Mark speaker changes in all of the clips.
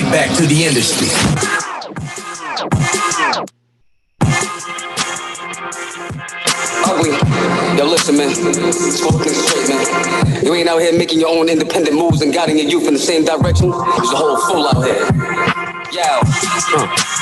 Speaker 1: right back to the industry.
Speaker 2: Ugly. Yo, listen, man. Smoking straight, man. You ain't out here making your own independent moves and guiding your youth in the same direction. There's a whole fool out here. Yo.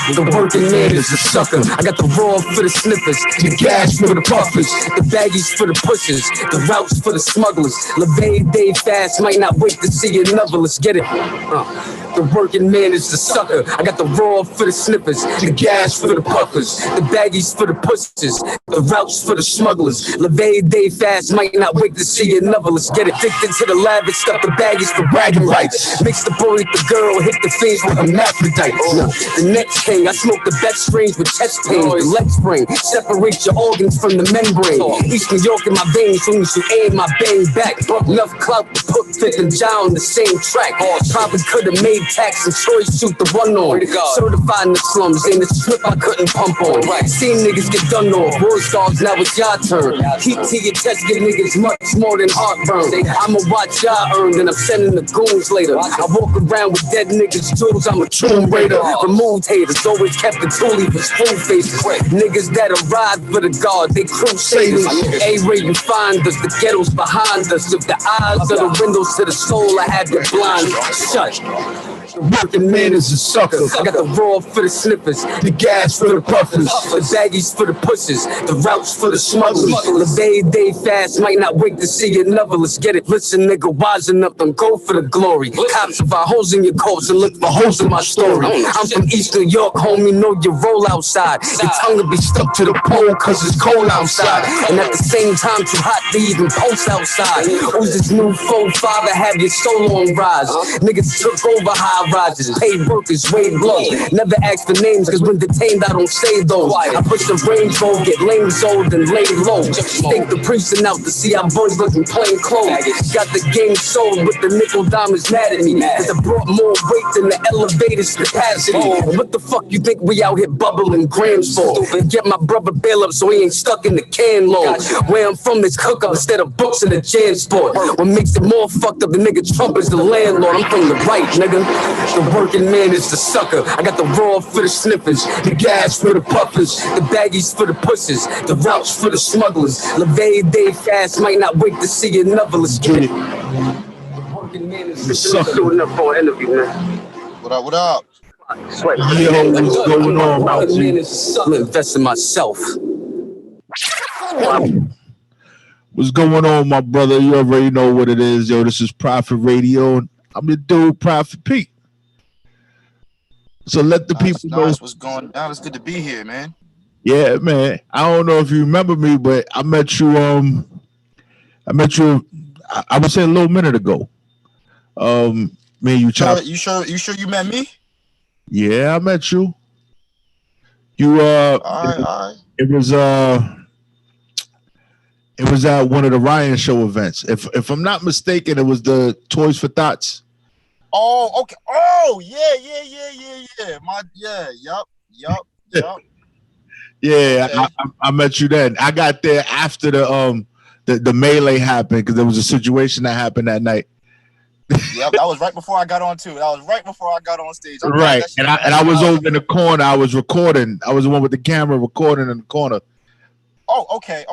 Speaker 3: The working man is a sucker. I got the raw for the sniffers, the gas for the puffers, the baggies for the pushers, the routes for the smugglers. LeVay day fast, might not wait to see another. Let's get it. The working man is the sucker. I got the raw for the sniffers, the gas for the puffers, the baggies for the pushers, the routes for the smugglers. LeVay day fast, might not wait to see another. Let's get addicted to the lavish stuff, the baggies for bragging rights. Mix the boy with the girl, hit the face with hermaphrodites. The next king, I smoke the best strains with chest pains. The leg spring, separate your organs from the membrane. East New York in my veins, soon as you aim my bang back. Enough clout to put Fifth and John on the same track. Probably could have made tax and choice shoot the run on. Certified in the slums, ain't a strip I couldn't pump on. Seen niggas get done off, war stars, now it's your turn. Heat to your chest, give niggas much more than heartburn. I'ma watch y'all earn, then I'm sending the goons later. I walk around with dead niggas' jewels, I'm a tomb raider. Removed haters, always kept the toolie for spoon faces. Niggas that ride for the guard, they crusaders. A-Ray, you find us, the ghetto's behind us. If the eyes are the windows to the soul, I had the blind shut. The working man is a sucker. I got the raw for the sniffers, the gas for the puffers, the baggies for the pushers, the routes for the smugglers. LeVay day fast, might not wait to see another. Let's get it. Listen, nigga, wisen up, don't go for the glory. Cops will find holes in your coats and look for holes in my story. I'm from East New York, homie, know you roll outside. Your tongue will be stuck to the pole cause it's cold outside. And at the same time, too hot to even post outside. Who's this new foe father, have your soul on rise? Niggas took over high rises, paid workers, way low. Never ask for names, cause when detained, I don't say those. I push the rainbow, get lame sold and lay low. Think the precinct out to see how boys looking plain clothes. Got the game sold with the nickel diamonds mad at me, cause I brought more weight than the elevator's capacity. What the fuck you think we out here bubbling grams for? Get my brother bail up so he ain't stuck in the can load. Where I'm from is cook up instead of books in the jam sport. What makes it more fucked up, the nigga Trump is the landlord. I'm from the right, nigga. The working man is the sucker. I got the raw for the sniffers, the gas for the puffers, the baggies for the pushers, the routes for the smugglers. LeVay day fast, might not wait to see another. Let's get it. The working man is the sucker. Doing up for an interview, man.
Speaker 4: What up, what up?
Speaker 3: Sweat. Yo, what's going on about you? I'm investing myself.
Speaker 5: What's going on, my brother? You already know what it is. Yo, this is Prophet Radio. I'm your dude, Prophet Pete. So let the people know
Speaker 4: what's going on. It's good to be here, man.
Speaker 5: Yeah, man. I don't know if you remember me, but I met you. I would say a little minute ago. Me and you chopped.
Speaker 4: You sure you met me?
Speaker 5: Yeah, I met you. You
Speaker 4: all right.
Speaker 5: It was at one of the Ryan Show events. If I'm not mistaken, it was the Toys for Thoughts.
Speaker 4: Oh, okay. Oh, yeah. Yup.
Speaker 5: Yeah,
Speaker 4: Okay.
Speaker 5: I met you then. I got there after the melee happened because there was a situation that happened that night.
Speaker 4: Yep, that was right before I got on too. That was right before I got on stage.
Speaker 5: Right, and I was over in the corner. I was recording. I was the one with the camera recording in the corner.
Speaker 4: Oh, okay.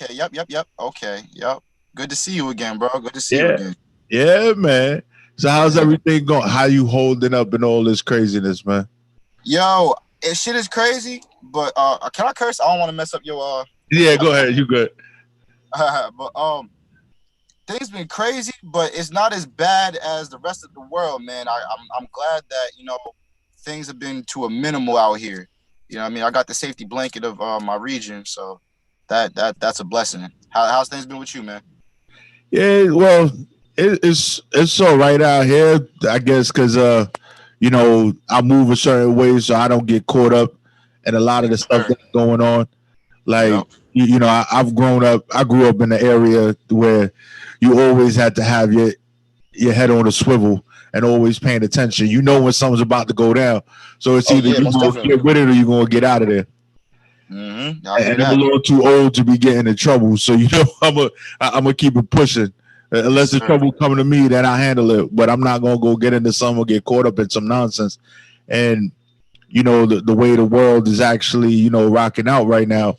Speaker 4: Yep. Okay, yep. Good to see you again, bro. Good to see you again.
Speaker 5: Yeah, man. So how's everything going? How you holding up in all this craziness, man?
Speaker 4: Yo, shit is crazy, but can I curse? I don't want to mess up your
Speaker 5: Yeah, go ahead. You good.
Speaker 4: But things been crazy, but it's not as bad as the rest of the world, man. I'm glad that, things have been to a minimal out here. You know what I mean? I got the safety blanket of my region, so that's a blessing. How's things been with you, man?
Speaker 5: Yeah, well, it's all right out here, I guess, because I move a certain way so I don't get caught up in a lot of the stuff that's going on. Like, I've grown up. I grew up in an area where you always had to have your head on a swivel and always paying attention. You know when something's about to go down, so it's either you're gonna get with it or you're gonna get out of there.
Speaker 4: Mm-hmm.
Speaker 5: And I'm a little too old to be getting in trouble, so I'm gonna keep it pushing. Unless the trouble coming to me, then I handle it. But I'm not gonna go get into some or get caught up in some nonsense. And the way the world is actually rocking out right now,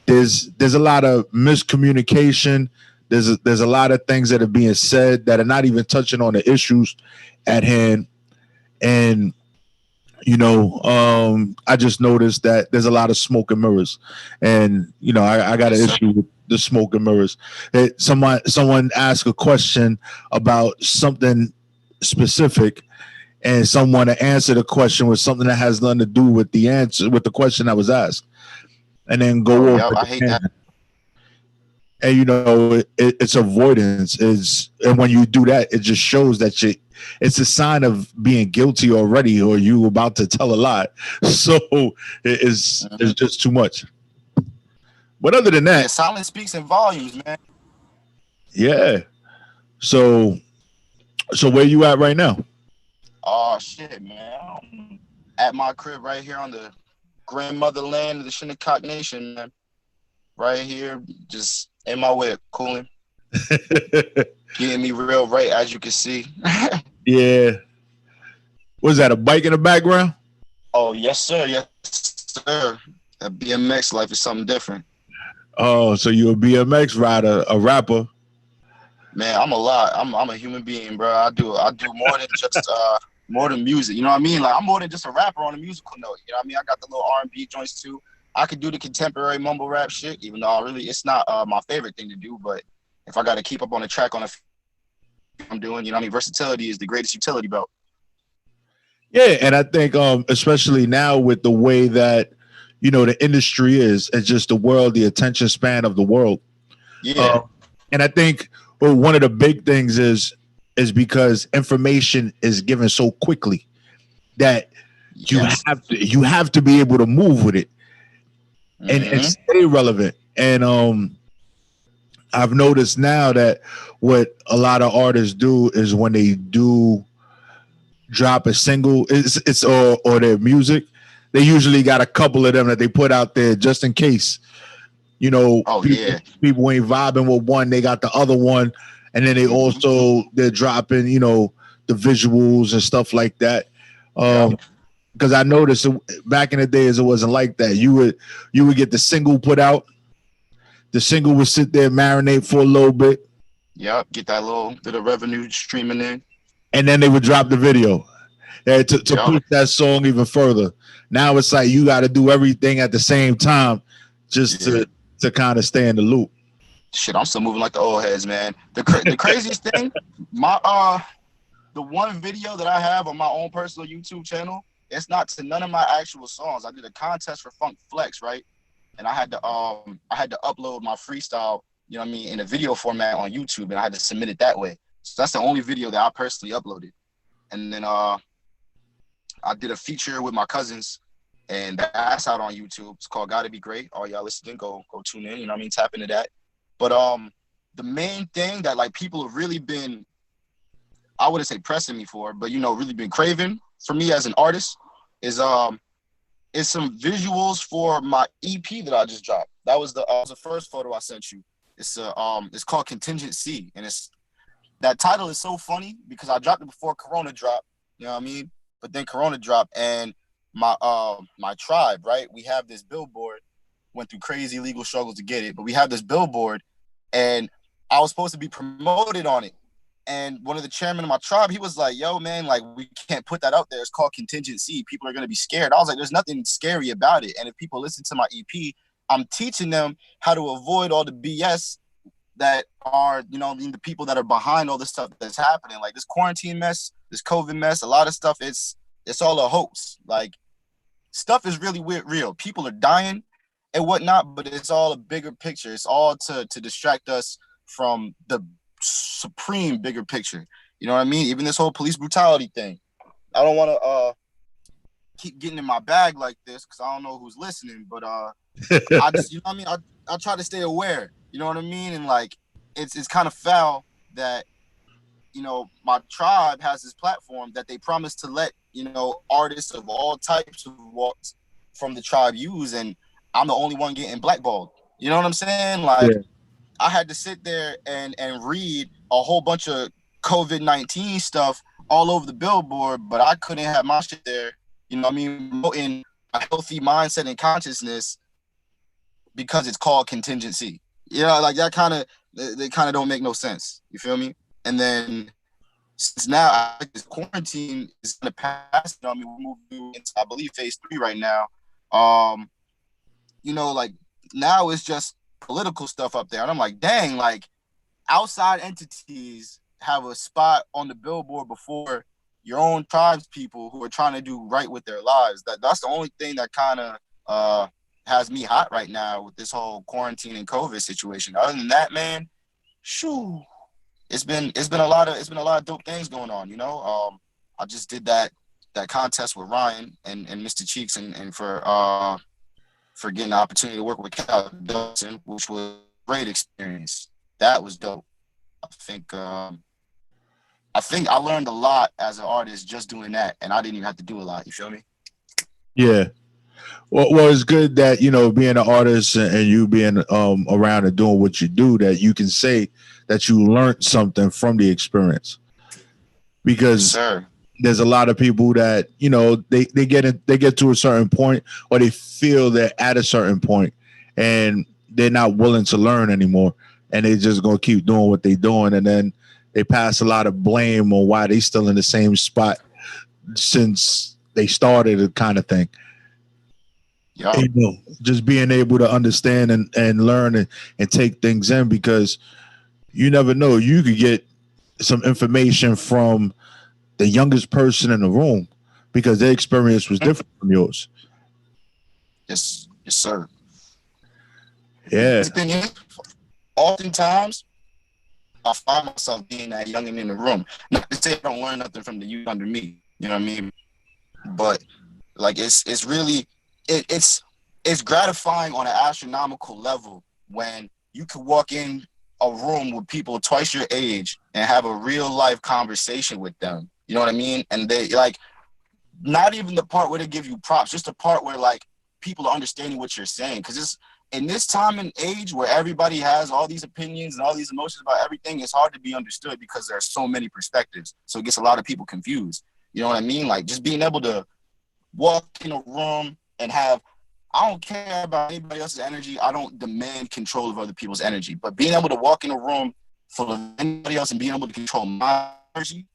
Speaker 5: there's a lot of miscommunication. There's a lot of things that are being said that are not even touching on the issues at hand. And I just noticed that there's a lot of smoke and mirrors, and I got an issue with the smoke and mirrors. Someone asked a question about something specific, and someone to answer the question with something that has nothing to do with the answer with the question that was asked, and then go over.
Speaker 4: I hate that.
Speaker 5: And it's avoidance and when you do that, it just shows that it's a sign of being guilty already, or you about to tell a lie. So it's just too much. But other than that,
Speaker 4: silence speaks in volumes, man.
Speaker 5: Yeah. So where you at right now?
Speaker 4: Oh shit, man. I'm at my crib right here on the grandmother land of the Shinnecock Nation, man. Right here, just in my whip, cooling. Getting me real right, as you can see.
Speaker 5: Yeah. Was that a bike in the background?
Speaker 4: Oh, yes, sir. Yes, sir. That BMX life is something different.
Speaker 5: Oh, so you're a BMX rider, a rapper?
Speaker 4: Man, I'm a lot. I'm a human being, bro. I do more than just more than music. You know what I mean? Like, I'm more than just a rapper on a musical note. You know what I mean? I got the little R&B joints too. I could do the contemporary mumble rap shit, even though it's not my favorite thing to do. But if I got to keep up on the track I'm doing, you know what I mean? Versatility is the greatest utility belt.
Speaker 5: Yeah, and I think especially now with the way that the industry is, and just the world, the attention span of the world.
Speaker 4: Yeah.
Speaker 5: And I think one of the big things is because information is given so quickly that you have to be able to move with it and stay relevant. And I've noticed now that what a lot of artists do is when they do drop a single, or their music, they usually got a couple of them that they put out there just in case. People ain't vibing with one, they got the other one, and then they they're dropping the visuals and stuff like that. Because I noticed back in the days it wasn't like that. You would get the single put out, the single would sit there, marinate for a little bit.
Speaker 4: Yep, get that little bit of revenue streaming in,
Speaker 5: and then they would drop the video to push that song even further. Now it's like you got to do everything at the same time just to kind of stay in the loop.
Speaker 4: Shit, I'm still moving like the old heads, man. The craziest thing, the one video that I have on my own personal YouTube channel, it's not to none of my actual songs. I did a contest for Funk Flex, right? And I had to upload my freestyle, you know what I mean, in a video format on YouTube, and I had to submit it that way. So that's the only video that I personally uploaded. And then I did a feature with my cousins, and that's out on YouTube. It's called Gotta Be Great. All y'all listening, go tune in, you know what I mean, tap into that. But the main thing that like people have really been, I wouldn't say pressing me for, but really been craving for me as an artist is some visuals for my EP that I just dropped. That was the first photo I sent you. It's called Contingent C, and that title is so funny because I dropped it before Corona dropped, you know what I mean? But then Corona dropped, and my tribe, right? We have this billboard, went through crazy legal struggles to get it, but we have this billboard, and I was supposed to be promoted on it. And one of the chairmen of my tribe, he was like, yo, man, like, we can't put that out there. It's called Contingency. People are going to be scared. I was like, there's nothing scary about it. And if people listen to my EP, I'm teaching them how to avoid all the BS that are, the people that are behind all this stuff that's happening. Like this quarantine mess, this COVID mess, a lot of stuff, it's all a hoax. Like, stuff is really real. People are dying and whatnot, but it's all a bigger picture. It's all to distract us from the supreme bigger picture. You know what I mean? Even this whole police brutality thing. I don't want to keep getting in my bag like this because I don't know who's listening, but I just, you know what I mean? I try to stay aware. You know what I mean? And like, it's kind of foul that, my tribe has this platform that they promise to let, artists of all types of walks from the tribe use, and I'm the only one getting blackballed. You know what I'm saying? Like, I had to sit there and read a whole bunch of COVID-19 stuff all over the billboard, but I couldn't have my shit there. You know what I mean? Promoting a healthy mindset and consciousness because it's called contingency. You know, like that kind of, they kind of don't make no sense. You feel me? And then since now this quarantine is gonna pass, you know, I mean, we're moving into, I believe, phase 3 right now. You know, like now it's just political stuff up there, and I'm like, dang, like outside entities have a spot on the billboard before your own tribes people who are trying to do right with their lives. That's the only thing that kind of has me hot right now with this whole quarantine and COVID situation. Other than that, man, shoo, it's been a lot of dope things going on. You know, I just did that contest with Ryan and Mr. Cheeks and for getting the opportunity to work with Cal Dawson, which was a great experience. That was dope. I think I learned a lot as an artist just doing that, and I didn't even have to do a lot. You feel me?
Speaker 5: Yeah. Well, it's good that, you know, being an artist and you being around and doing what you do, that you can say that you learned something from the experience. Because
Speaker 4: Sir.
Speaker 5: there's a lot of people that, you know, they get to a certain point, or they feel they're at a certain point and they're not willing to learn anymore, and they just gonna keep doing what they're doing, and then they pass a lot of blame on why they still in the same spot since they started, kind of thing.
Speaker 4: Yeah.
Speaker 5: You know, just being able to understand and learn and take things in, because you never know, you could get some information from the youngest person in the room because their experience was different from yours.
Speaker 4: Yes, sir.
Speaker 5: Yeah.
Speaker 4: The thing is, oftentimes I find myself being that youngin' in the room. Not to say I don't learn nothing from the youth under me. You know what I mean? But like it's really it's gratifying on an astronomical level when you could walk in a room with people twice your age and have a real life conversation with them. You know what I mean? And they like, not even the part where they give you props, just the part where like people are understanding what you're saying. Because it's in this time and age where everybody has all these opinions and all these emotions about everything, it's hard to be understood because there are so many perspectives. So it gets a lot of people confused. You know what I mean? Like just being able to walk in a room and have, I don't care about anybody else's energy. I don't demand control of other people's energy. But being able to walk in a room full of anybody else and being able to control my energy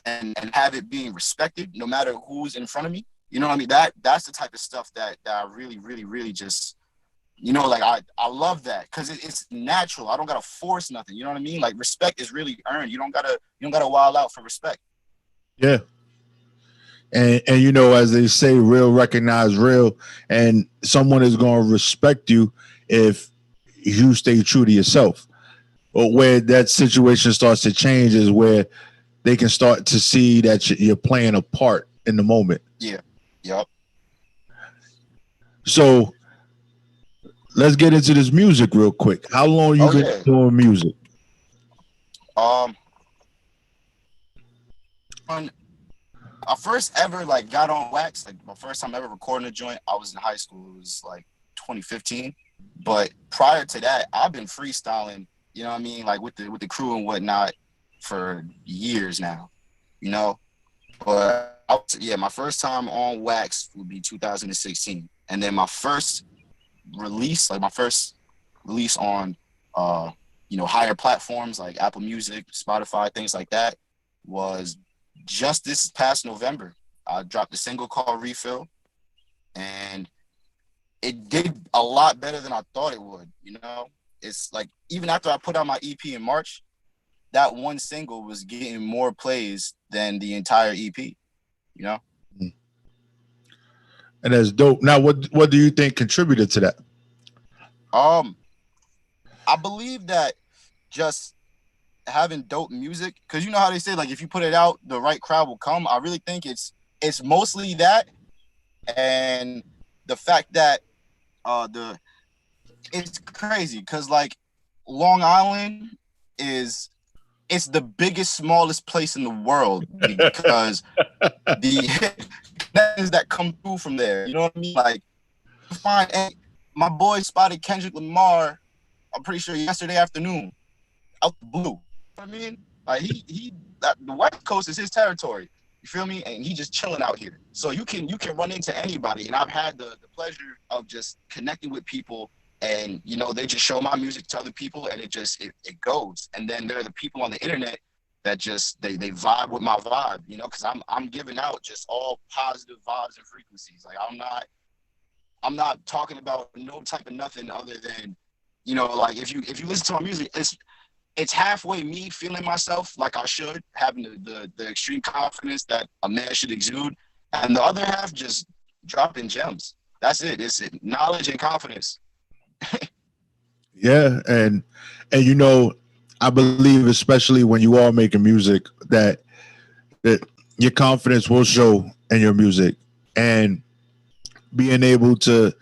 Speaker 4: and have it being respected no matter who's in front of me. You know what I mean? That's the type of stuff that I really, really, really just, you know, like I love that because it's natural. I don't gotta force nothing. You know what I mean? Like respect is really earned. You don't gotta wild out for respect.
Speaker 5: Yeah. And you know, as they say, real recognize real, and someone is going to respect you if you stay true to yourself. But where that situation starts to change is where they can start to see that you're playing a part in the moment.
Speaker 4: Yeah. Yep.
Speaker 5: So let's get into this music real quick. How long you been doing music?
Speaker 4: When I first ever like got on wax, like my first time ever recording a joint, I was in high school. It was like 2015. But prior to that, I've been freestyling, you know what I mean, like with the crew and whatnot for years now, you know. But my first time on wax would be 2016, and then my first release, like my first release on, you know, higher platforms like Apple Music, Spotify, things like that, was just this past November. I dropped a single called Refill, and it did a lot better than I thought it would. You know, it's like even after I put out my EP in March, that one single was getting more plays than the entire EP. You know,
Speaker 5: and that's dope. Now, what do you think contributed to that?
Speaker 4: I believe that just having dope music, because you know how they say, like, if you put it out, the right crowd will come. I really think it's mostly that, and the fact that it's crazy because like Long Island it's the biggest, smallest place in the world because the connections that come through from there. You know what I mean? Like, my boy spotted Kendrick Lamar I'm pretty sure yesterday afternoon, out the blue. You know what I mean? Like the West Coast is his territory. You feel me? And he just chilling out here. So you can run into anybody. And I've had the pleasure of just connecting with people, and they just show my music to other people, and it goes. And then there are the people on the internet that just they vibe with my vibe, because I'm giving out just all positive vibes and frequencies. Like I'm not talking about no type of nothing other than, like if you listen to my music, it's halfway me feeling myself like I should, having the extreme confidence that a man should exude, and the other half just dropping gems. That's it. It's knowledge and confidence.
Speaker 5: Yeah, and I believe, especially when you are making music, that your confidence will show in your music, and being able to.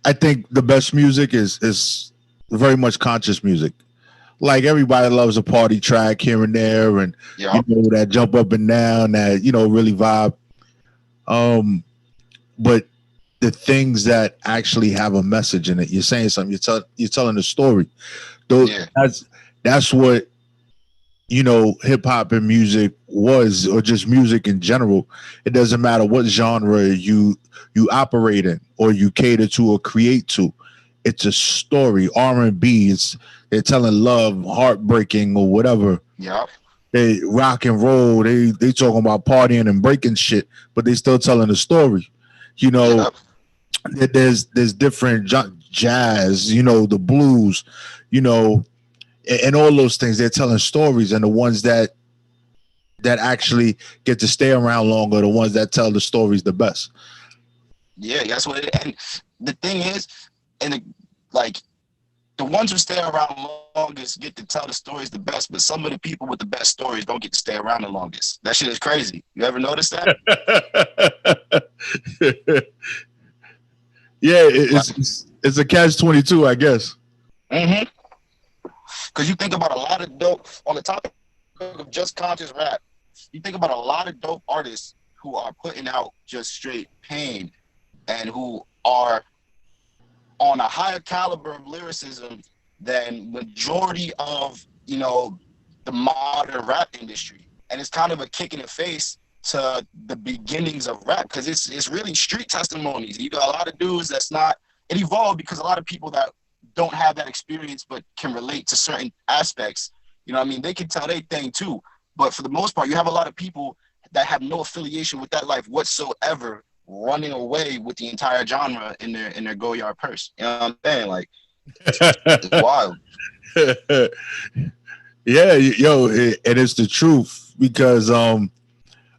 Speaker 5: I think the best music is very much conscious music. Like everybody loves a party track here and there, and that jump up and down, that really vibe. But the things that actually have a message in it, you're saying something, you're telling a story. That's what hip hop and music was, or just music in general. It doesn't matter what genre you operate in, or you cater to, or create to. It's a story. R&B, they're telling love, heartbreaking, or whatever.
Speaker 4: Yeah.
Speaker 5: They rock and roll. They talking about partying and breaking shit, but they still telling a story. There's different jazz, the blues, and all those things. They're telling stories, and the ones that actually get to stay around longer, the ones that tell the stories the best.
Speaker 4: Yeah, that's what it. And the thing is, the ones who stay around longest get to tell the stories the best, but some of the people with the best stories don't get to stay around the longest. That shit is crazy. You ever notice that?
Speaker 5: Yeah, it's a catch-22, I guess.
Speaker 4: Mm-hmm. Because you think about a lot of dope, on the topic of just conscious rap, you think about a lot of dope artists who are putting out just straight pain, and who are on a higher caliber of lyricism than majority of, the modern rap industry. And it's kind of a kick in the face to the beginnings of rap, because it's really street testimonies. You got a lot of dudes it evolved because a lot of people that don't have that experience but can relate to certain aspects, they can tell their thing too. But for the most part, you have a lot of people that have no affiliation with that life whatsoever, running away with the entire genre in their Goyard purse. You know what I'm saying? Like, it's wild.
Speaker 5: Yeah, and it's the truth, because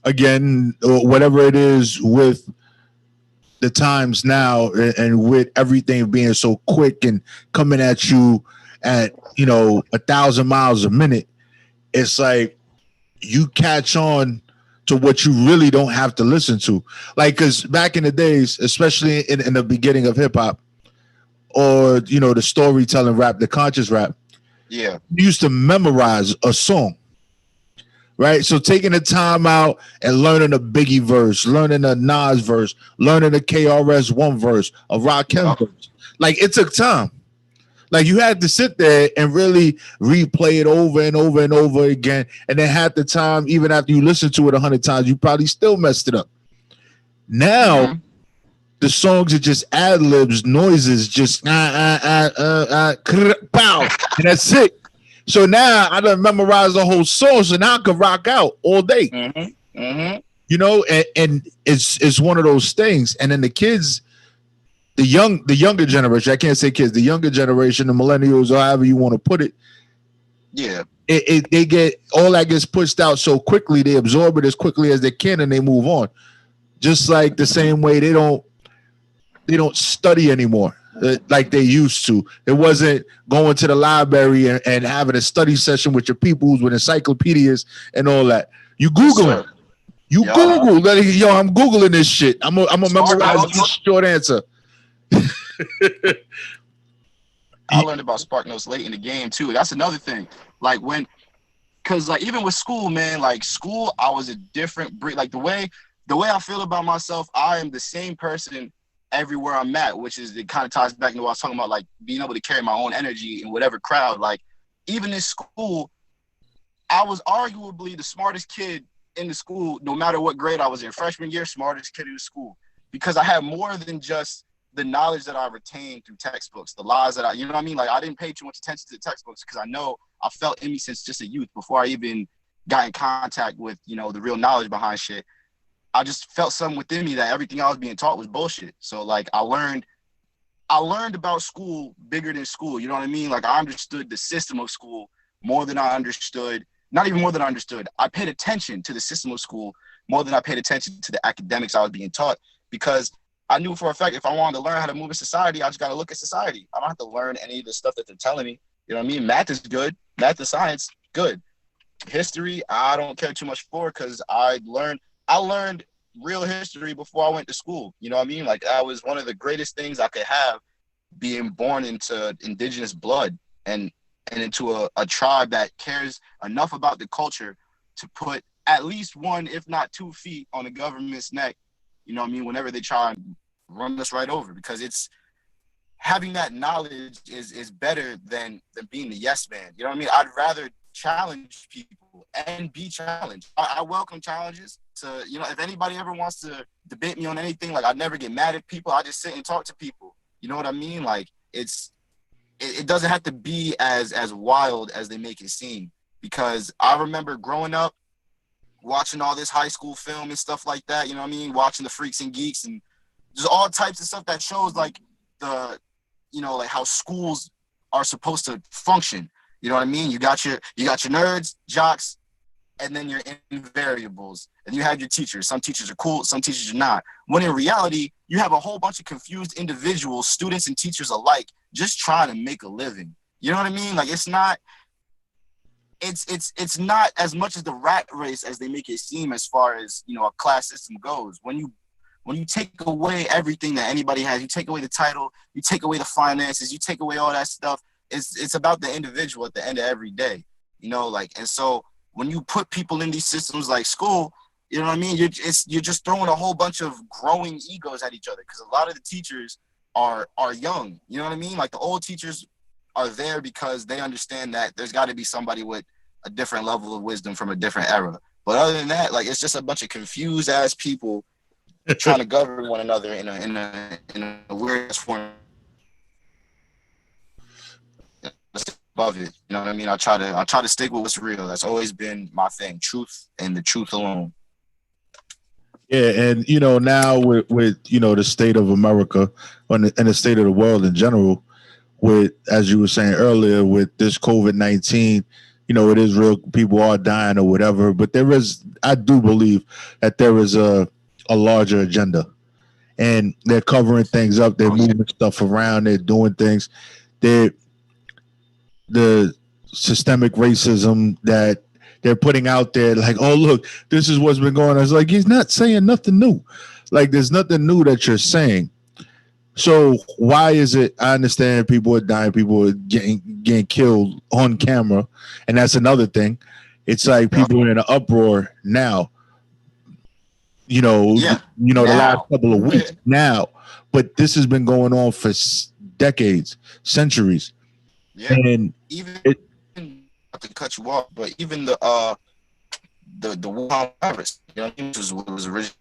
Speaker 5: again, whatever it is with the times now, and with everything being so quick and coming at you at 1,000 miles a minute, it's like you catch on to what you really don't have to listen to. Like, because back in the days, especially in the beginning of hip hop, or the storytelling rap, the conscious rap,
Speaker 4: you
Speaker 5: used to memorize a song. Right, so taking the time out and learning a Biggie verse, learning a Nas verse, learning a KRS-One verse, a Rakim verse, like it took time. Like you had to sit there and really replay it over and over and over again, and then half the time, even after you listen to it 100 times, you probably still messed it up. Now, the songs are just ad libs, noises, just pow, and that's it. So now I done memorized the whole song, so now I can rock out all day. And it's one of those things. And then the kids, the younger generation, I can't say kids, the younger generation, the millennials, or however you want to put it.
Speaker 4: Yeah.
Speaker 5: They get all that gets pushed out so quickly, they absorb it as quickly as they can, and they move on. Just like the same way they don't study anymore like they used to. It wasn't going to the library and having a study session with your peoples with encyclopedias and all that. You Google it. Google. Yo, I'm Googling this shit. I'm gonna memorize this short answer.
Speaker 4: I learned about SparkNotes late in the game too. That's another thing. Like because like even with school, man, like school, I was a different breed. Like the way I feel about myself, I am the same person everywhere I'm at, which is, it kind of ties back to what I was talking about, like being able to carry my own energy in whatever crowd. Like even in school, I was arguably the smartest kid in the school, no matter what grade I was in. Freshman year, smartest kid in the school, because I had more than just the knowledge that I retained through textbooks, the lies that you know what I mean? Like I didn't pay too much attention to the textbooks because I know I felt in me since just a youth before I even got in contact with, the real knowledge behind shit. I just felt something within me that everything I was being taught was bullshit. So like I learned about school bigger than school. You know what I mean? Like I understood the system of school more than I understood, not even more than I understood. I paid attention to the system of school more than I paid attention to the academics I was being taught, because I knew for a fact if I wanted to learn how to move in society, I just got to look at society. I don't have to learn any of the stuff that they're telling me. You know what I mean? Math is good. Math and science, good. History, I don't care too much for, because I learned real history before I went to school. You know what I mean? Like that was one of the greatest things I could have, being born into indigenous blood and into a tribe that cares enough about the culture to put at least 1, if not 2 feet on the government's neck. You know what I mean? Whenever they try and run us right over, because it's having that knowledge is better than being the yes man. You know what I mean? I'd rather challenge people and be challenged. I welcome challenges. To, if anybody ever wants to debate me on anything, like I never get mad at people. I just sit and talk to people. You know what I mean? Like it doesn't have to be as wild as they make it seem. Because I remember growing up, watching all this high school film and stuff like that. You know what I mean? Watching the Freaks and Geeks and just all types of stuff that shows like like how schools are supposed to function. You know what I mean? You got your nerds, jocks, and then your invariables. And you have your teachers. Some teachers are cool, some teachers are not. When in reality, you have a whole bunch of confused individuals, students and teachers alike, just trying to make a living. You know what I mean? Like it's not as much as the rat race as they make it seem, as far as a class system goes. When you take away everything that anybody has, you take away the title, you take away the finances, you take away all that stuff. It's about the individual at the end of every day, and so when you put people in these systems like school, you know what I mean? You're just throwing a whole bunch of growing egos at each other, because a lot of the teachers are young. You know what I mean? Like the old teachers are there because they understand that there's got to be somebody with a different level of wisdom from a different era. But other than that, like it's just a bunch of confused ass people trying to govern one another in a weird form. Above it, you know what I mean? I try to stick with what's real. That's always been my thing: truth and the truth alone.
Speaker 5: Yeah, and now with the state of America and the state of the world in general, with, as you were saying earlier, with this COVID-19, it is real. People are dying or whatever, but I do believe that there is a larger agenda, and they're covering things up. They're moving stuff around. They're doing things. The systemic racism that they're putting out there, like, oh, look, this is what's been going on. It's like, he's not saying nothing new. Like, there's nothing new that you're saying. So why is it? I understand people are dying, people are getting killed on camera, and that's another thing. It's like people are in an uproar now. The last couple of weeks now, but this has been going on for decades, centuries.
Speaker 4: Yeah,
Speaker 5: and
Speaker 4: even not to cut you off, but even the Wuhan virus, which was originally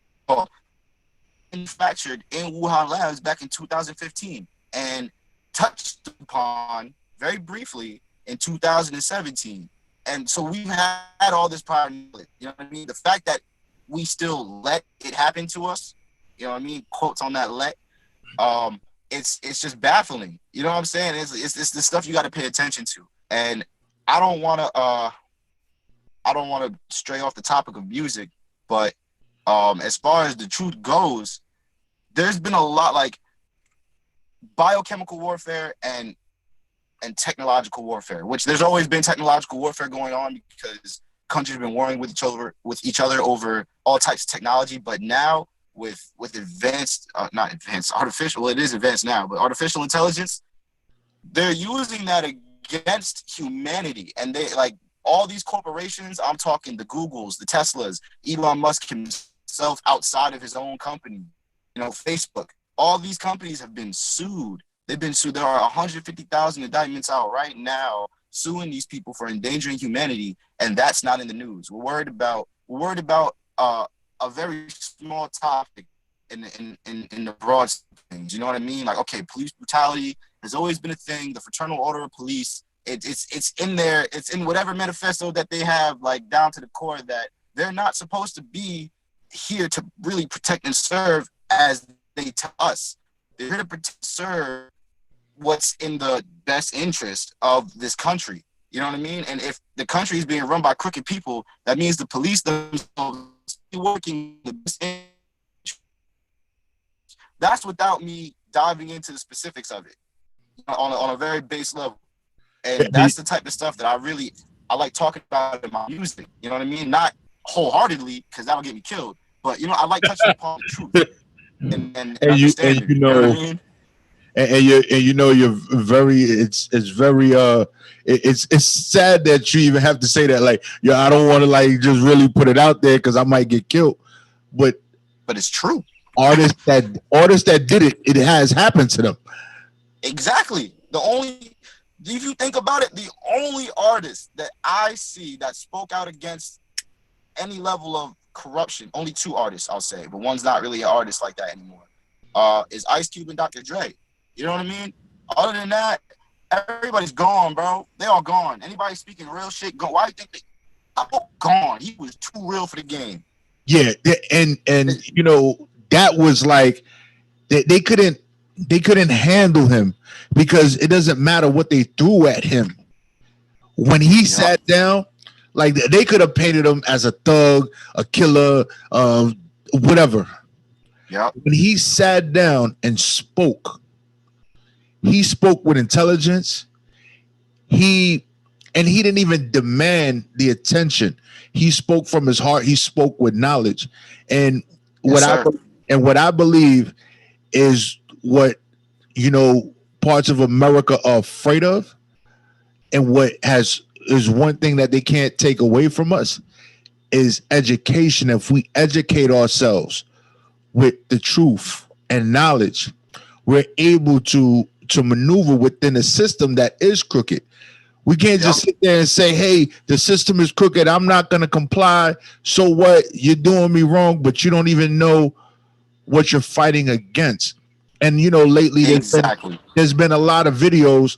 Speaker 4: manufactured in Wuhan labs back in 2015 and touched upon very briefly in 2017. And so we've had all this prior knowledge. You know what I mean? The fact that we still let it happen to us, you know what I mean? Quotes on that let. It's just baffling. You know what I'm saying? It's the stuff you got to pay attention to. And I don't want to stray off the topic of music, but as far as the truth goes, there's been a lot, like biochemical warfare and technological warfare, which there's always been technological warfare going on because countries have been warring with each other over all types of technology. But now with advanced, not advanced, artificial, well, it is advanced now, but artificial intelligence, they're using that against humanity. And they, like, all these corporations, I'm talking the Googles, the Teslas, Elon Musk himself outside of his own company, Facebook, all these companies have been sued. They've been sued. There are 150,000 indictments out right now suing these people for endangering humanity, and that's not in the news. We're worried about a very small topic in the broad things. You know what I mean? Like, okay, police brutality has always been a thing. The fraternal order of police, it's in there. It's in whatever manifesto that they have, like down to the core, that they're not supposed to be here to really protect and serve as they tell us. They're here to protect and serve what's in the best interest of this country. You know what I mean? And if the country is being run by crooked people, that means the police themselves working the best interest. That's without me diving into the specifics of it on a very base level. And that's the type of stuff that I like talking about in my music. You know what I mean? Not wholeheartedly, because that'll get me killed. But I like touching upon the truth and understanding. You know what I mean?
Speaker 5: You're very it's very it's sad that you even have to say that, like, I don't want to like just really put it out there because I might get killed, but
Speaker 4: it's true.
Speaker 5: Artists that did it has happened to them.
Speaker 4: Exactly. If you think about it, the only artist that I see that spoke out against any level of corruption, only two artists I'll say, but one's not really an artist like that anymore, is Ice Cube and Dr. Dre. You know what I mean? Other than that, everybody's gone, bro. They all gone. Anybody speaking real shit, gone. Why do you think they all gone? He was too real for the game.
Speaker 5: Yeah, and that was like they couldn't handle him because it doesn't matter what they threw at him. When he sat down, like they could have painted him as a thug, a killer, whatever.
Speaker 4: Yeah.
Speaker 5: When he sat down and spoke, he spoke with intelligence. He didn't even demand the attention. He spoke from his heart. He spoke with knowledge. And what I believe is what parts of America are afraid of, and what is one thing that they can't take away from us is education. If we educate ourselves with the truth and knowledge, we're able to maneuver within a system that is crooked. We can't just sit there and say, hey, the system is crooked, I'm not going to comply. So what? You're doing me wrong, but you don't even know what you're fighting against. And lately there's been a lot of videos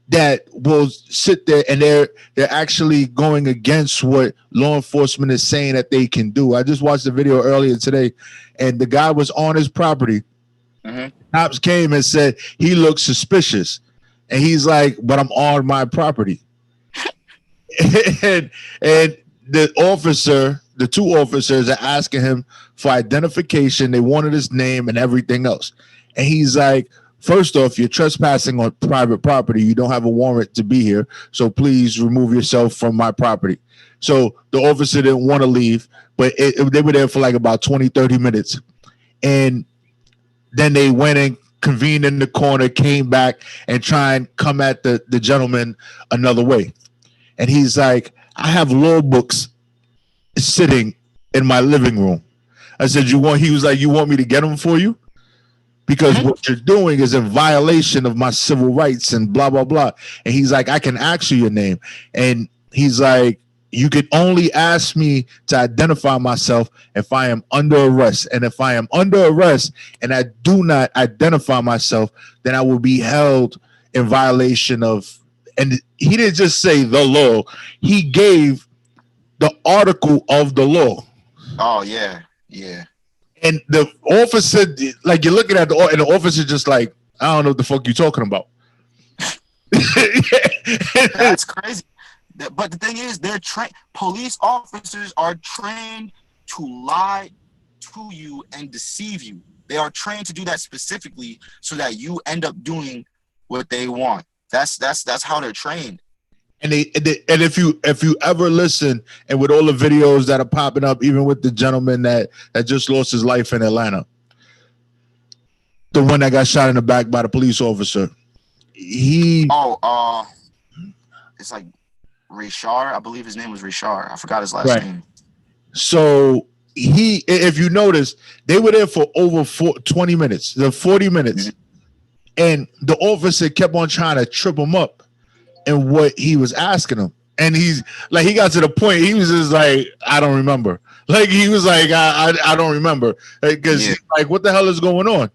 Speaker 5: that will sit there and they're actually going against what law enforcement is saying that they can do. I just watched the video earlier today, and the guy was on his property. Mm-hmm. Cops came and said he looked suspicious, and he's like, "But I'm on my property." and the two officers are asking him for identification. They wanted his name and everything else, and he's like, first off, you're trespassing on private property. You don't have a warrant to be here. So please remove yourself from my property. So the officer didn't want to leave, but they were there for like about 20, 30 minutes. And then they went and convened in the corner, came back and try and come at the gentleman another way. And he's like, I have law books sitting in my living room. I said, he was like, you want me to get them for you? Because what you're doing is in violation of my civil rights and blah, blah, blah. And he's like, I can ask you your name. And he's like, you can only ask me to identify myself if I am under arrest. And if I am under arrest and I do not identify myself, then I will be held in violation of, and he didn't just say the law. He gave the article of the law.
Speaker 4: Oh, yeah. Yeah.
Speaker 5: And the officer, like, you're looking at and the officer just like, I don't know what the fuck you talking about.
Speaker 4: That's crazy. But the thing is, they're trained. Police officers are trained to lie to you and deceive you. They are trained to do that specifically so that you end up doing what they want. That's how they're trained.
Speaker 5: And if you ever listen, and with all the videos that are popping up, even with the gentleman that just lost his life in Atlanta, the one that got shot in the back by the police officer, it's like Richard. I believe his name was Richard. I forgot his last name. So if you notice, they were there for over 20 minutes, the 40 minutes, and the officer kept on trying to trip him up in what he was asking him. And he's like, he got to the point, he was just like, I don't remember. Like, he was like, I don't remember. Because he's like, what the hell is going on?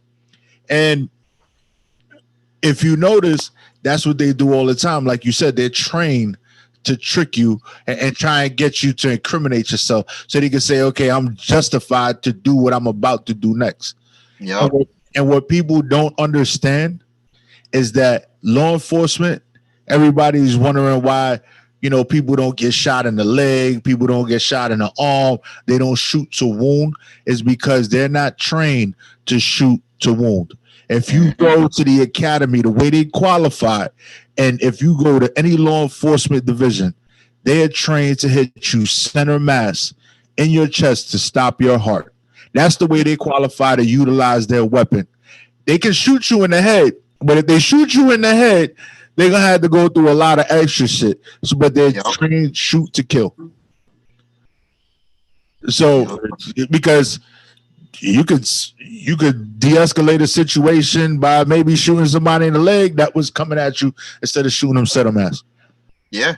Speaker 5: And if you notice, that's what they do all the time. Like you said, they're trained to trick you and try and get you to incriminate yourself so they can say, okay, I'm justified to do what I'm about to do next.
Speaker 4: Yep.
Speaker 5: And what people don't understand is that law enforcement, everybody's wondering why, you know, people don't get shot in the leg, people don't get shot in the arm, they don't shoot to wound, is because they're not trained to shoot to wound. If you go to the academy, the way they qualify, and if you go to any law enforcement division, they are trained to hit you center mass in your chest to stop your heart. That's the way they qualify to utilize their weapon. They can shoot you in the head, but if they shoot you in the head, they're gonna have to go through a lot of extra shit. So, but they're trained shoot to kill. So, because you could de-escalate a situation by maybe shooting somebody in the leg that was coming at you instead of shooting them center mass.
Speaker 4: Yeah,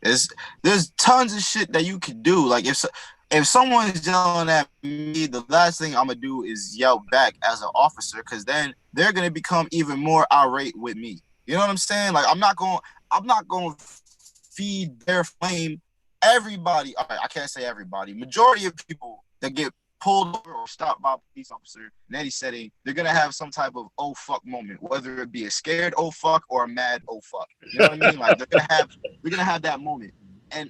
Speaker 4: there's tons of shit that you could do. Like if someone's yelling at me, the last thing I'm gonna do is yell back as an officer, because then they're gonna become even more irate with me. You know what I'm saying? Like I'm not going to feed their flame. Everybody, all right, I can't say everybody. Majority of people that get pulled over or stopped by a police officer in any setting, they're gonna have some type of oh fuck moment, whether it be a scared oh fuck or a mad oh fuck. You know what I mean? Like they're gonna have that moment. And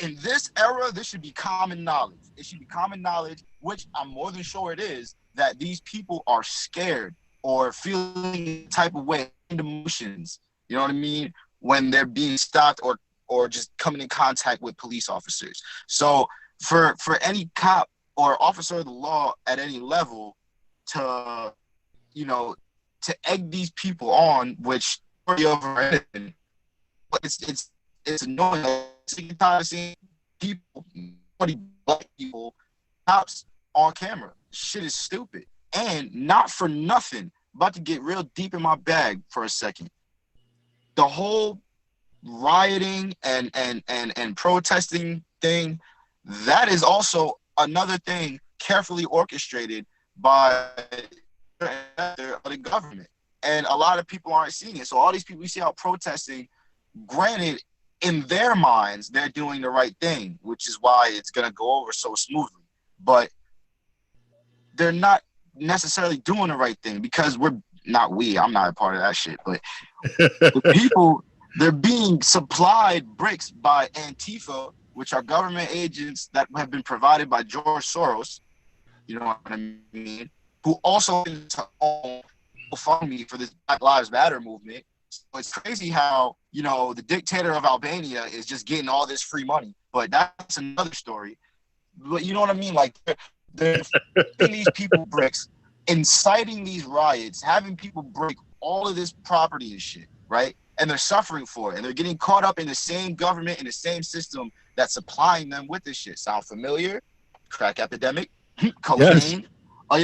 Speaker 4: in this era, this should be common knowledge. It should be common knowledge, which I'm more than sure it is, that these people are scared or feeling type of way, emotions. You know what I mean? When they're being stopped or just coming in contact with police officers. So for any cop or officer of the law at any level to, you know, to egg these people on, which it's annoying. Sick time of seeing people, black people, cops on camera. Shit is stupid. And not for nothing, about to get real deep in my bag for a second. The whole rioting and protesting thing, that is also another thing carefully orchestrated by the government. And a lot of people aren't seeing it. So all these people we see out protesting, granted, in their minds, they're doing the right thing, which is why it's going to go over so smoothly. But they're not necessarily doing the right thing, because I'm not a part of that shit, but the people, they're being supplied bricks by Antifa, which are government agents that have been provided by George Soros, you know what I mean, who also fund me for this Black Lives Matter movement. So it's crazy how, you know, the dictator of Albania is just getting all this free money, but that's another story. But you know what I mean? Like they're giving these people bricks, inciting these riots, having people break all of this property and shit, right? And they're suffering for it, and they're getting caught up in the same government and the same system that's supplying them with this shit. Sound familiar? Crack epidemic, cocaine. Yes. You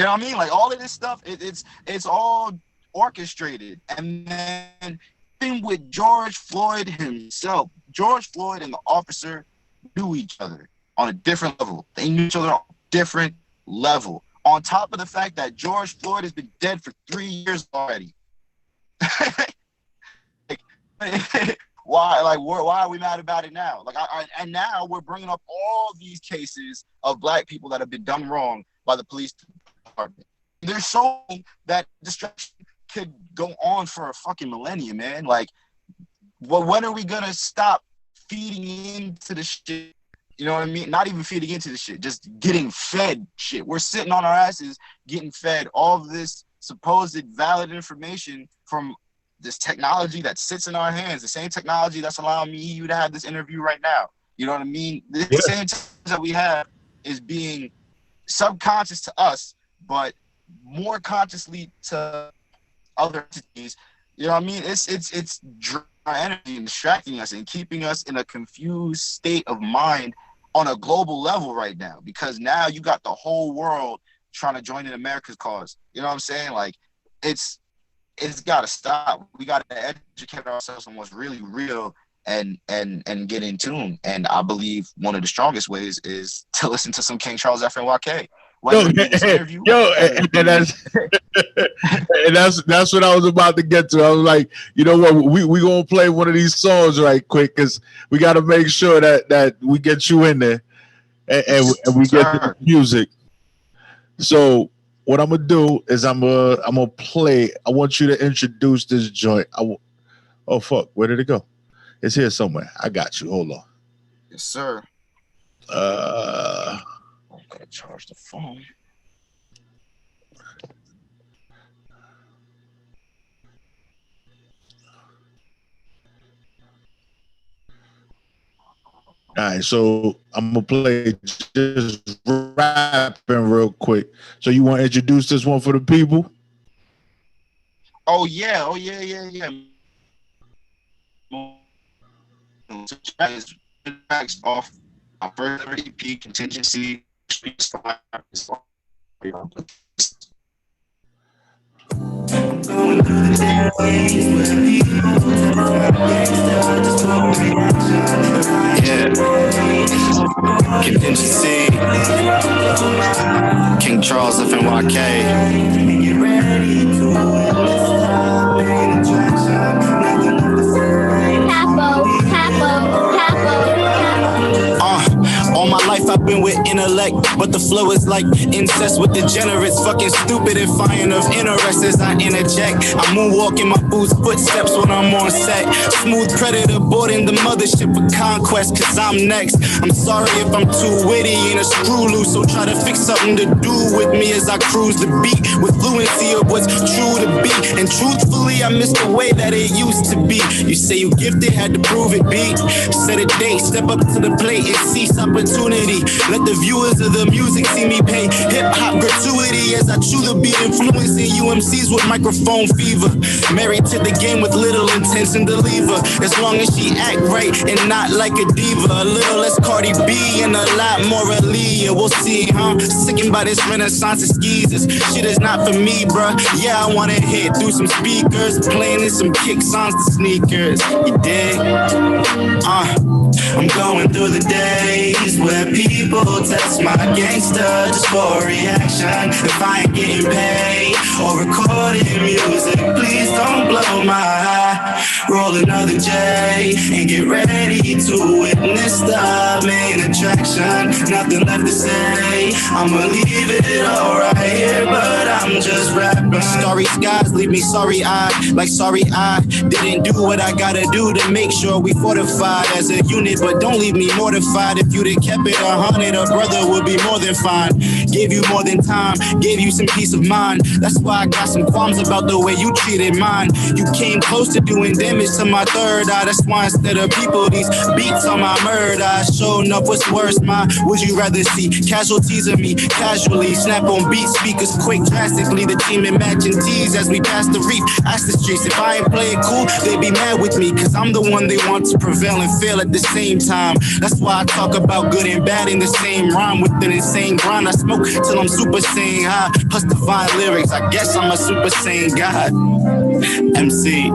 Speaker 4: know what I mean? Like all of this stuff, it's all orchestrated. And then with George Floyd himself, George Floyd and the officer knew each other on a different level. They knew each other on a different level. On top of the fact that George Floyd has been dead for 3 years already. Why are we mad about it now? And now we're bringing up all these cases of black people that have been done wrong by the police department. They're showing that destruction could go on for a fucking millennium, man. Like, well, when are we gonna stop feeding into the shit? You know what I mean? Not even feeding into the shit, just getting fed shit. We're sitting on our asses getting fed all of this supposed valid information from this technology that sits in our hands, the same technology that's allowing me you to have this interview right now. You know what I mean? The same technology that we have is being subconscious to us, but more consciously to other entities. You know what I mean? It's drawing our energy and distracting us and keeping us in a confused state of mind on a global level right now, because now you got the whole world trying to join in America's cause. You know what I'm saying? Like, it's got to stop. We got to educate ourselves on what's really real and get in tune. And I believe one of the strongest ways is to listen to some King Charles FNYK. Whether it be this interview,
Speaker 5: that's what I was about to get to. I was like, you know what, we gonna play one of these songs right quick, because we got to make sure that we get you in there and we get the music. So what I'm gonna do is I'm gonna play. I want you to introduce this joint. Oh fuck, where did it go? It's here somewhere. I got you. Hold on.
Speaker 4: Yes, sir. I'm gonna charge the phone.
Speaker 5: All right, so I'm gonna play just rapping real quick. So you want to introduce this one for the people?
Speaker 4: Oh yeah. Tracks off our first EP, Contingency. Contingency. King Charles FNYK. All my life I've been with intellect, but the flow is like incest with degenerates. Fucking stupid and fine of interest as I interject. I moonwalk in my boots, footsteps when I'm on set. Smooth predator boarding the mothership of conquest, cause I'm next. I'm sorry if I'm too witty and a screw loose, so try to fix something to do with me as I cruise the beat with fluency of what's true to be. And truthfully, I miss the way that it used to be. You say you gifted, had to prove it, beat. Set a date, step up to the plate and seize opportunity. Let the viewers of the music see me pay hip-hop gratuity as I chew the beat, influencing UMCs with microphone fever. Married to the game with little intention to leave her, as long as she act right and not like a diva. A little less Cardi B and a lot more Aaliyah. We'll see, huh? Sickened by this renaissance of skeezers. Shit is not for me, bruh. Yeah, I wanna hit through some speakers, playing in some kick songs to sneakers. You dig? I'm going through the days where people test my gangster just for a reaction. If I ain't getting paid or recording music, please don't blow my high. Roll another J and get ready to witness the main attraction. Nothing left to say, I'ma leave it all right here, but I'm just rapping. Starry skies leave me sorry eyed, like sorry I didn't do what I gotta do to make sure we fortified as a unit. But don't leave me mortified. If you'd have kept it 100, a brother would be more than fine. Gave you more than time, gave you some peace of mind. That's why I got some qualms about the way you treated mine. You came close to doing damage to my third eye. That's why instead of people, these beats on my murder. I showing up what's worse, my would you rather see casualties of me casually? Snap on beat speakers quick, drastically. The team imagine tease as we pass the reef. Ask the streets if I ain't play it cool, they be mad with me, cause I'm the one they want to prevail and fail at the same time. That's why I talk about good and bad in the same rhyme with an insane grind. I smoke till I'm super saiyan high, plus divine lyrics. I guess I'm a super saiyan god. MC,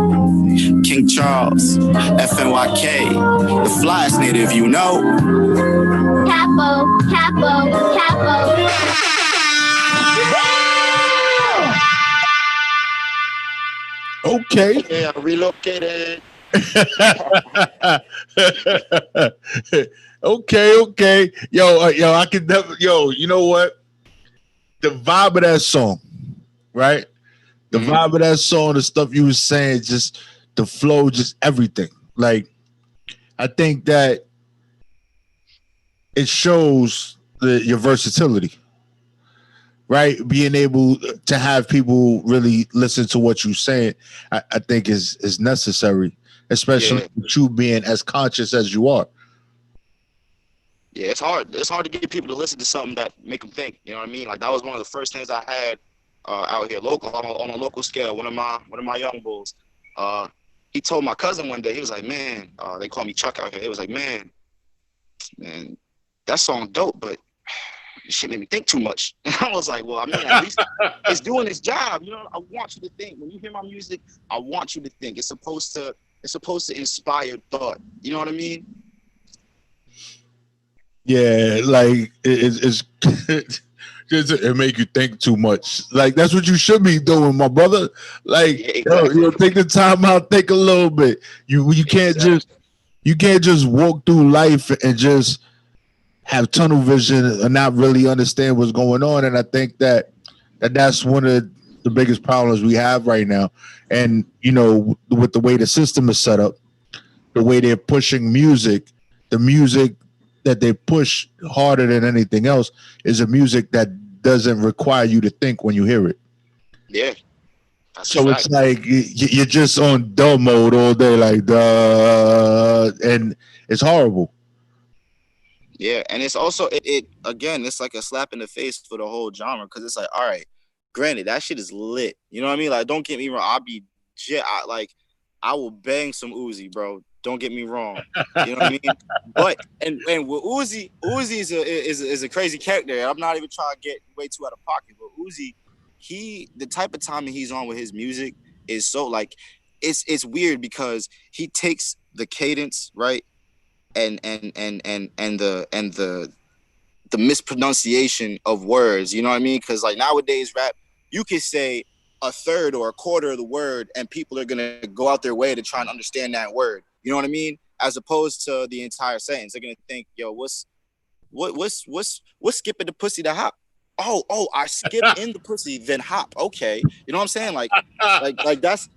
Speaker 4: King Charles, FNYK, the flyest native, you know. Capo.
Speaker 5: Okay.
Speaker 4: Yeah, relocated.
Speaker 5: Okay. Yo, I can never. Yo, you know what? The vibe of that song, right? The vibe of that song, the stuff you was saying, just the flow, just everything. Like, I think that it shows your versatility, right? Being able to have people really listen to what you're saying, I think is necessary, especially with you being as conscious as you are.
Speaker 4: Yeah, it's hard. It's hard to get people to listen to something that make them think. You know what I mean? Like, that was one of the first things I had out here, local on a local scale. One of my young bulls. He told my cousin one day. He was like, "Man," they call me Chuck out here. He was like, "Man, that song dope, but shit made me think too much. I was like, well, I mean, at least it's doing its job. You know, I want you to think. When you hear my music, I want you to think. It's supposed to inspire thought. You know what I mean?
Speaker 5: Yeah, like it's just it make you think too much. Like that's what you should be doing, my brother. Like
Speaker 4: Yeah, exactly.
Speaker 5: take the time out, think a little bit. You can't
Speaker 4: Exactly.
Speaker 5: just walk through life and just have tunnel vision and not really understand what's going on. And I think that's one of the biggest problems we have right now. And with the way the system is set up, the way they're pushing music, the music that they push harder than anything else is a music that doesn't require you to think when you hear it.
Speaker 4: Yeah, that's a
Speaker 5: So it's
Speaker 4: fact.
Speaker 5: like you're just on dull mode all day, like duh, and it's horrible.
Speaker 4: Yeah, and it's also it again, it's like a slap in the face for the whole genre because it's like, all right, granted, that shit is lit. You know what I mean? Like, don't get me wrong, like, I will bang some Uzi, bro. Don't get me wrong. You know what I mean? But and with Uzi is a crazy character. I'm not even trying to get way too out of pocket, but Uzi, the type of timing he's on with his music is so like, it's weird because he takes the cadence right and the mispronunciation of words. You know what I mean? Because like nowadays rap, you can say a third or a quarter of the word, and people are gonna go out their way to try and understand that word. You know what I mean? As opposed to the entire sentence, they're gonna think, "Yo, what's skipping the pussy to hop? Oh, I skip in the pussy, then hop. Okay, you know what I'm saying? Like that's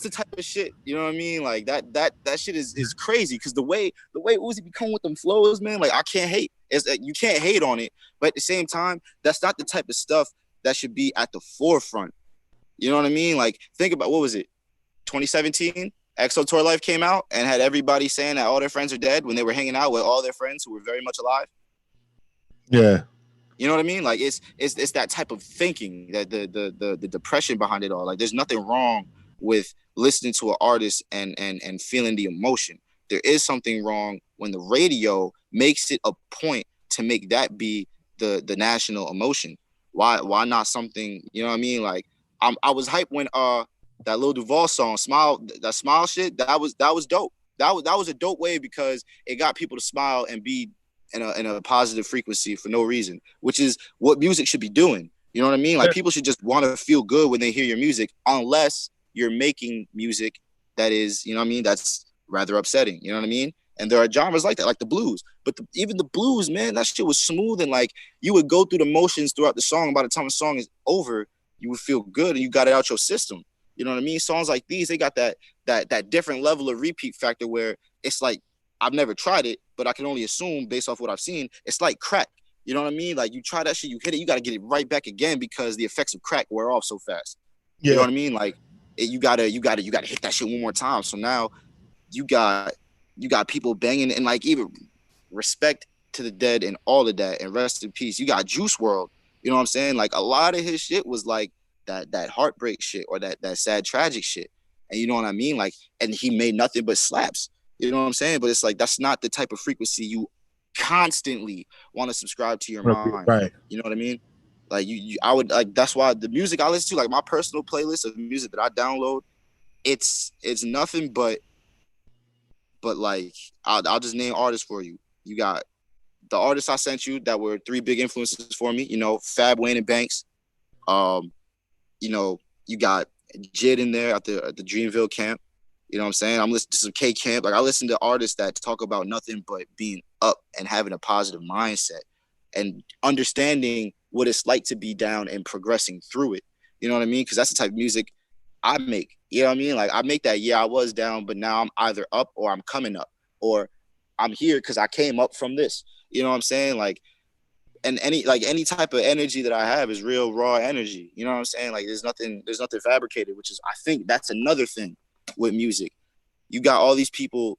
Speaker 4: the type of shit. You know what I mean? Like that shit is crazy because the way Uzi be coming with them flows, man. Like I can't hate. You can't hate on it, but at the same time, that's not the type of stuff that should be at the forefront. You know what I mean? Like think about what was it, 2017? EXO Tour Life came out and had everybody saying that all their friends are dead when they were hanging out with all their friends who were very much alive.
Speaker 5: Yeah,
Speaker 4: You know what I mean? Like it's that type of thinking that the depression behind it all. Like there's nothing wrong with listening to an artist and feeling the emotion. There is something wrong when the radio makes it a point to make that be the national emotion. Why not something, you know what I mean? Like I was hyped when that Lil Duval song Smile, that Smile shit, that was dope. That was a dope way because it got people to smile and be in a positive frequency for no reason, which is what music should be doing. You know what I mean? Like people should just want to feel good when they hear your music, unless you're making music that is, you know what I mean, that's rather upsetting. You know what I mean? And there are genres like that, like the blues. But even the blues, man, that shit was smooth and like you would go through the motions throughout the song. By the time the song is over, you would feel good and you got it out your system. You know what I mean? Songs like these, they got that different level of repeat factor where it's like I've never tried it, but I can only assume based off what I've seen, it's like crack. You know what I mean? Like you try that shit, you hit it, you got to get it right back again because the effects of crack wear off so fast. You know
Speaker 5: yeah,
Speaker 4: what I mean? Like you gotta hit that shit one more time. So now you got you got people banging and like even respect to the dead and all of that and rest in peace. You got Juice World. You know what I'm saying? Like a lot of his shit was like that heartbreak shit or that sad tragic shit. And you know what I mean? Like, and he made nothing but slaps. You know what I'm saying? But it's like that's not the type of frequency you constantly want to subscribe to your mind.
Speaker 5: right.
Speaker 4: You know what I mean? Like I would like that's why the music I listen to, like my personal playlist of music that I download, it's nothing but like I'll just name artists for you. You got the artists I sent you that were three big influences for me. You know, Fab, Wayne, and Banks. Um, you know, you got Jid in there at the Dreamville camp. You know what I'm saying? I'm listening to some K Camp. Like I listen to artists that talk about nothing but being up and having a positive mindset and understanding what it's like to be down and progressing through it. You know what I mean? Because that's the type of music I make. You know what I mean? Like I make that, yeah, I was down, but now I'm either up or I'm coming up, or I'm here because I came up from this. You know what I'm saying? Like, and any type of energy that I have is real raw energy. You know what I'm saying? Like there's nothing fabricated, which is I think that's another thing with music. You got all these people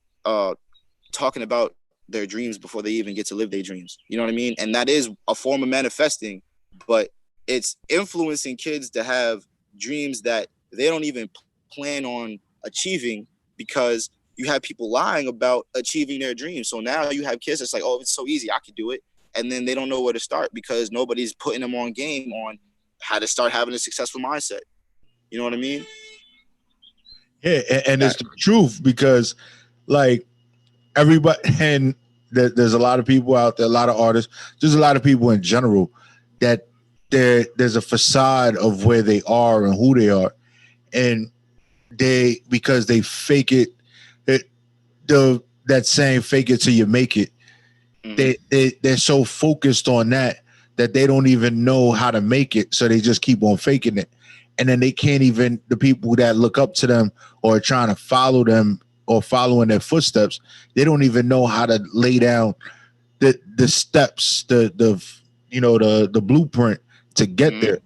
Speaker 4: talking about their dreams before they even get to live their dreams. You know what I mean? And that is a form of manifesting, but it's influencing kids to have dreams that they don't even plan on achieving because you have people lying about achieving their dreams. So now you have kids that's like, oh, it's so easy, I could do it. And then they don't know where to start because nobody's putting them on game on how to start having a successful mindset. You know what I mean?
Speaker 5: Yeah, and it's the truth because, like, everybody, and there's a lot of people out there, a lot of artists, just a lot of people in general that there's a facade of where they are and who they are, and because they fake it, that saying "fake it till you make it." They're so focused on that they don't even know how to make it, so they just keep on faking it, and then they can't even, the people that look up to them or trying to follow them or follow in their footsteps, they don't even know how to lay down the steps, the blueprint to get there.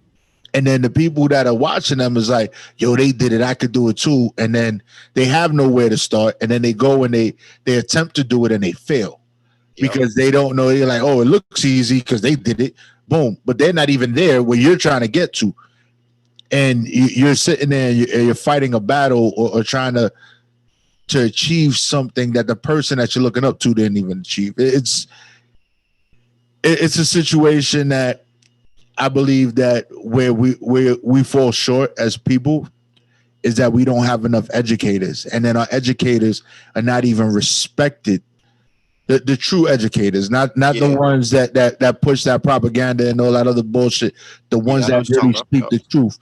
Speaker 5: And then the people that are watching them is like, yo, they did it, I could do it too. And then they have nowhere to start, and then they go and they attempt to do it and they fail because they don't know. They're like, oh, it looks easy because they did it, boom, but they're not even there where you're trying to get to. And you're sitting there and you're fighting a battle or trying to achieve something that the person that you're looking up to didn't even achieve. It's a situation that I believe that where we fall short as people is that we don't have enough educators, and then our educators are not even respected. The true educators, not the ones that push that propaganda and all that other bullshit. The ones that really speak the truth,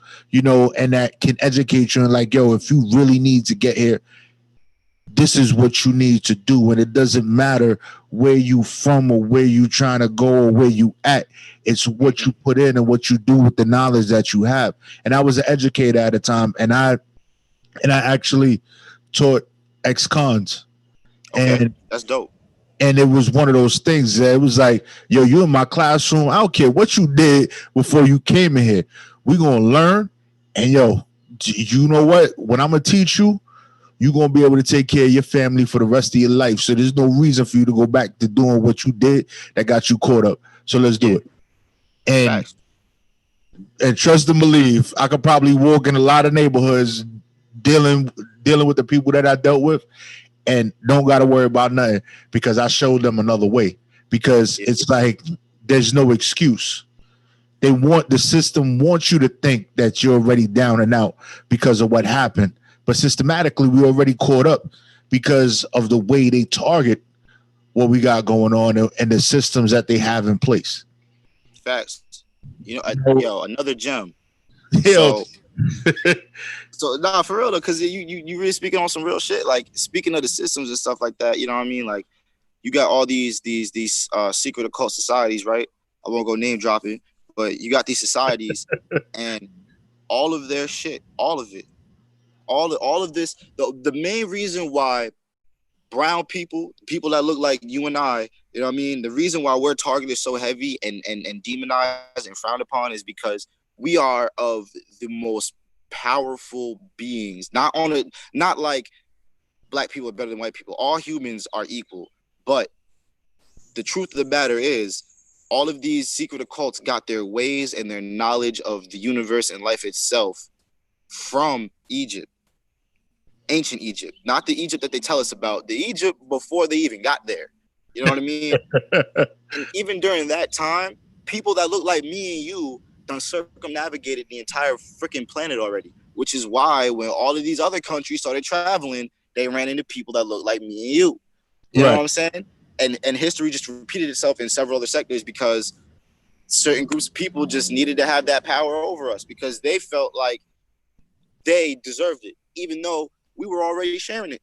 Speaker 5: and that can educate you and like, yo, if you really need to get here, this is what you need to do. And it doesn't matter where you from or where you trying to go or where you at. It's what you put in and what you do with the knowledge that you have. And I was an educator at a time, and I actually taught ex-cons.
Speaker 4: Okay, and that's dope.
Speaker 5: And it was one of those things that it was like, yo, you in my classroom, I don't care what you did before you came in here. We're going to learn. And yo, you know what? When I'm going to teach you, you're going to be able to take care of your family for the rest of your life. So there's no reason for you to go back to doing what you did that got you caught up. So let's do it. And trust and believe, I could probably walk in a lot of neighborhoods dealing with the people that I dealt with and don't got to worry about nothing because I showed them another way. Because it's like there's no excuse. The system wants you to think that you're already down and out because of what happened. But systematically, we already caught up because of the way they target what we got going on and the systems that they have in place.
Speaker 4: Facts. Another gem. So nah, for real though, because you really speaking on some real shit. Like speaking of the systems and stuff like that, you know what I mean? Like you got all these secret occult societies, right? I won't go name dropping, but you got these societies and all of their shit, all of it. All of this, the main reason why brown people that look like you and I, you know what I mean, the reason why we're targeted so heavy and demonized and frowned upon is because we are of the most powerful beings. Not like black people are better than white people. All humans are equal. But the truth of the matter is all of these secret occults got their ways and their knowledge of the universe and life itself from Egypt. Ancient Egypt, not the Egypt that they tell us about, the Egypt before they even got there. You know what I mean? And even during that time, people that look like me and you done circumnavigated the entire freaking planet already, which is why when all of these other countries started traveling, they ran into people that look like me and you. You know what I'm saying? And history just repeated itself in several other sectors because certain groups of people just needed to have that power over us because they felt like they deserved it, even though we were already sharing it.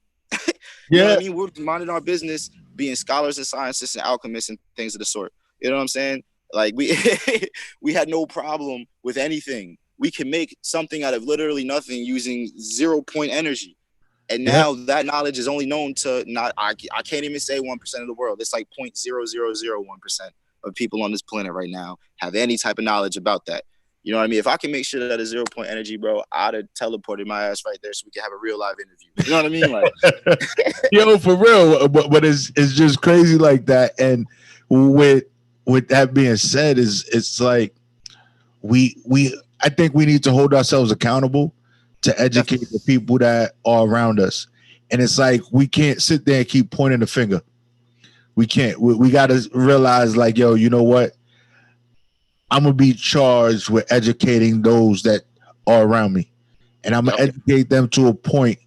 Speaker 4: You know what I mean? We're minding our business, being scholars and scientists and alchemists and things of the sort. You know what I'm saying? Like we had no problem with anything. We can make something out of literally nothing using 0 point energy. And now that knowledge is only known to I can't even say 1% of the world. It's like 0.0001% of people on this planet right now have any type of knowledge about that. You know what I mean? If I can make sure that is 0 point energy, bro, I'd have teleported my ass right there so we can have a real live interview. You know what I mean? Like,
Speaker 5: yo, for real. But it's just crazy like that. And with that being said, it's like I think we need to hold ourselves accountable to educate the people that are around us. And it's like we can't sit there and keep pointing the finger. We can't. We got to realize, like, yo, you know what? I'm gonna be charged with educating those that are around me, and I'm gonna educate them to a point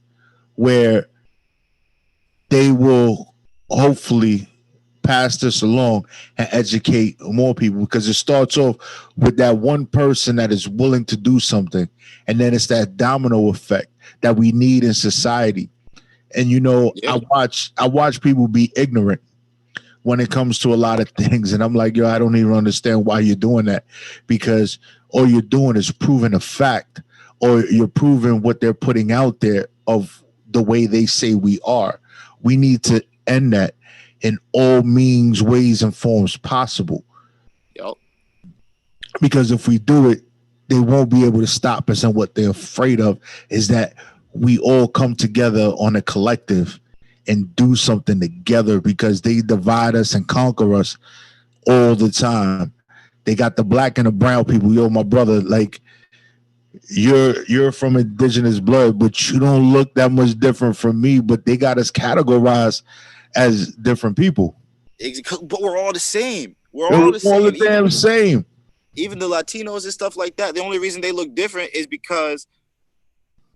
Speaker 5: where they will hopefully pass this along and educate more people, because it starts off with that one person that is willing to do something, and then it's that domino effect that we need in society. And I watch people be ignorant when it comes to a lot of things, and I'm like, yo, I don't even understand why you're doing that, because all you're doing is proving a fact, or you're proving what they're putting out there of the way they say we are. We need to end that in all means, ways, and forms possible.
Speaker 4: Yep.
Speaker 5: Because if we do it, they won't be able to stop us. And what they're afraid of is that we all come together on a collective and do something together, because they divide us and conquer us all the time. They got the black and the brown people. Yo, my brother, like, you're from indigenous blood, but you don't look that much different from me. But they got us categorized as different people.
Speaker 4: But we're all the same. We're
Speaker 5: It
Speaker 4: all
Speaker 5: was
Speaker 4: the
Speaker 5: all
Speaker 4: same.
Speaker 5: the damn same.
Speaker 4: Even the Latinos and stuff like that. The only reason they look different is because,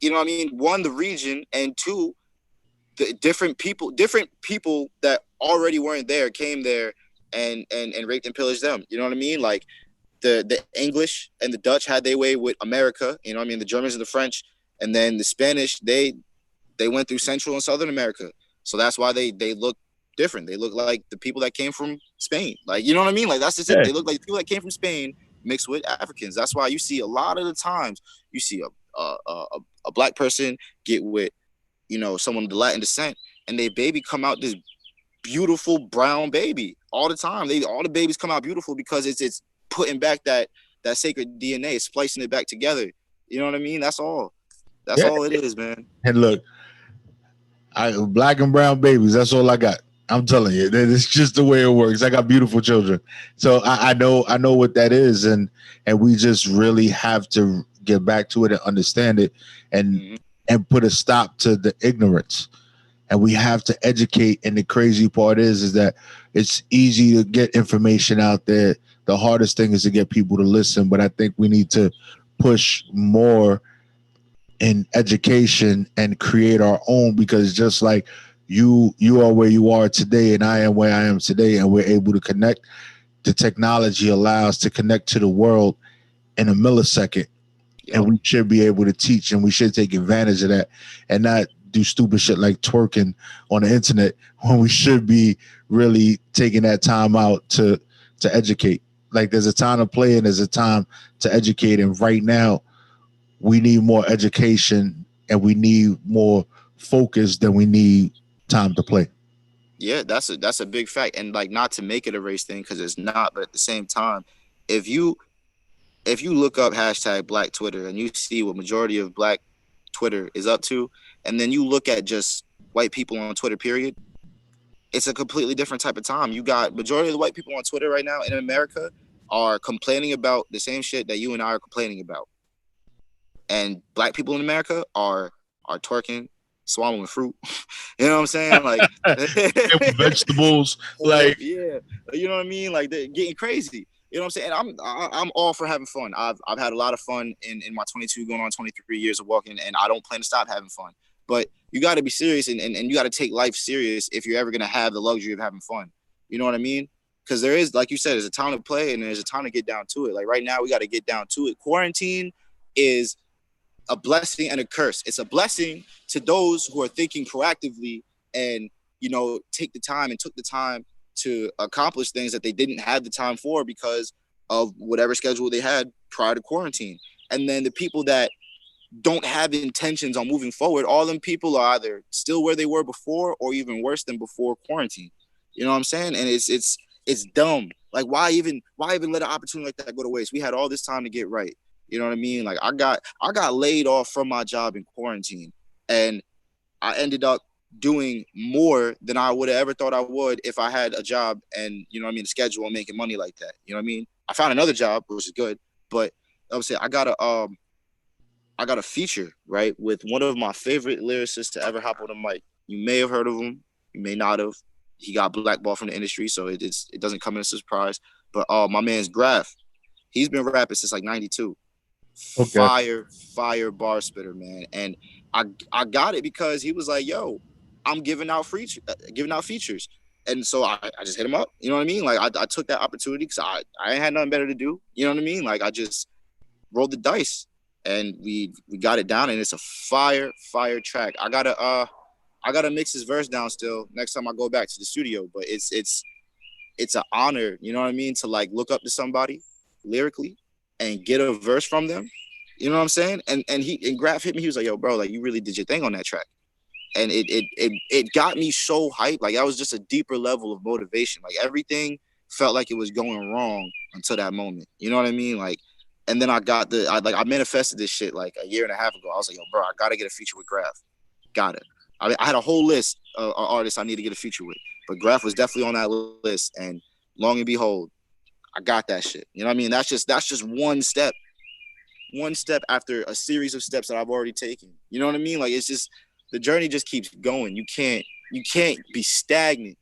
Speaker 4: you know what I mean? One, the region, and two, the different people that already weren't there came there and raped and pillaged them. You know what I mean? Like the English and the Dutch had their way with America. You know what I mean? The Germans and the French, and then the Spanish, they went through Central and Southern America. So that's why they look different. They look like the people that came from Spain. Like, you know what I mean? Like, that's just it. They look like the people that came from Spain mixed with Africans. That's why you see a lot of the times you see a black person get with, someone of the Latin descent, and their baby come out this beautiful brown baby all the time. All the babies come out beautiful because it's putting back that sacred DNA, splicing it back together. You know what I mean? That's all. That's all it is, man.
Speaker 5: And look, black and brown babies. That's all I got. I'm telling you, it's just the way it works. I got beautiful children, so I know what that is, and we just really have to get back to it and understand it, and put a stop to the ignorance. And we have to educate. And the crazy part is that it's easy to get information out there. The hardest thing is to get people to listen. But I think we need to push more in education and create our own, because just like you are where you are today and I am where I am today, and we're able to connect, the technology allows to connect to the world in a millisecond. And we should be able to teach, and we should take advantage of that, and not do stupid shit like twerking on the internet, when we should be really taking that time out to educate. Like, there's a time to play and there's a time to educate. And right now we need more education, and we need more focus than we need time to play.
Speaker 4: Yeah, that's a big fact. And like, not to make it a race thing, because it's not, but at the same time, if you look up hashtag Black Twitter and you see what majority of Black Twitter is up to, and then you look at just white people on Twitter, period, it's a completely different type of time. You got majority of the white people on Twitter right now in America are complaining about the same shit that you and I are complaining about. And Black people in America are twerking, swallowing fruit. You know what I'm saying? Like
Speaker 5: vegetables, like,
Speaker 4: yeah, you know what I mean? Like, they're getting crazy. You know what I'm saying? I'm all for having fun. I've had a lot of fun in my 22 going on 23 years of walking, and I don't plan to stop having fun. But you got to be serious, and you got to take life serious if you're ever going to have the luxury of having fun. You know what I mean? Because there is, like you said, there's a time to play and there's a time to get down to it. Like, right now, we got to get down to it. Quarantine is a blessing and a curse. It's a blessing to those who are thinking proactively and, took the time to accomplish things that they didn't have the time for because of whatever schedule they had prior to quarantine. And then the people that don't have intentions on moving forward, all them people are either still where they were before or even worse than before quarantine. You know what I'm saying? And it's dumb. Like, why even let an opportunity like that go to waste? We had all this time to get right. You know what I mean? Like, I got laid off from my job in quarantine, and I ended up doing more than I would have ever thought I would if I had a job and, a schedule and making money like that. You know what I mean? I found another job, which is good, but I would say I got a feature, right, with one of my favorite lyricists to ever hop on the mic. You may have heard of him. You may not have. He got blackballed from the industry, so it doesn't come as a surprise. But my man's Graph, he's been rapping since like '92.
Speaker 5: Okay.
Speaker 4: Fire bar spitter, man. And I got it because he was like, yo, I'm giving out features. And so I just hit him up. You know what I mean? Like I took that opportunity because I ain't had nothing better to do. You know what I mean? Like I just rolled the dice and we got it down, and it's a fire track. I gotta mix his verse down still next time I go back to the studio. But it's an honor, you know what I mean, to like look up to somebody lyrically and get a verse from them. You know what I'm saying? And Graph hit me. He was like, "Yo, bro, like you really did your thing on that track." And it got me so hyped. Like that was just a deeper level of motivation. Like everything felt like it was going wrong until that moment. You know what I mean? Like, and then I manifested this shit like a year and a half ago. I was like, "Yo, bro, I gotta get a feature with Graph. Got it." I had a whole list of artists I need to get a feature with, but Graph was definitely on that list. And long and behold, I got that shit. You know what I mean? That's just one step after a series of steps that I've already taken. You know what I mean? Like it's just the journey just keeps going. You can't be stagnant.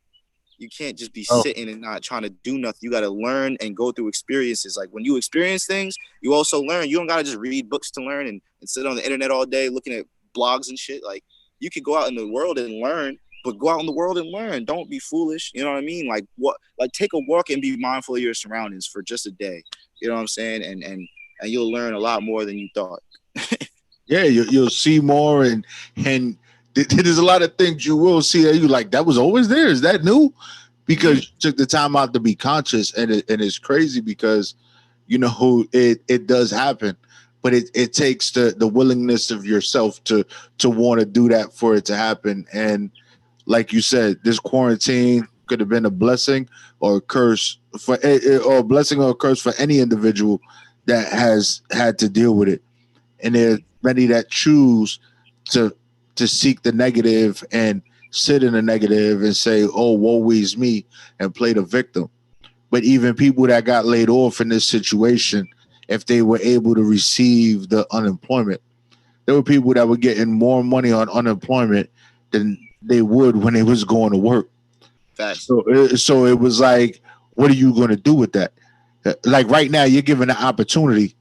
Speaker 4: You can't just be sitting and not trying to do nothing. You got to learn and go through experiences. Like when you experience things, you also learn. You don't got to just read books to learn and sit on the internet all day looking at blogs and shit. Like you could go out in the world and learn, but go out in the world and learn. Don't be foolish. You know what I mean? Like take a walk and be mindful of your surroundings for just a day. You know what I'm saying? And you'll learn a lot more than you thought.
Speaker 5: Yeah, you'll see more, and there's a lot of things you will see that you like. That was always there. Is that new? Because you took the time out to be conscious, and it's crazy because it does happen, but it takes the willingness of yourself to want to do that for it to happen. And like you said, this quarantine could have been a blessing or a curse or a blessing or a curse for any individual that has had to deal with it. And there's many that choose to seek the negative and sit in the negative and say, "Oh, woe is me," and play the victim. But even people that got laid off in this situation, if they were able to receive the unemployment, there were people that were getting more money on unemployment than they would when they was going to work.
Speaker 4: Facts.
Speaker 5: So it was like, what are you going to do with that? Like right now, you're given the opportunity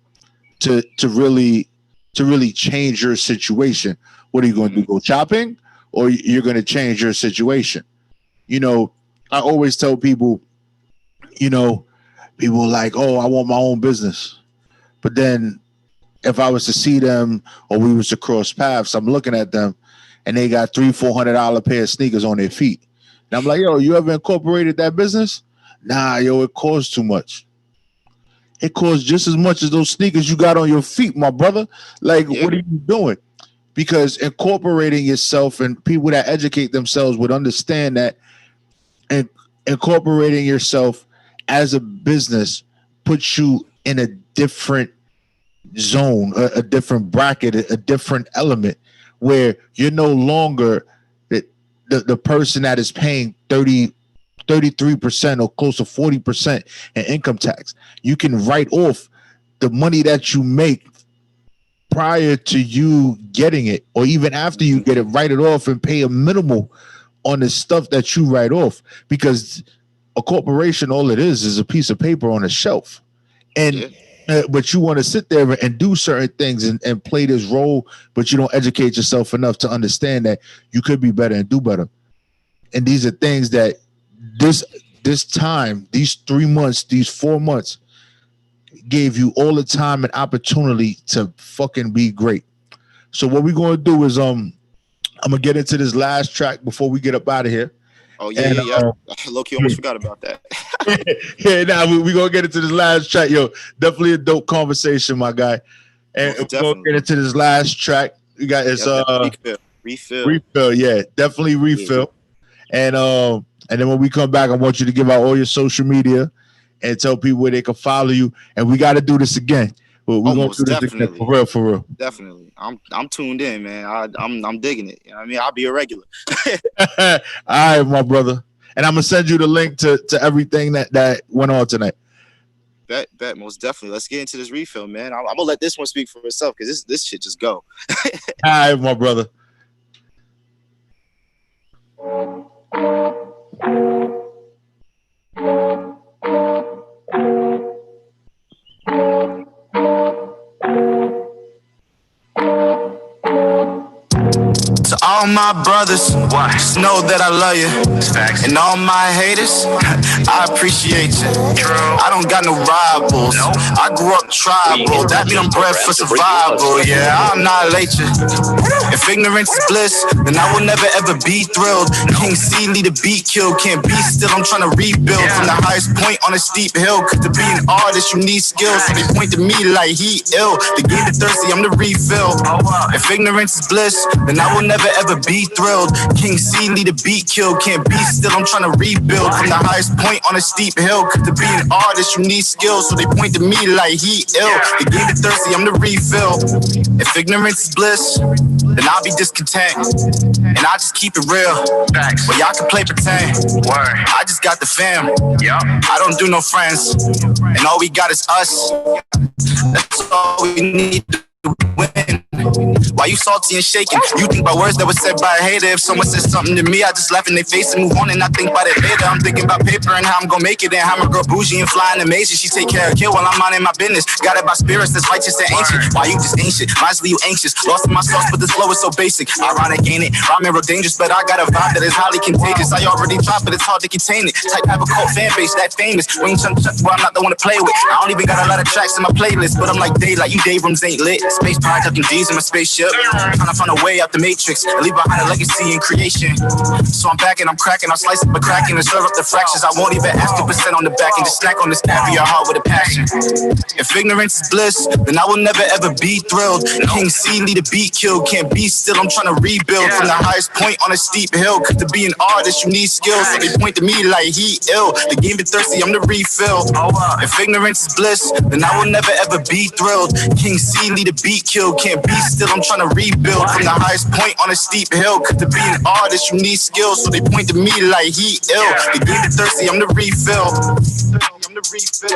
Speaker 5: to really change your situation. What are you going to do? Go shopping, or you're going to change your situation? I always tell people, people are like, "Oh, I want my own business," but then if I was to see them or we was to cross paths, I'm looking at them and they got $300-400 pair of sneakers on their feet, and I'm like, "Yo, you ever incorporated that business?" Nah, yo, it costs too much. It costs just as much as those sneakers you got on your feet, my brother. Like, What are you doing? Because incorporating yourself, and people that educate themselves would understand that, and incorporating yourself as a business puts you in a different zone, a different bracket, a different element, where you're no longer the person that is paying 33% or close to 40% in income tax. You can write off the money that you make prior to you getting it, or even after you get it, write it off and pay a minimal on the stuff that you write off, because a corporation, all it is a piece of paper on a shelf. And but you want to sit there and do certain things and play this role, but you don't educate yourself enough to understand that you could be better and do better. And these are things that this time, these 3 months, these 4 months gave you all the time and opportunity to fucking be great. So what we're going to do is I'm gonna get into this last track before we get up out of here.
Speaker 4: Oh yeah, yeah. Low-key almost forgot about that.
Speaker 5: Yeah, now we're gonna get into this last track. Yo, definitely a dope conversation, my guy. And we're gonna get into this last track. We got it's refill, yeah, definitely refill. Yeah. And then when we come back, I want you to give out all your social media and tell people where they can follow you. And we got to do this again. We're gonna do this again, for real.
Speaker 4: Definitely. I'm tuned in, man. I'm digging it. You know what I mean? I'll be a regular.
Speaker 5: All right, my brother. And I'm gonna send you the link to everything that went on tonight.
Speaker 4: Bet, most definitely. Let's get into this refill, man. I'm gonna let this one speak for itself, because this shit just go.
Speaker 5: All right, my brother.
Speaker 4: To all my brothers, just know that I love you. And all my haters, I appreciate you. I don't got no rivals. I grew up tribal. That mean I'm bred for survival. Yeah, I'll annihilate you. If ignorance is bliss, then I will never ever be thrilled. King C lead a beat kill, can't be still. I'm trying to rebuild from the highest point on a steep hill. Cause to be an artist, you need skills. So they point to me like he ill. The game is thirsty, I'm the refill. If ignorance is bliss, then I will never ever be thrilled. King C lead a beat kill, can't be still. I'm trying to rebuild from the highest point on a steep hill. Cause to be an artist, you need skills. So they point to me like he ill. The game is thirsty, I'm the refill. If ignorance is bliss, then I'll be discontent. And I just keep it real. Well, y'all can play pretend. I just got the fam. I don't do no friends. And all we got is us. That's all we need to win. Why you salty and shaking? You think about words that were said by a hater. If someone says something to me, I just laugh in their face and move on, and I think about it later. I'm thinking about paper and how I'm gonna make it, and how my girl bougie and flying amazing. She take care of kid while I'm minding my business. Got it by spirits that's righteous and ancient. Why you just ancient? Mine's you anxious. Lost in my sauce, but this flow is so basic. Ironic, ain't it? Rhyming real dangerous, but I got a vibe that is highly contagious. I already tried, but it's hard to contain it. Type have a cult fan base that famous. Wing Chun Chun, well, I'm not the one to play with. I don't even got a lot of tracks in my playlist, but I'm like daylight. You day rooms ain't lit. Space Pride tucking D's in my spaceship. Trying to find a way out the matrix and leave behind a legacy in creation. So I'm back and I'm cracking, I'm slicing but cracking and stir up the fractions. I won't even ask the percent on the back and just snack on this caviar heart with a passion. If ignorance is bliss, then I will never ever be thrilled. King C lead a beat kill, can't be still. I'm trying to rebuild from the highest point on a steep hill. Cause to be an artist, you need skills. So they point to me like he ill. The game is thirsty, I'm the refill. If ignorance is bliss, then I will never ever be thrilled. King C lead a beat kill, can't be still. I'm trying to rebuild from the highest point on a steep hill. Cause to be an artist, you need skills. So they point to me like he ill. The game is thirsty, I'm the refill. I'm the refill.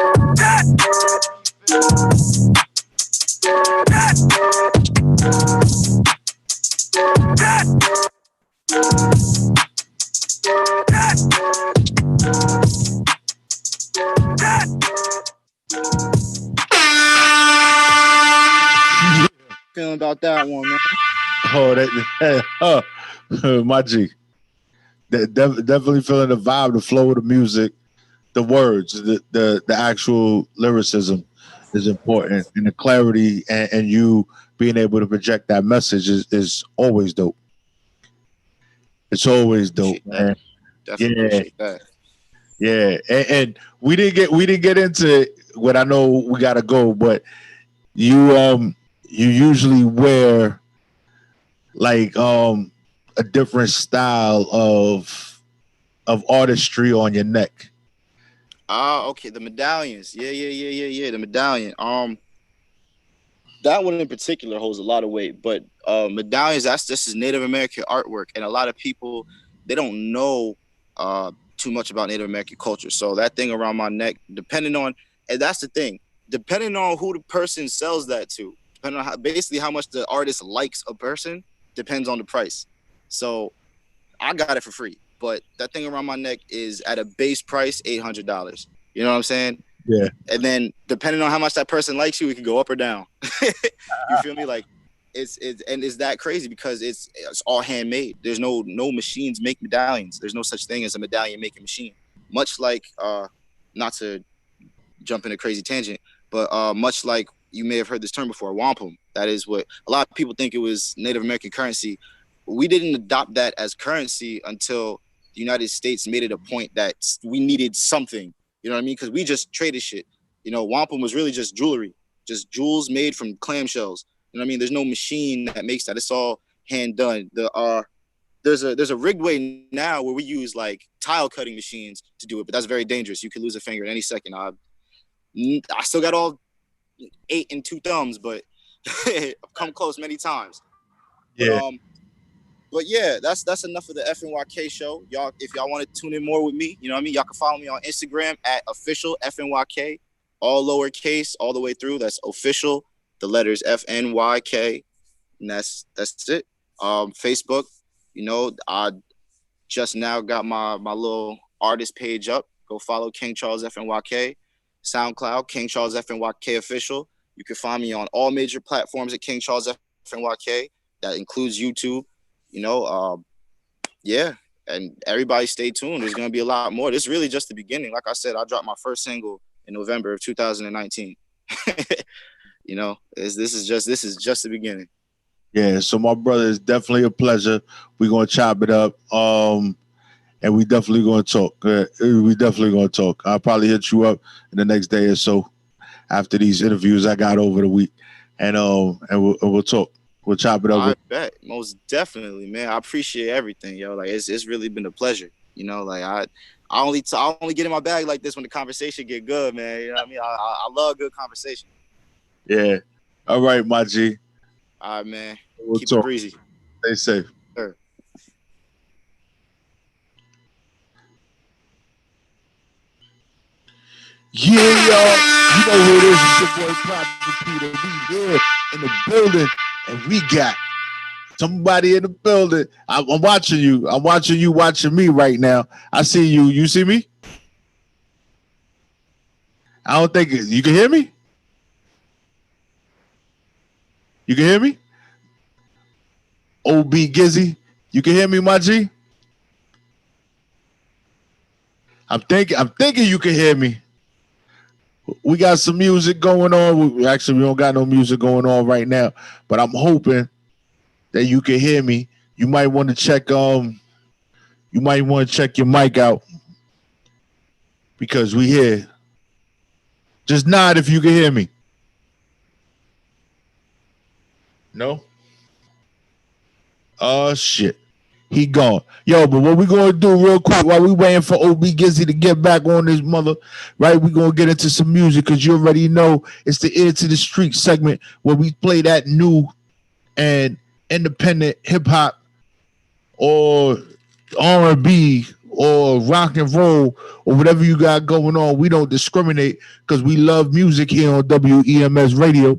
Speaker 4: Feeling about that one, man.
Speaker 5: Oh, my G. Definitely feeling the vibe, the flow of the music, the words, the actual lyricism is important, and the clarity and you being able to project that message is always dope. It's always dope, man.
Speaker 4: Definitely appreciate that.
Speaker 5: Yeah, and we didn't get into what I know we gotta go, but you usually wear like a different style of artistry on your neck.
Speaker 4: Okay, the medallions. Yeah. The medallion. That one in particular holds a lot of weight, but medallions, this is Native American artwork, and a lot of people, they don't know too much about Native American culture. So that thing around my neck, depending on, and that's the thing, depending on who the person sells that to, depending on basically how much the artist likes a person, depends on the price. So I got it for free, but that thing around my neck is at a base price, $800. You know what I'm saying?
Speaker 5: Yeah.
Speaker 4: And then depending on how much that person likes you, it can go up or down. You feel me? Like it's that crazy because it's all handmade. There's no machines make medallions. There's no such thing as a medallion making machine. Much like not to jump in a crazy tangent, but much like you may have heard this term before, wampum. That is what a lot of people think it was Native American currency. We didn't adopt that as currency until the United States made it a point that we needed something. You know what I mean? Because we just traded shit. You know, wampum was really just jewelry, just jewels made from clamshells. You know what I mean? There's no machine that makes that. It's all hand done. There's a rigged way now where we use like tile cutting machines to do it, but that's very dangerous. You could lose a finger at any second. I still got all 8 and 2 thumbs, but I've come close many times.
Speaker 5: Yeah.
Speaker 4: But yeah, that's enough of the FNYK show. Y'all, if y'all want to tune in more with me, you know what I mean? Y'all can follow me on Instagram at official FNYK, all lowercase, all the way through. That's official, the letters FNYK, and that's it. Facebook, you know, just now got my little artist page up. Go follow King Charles FNYK, SoundCloud, King Charles FNYK official. You can find me on all major platforms at King Charles FNYK. That includes YouTube. Yeah. And everybody stay tuned. There's gonna be a lot more. This is really just the beginning. Like I said, I dropped my first single in November of 2019. This is just the beginning.
Speaker 5: Yeah, so my brother, it's definitely a pleasure. We're gonna chop it up. And we definitely gonna talk. I'll probably hit you up in the next day or so after these interviews I got over the week. And we'll talk. We'll chop it up.
Speaker 4: I bet. Most definitely, man. I appreciate everything, yo. Like it's really been a pleasure. Like I only get in my bag like this when the conversation get good, man. You know what I mean? I love good conversation.
Speaker 5: Yeah. All right, my G.
Speaker 4: All right, man.
Speaker 5: We'll
Speaker 4: Keep
Speaker 5: talk.
Speaker 4: it breezy.
Speaker 5: Stay safe.
Speaker 4: Sure.
Speaker 5: Yeah, y'all. You know who it is. It's your boy Prophet Peter. We here in the building, and we got somebody in the building. I'm watching you. I'm watching you watching me right now. I see you. You see me? I don't think you can hear me. You can hear me? OB Gizzy, you can hear me, my G? I'm thinking you can hear me. We got some music going on. We don't got no music going on right now, but I'm hoping that you can hear me. You might want to check your mic out because we here. Just nod if you can hear me. No? Oh shit. He gone. Yo, but what we gonna do real quick while we waiting for OB Gizzy to get back on his mother, right? We gonna get into some music because you already know it's the Ear to the Street segment where we play that new and independent hip hop or R&B or rock and roll or whatever you got going on. We don't discriminate because we love music here on WEMS Radio.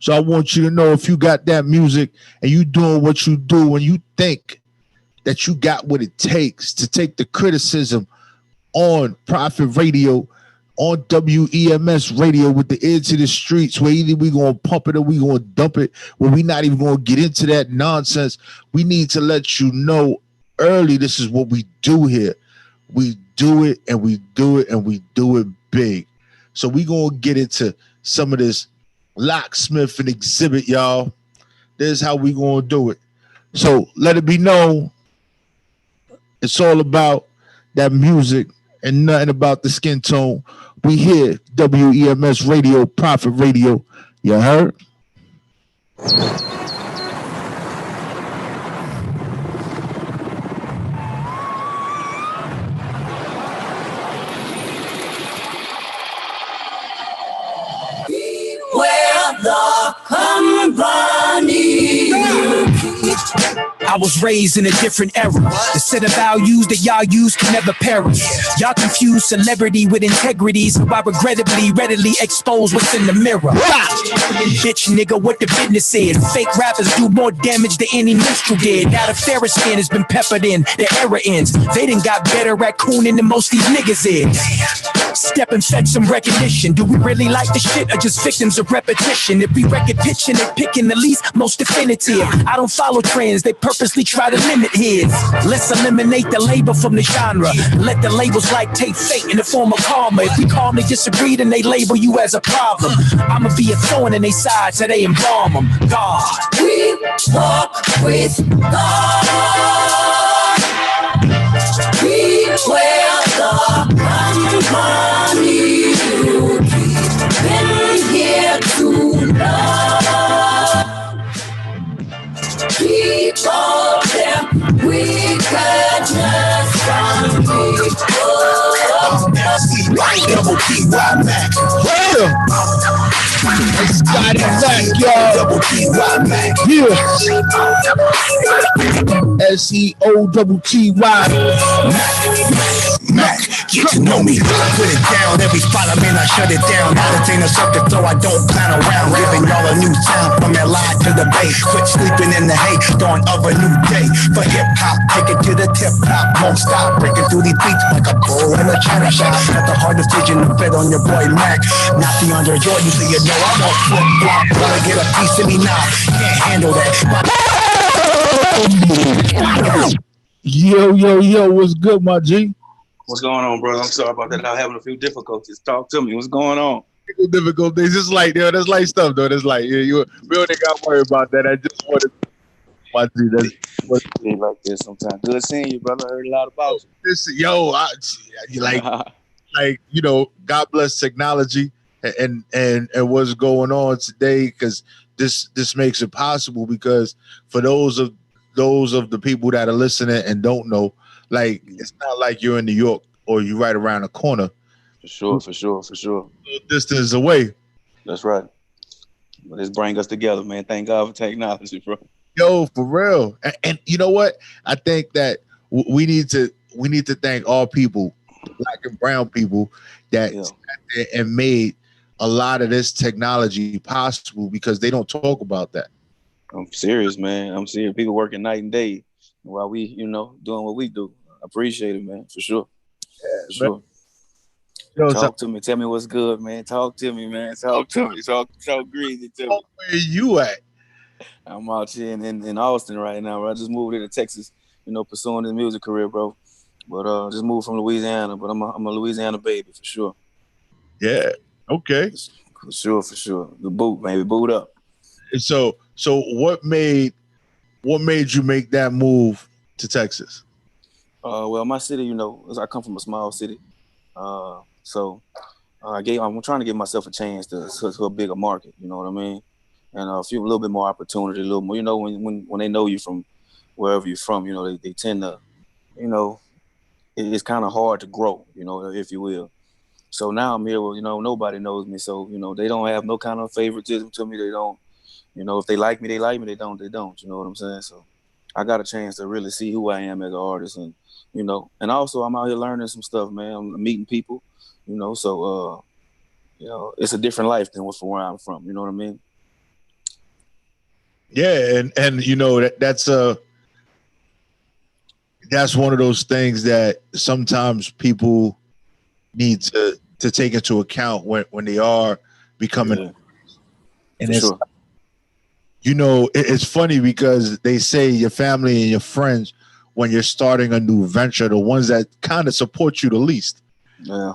Speaker 5: So I want you to know if you got that music and you doing what you do and you think that you got what it takes to take the criticism on Prophet Radio, on WEMS Radio with the Ear to the Streets, where either we going to pump it or we going to dump it, where we not even going to get into that nonsense. We need to let you know early this is what we do here. We do it and we do it and we do it big. So we going to get into some of this locksmith and exhibit, y'all. This is how we gonna do it. So let it be known it's all about that music and nothing about the skin tone. We here, WEMS Radio, Prophet Radio. You heard?
Speaker 1: I was raised in a different era. The set of values that y'all use can never perish. Y'all confuse celebrity with integrity, so I regrettably readily expose what's in the mirror. Bitch nigga, what the business is. Fake rappers do more damage than any minstrel did. Now the fairest skin has been peppered in, the era ends. They done got better at cooning than most these niggas is. Step and fetch some recognition. Do we really like the shit or just victims of repetition? If we record pitching and picking the least most definitive. I don't follow trends, they purposely try to limit his. Let's eliminate the label from the genre. Let the labels like take fate in the form of karma. If we calmly disagree, then they label you as a problem. I'ma be a thorn in their side so they embalm them. God.
Speaker 6: We walk with God. We wear the company you keep. Been here to love. Keep all them wickedness from me.
Speaker 1: Double P-Y Mac.
Speaker 5: It's got it back, y'all.
Speaker 1: Double P-Y Mac.
Speaker 5: Yeah. SEOTTY.
Speaker 1: Mac, get to know me. Put it down, every spot I'm in, I shut it down. Entertain a subject, so I don't plan around. Giving y'all a new sound from LI to the bay. Quit sleeping in the hay, dawn of a new day. For hip hop, take it to the tip top. Won't stop, breaking through these beats like a bull in a china shop. Got the hard decision to fit on your boy Mac. Not the Andre Jordan, so you know I won't flip flop. Wanna get a piece of me now, can't handle that.
Speaker 5: Yo, what's good, my G?
Speaker 7: What's going on, brother? I'm sorry about that. I'm having a few difficulties. Talk to me. What's going on?
Speaker 5: Difficulties. It's like, yo, that's like stuff, though. That's like, we don't got to worry about that. I just wanted, my G, that's what
Speaker 7: Be like this sometimes. Good seeing you, brother. I heard a lot about you.
Speaker 5: this. Yo, like God bless technology and what's going on today, because this makes it possible. Because for those of the people that are listening and don't know, like, it's not like you're in New York or you're right around the corner.
Speaker 7: For sure.
Speaker 5: Distance away.
Speaker 7: That's right. But it's bring us together, man. Thank God for technology, bro.
Speaker 5: Yo, for real. And you know what? I think that we need to thank all people, black and brown people, that sat there and made a lot of this technology possible, because they don't talk about that.
Speaker 7: I'm serious, man. I'm serious. People working night and day while we, doing what we do. I appreciate it, man. For sure. For sure.
Speaker 5: Yo,
Speaker 7: talk to me. Tell me what's good, man. Talk to me, man. Talk to me. Talk greasy to me.
Speaker 5: Where you at?
Speaker 7: I'm out here in Austin right now, bro. I just moved into Texas, pursuing this music career, bro. But just moved from Louisiana, but I'm a Louisiana baby for sure.
Speaker 5: Yeah. Okay.
Speaker 7: For sure. The boot, baby. Boot up.
Speaker 5: So what made you make that move to Texas?
Speaker 7: Well, my city, I come from a small city. So I'm trying to give myself a chance to a bigger market, you know what I mean? And a little bit more opportunity, a little more, when they know you from wherever you're from, they tend to, it's kind of hard to grow, if you will. So now I'm here, nobody knows me. So, they don't have no kind of favoritism to me. They don't, if they like me, they like me. They don't, you know what I'm saying? So I got a chance to really see who I am as an artist. And, and also I'm out here learning some stuff, man. I'm meeting people, so, it's a different life than from where I'm from. You know what I mean?
Speaker 5: Yeah. And that's one of those things that sometimes people need to take into account when they are becoming.
Speaker 7: Yeah.
Speaker 5: And it's, sure. It's funny because they say your family and your friends, when you're starting a new venture, the ones that kind of support you the least.
Speaker 7: Yeah.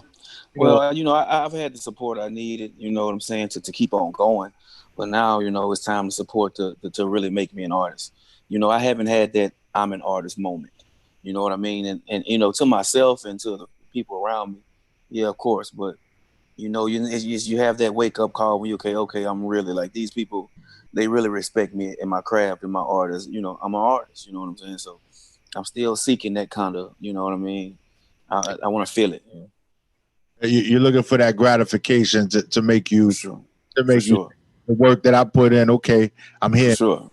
Speaker 7: Well, I've had the support I needed, you know what I'm saying, to keep on going. But now, it's time to support to really make me an artist. I haven't had that I'm an artist moment. You know what I mean? And to myself and to the people around me, yeah, of course. But, you have that wake up call when you, okay, I'm really like, these people, they really respect me and my craft and my art. I'm an artist, you know what I'm saying? So I'm still seeking that kind of, you know what I mean? I want to feel it.
Speaker 5: You're looking for that gratification to make you,
Speaker 7: sure.
Speaker 5: You the work that I put in. Okay, I'm here.
Speaker 7: For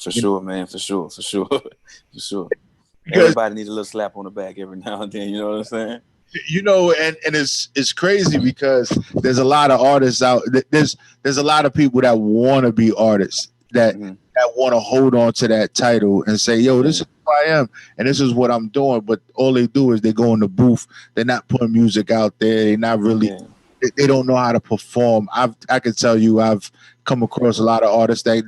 Speaker 7: sure, man. For sure. Because everybody needs a little slap on the back every now and then. You know what I'm saying?
Speaker 5: And it's crazy because there's a lot of artists out. There's a lot of people that want to be artists that want to hold on to that title and say, yo, this is who I am and this is what I'm doing. But all they do is they go in the booth. They're not putting music out there. They're not really. They don't know how to perform. I can tell you, I've come across a lot of artists that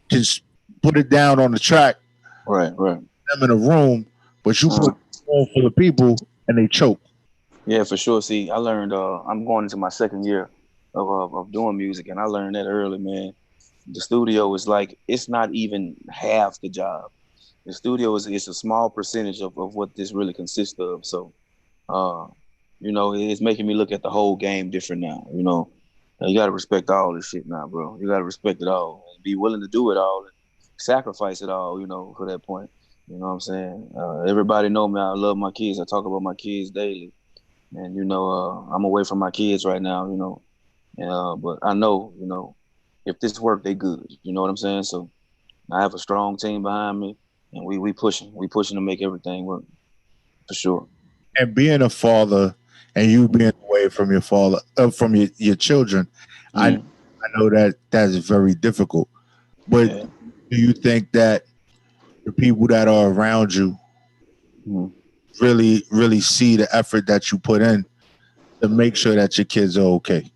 Speaker 5: just put it down on the track,
Speaker 7: right.
Speaker 5: Them in a room, but you put it on for the people and they choke.
Speaker 7: Yeah, for sure. See, I learned. I'm going into my second year of doing music, and I learned that early, man. The studio is like, it's not even half the job. The studio is a small percentage of what this really consists of. So, it's making me look at the whole game different now. You got to respect all this shit now, bro. You got to respect it all and be willing to do it all and sacrifice it all, for that point. You know what I'm saying? Everybody know me. I love my kids. I talk about my kids daily. And, I'm away from my kids right now, but I know, if this work, they good. You know what I'm saying? So I have a strong team behind me, and we pushing to make everything work, for sure.
Speaker 5: And being a father and you being away from your father, from your children, I know that that's very difficult. But
Speaker 7: Yeah.
Speaker 5: do you think that the people that are around you
Speaker 7: Mhm.
Speaker 5: really see the effort that you put in to make sure that your kids are okay?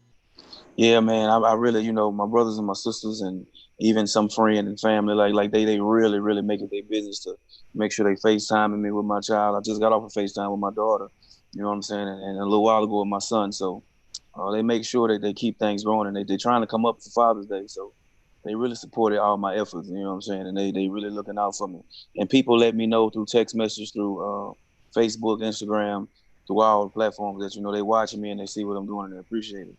Speaker 7: Yeah, man. I really, my brothers and my sisters, and even some friend and family, like they really make it their business to make sure they FaceTiming me with my child. I just got off of FaceTime with my daughter. You know what I'm saying? And a little while ago with my son. So they make sure that they keep things going, and they're trying to come up for Father's Day. So they really supported all my efforts. You know what I'm saying? And they really looking out for me. And people let me know through text message, through Facebook, Instagram, through all the platforms that they watching me and they see what I'm doing and they appreciate it.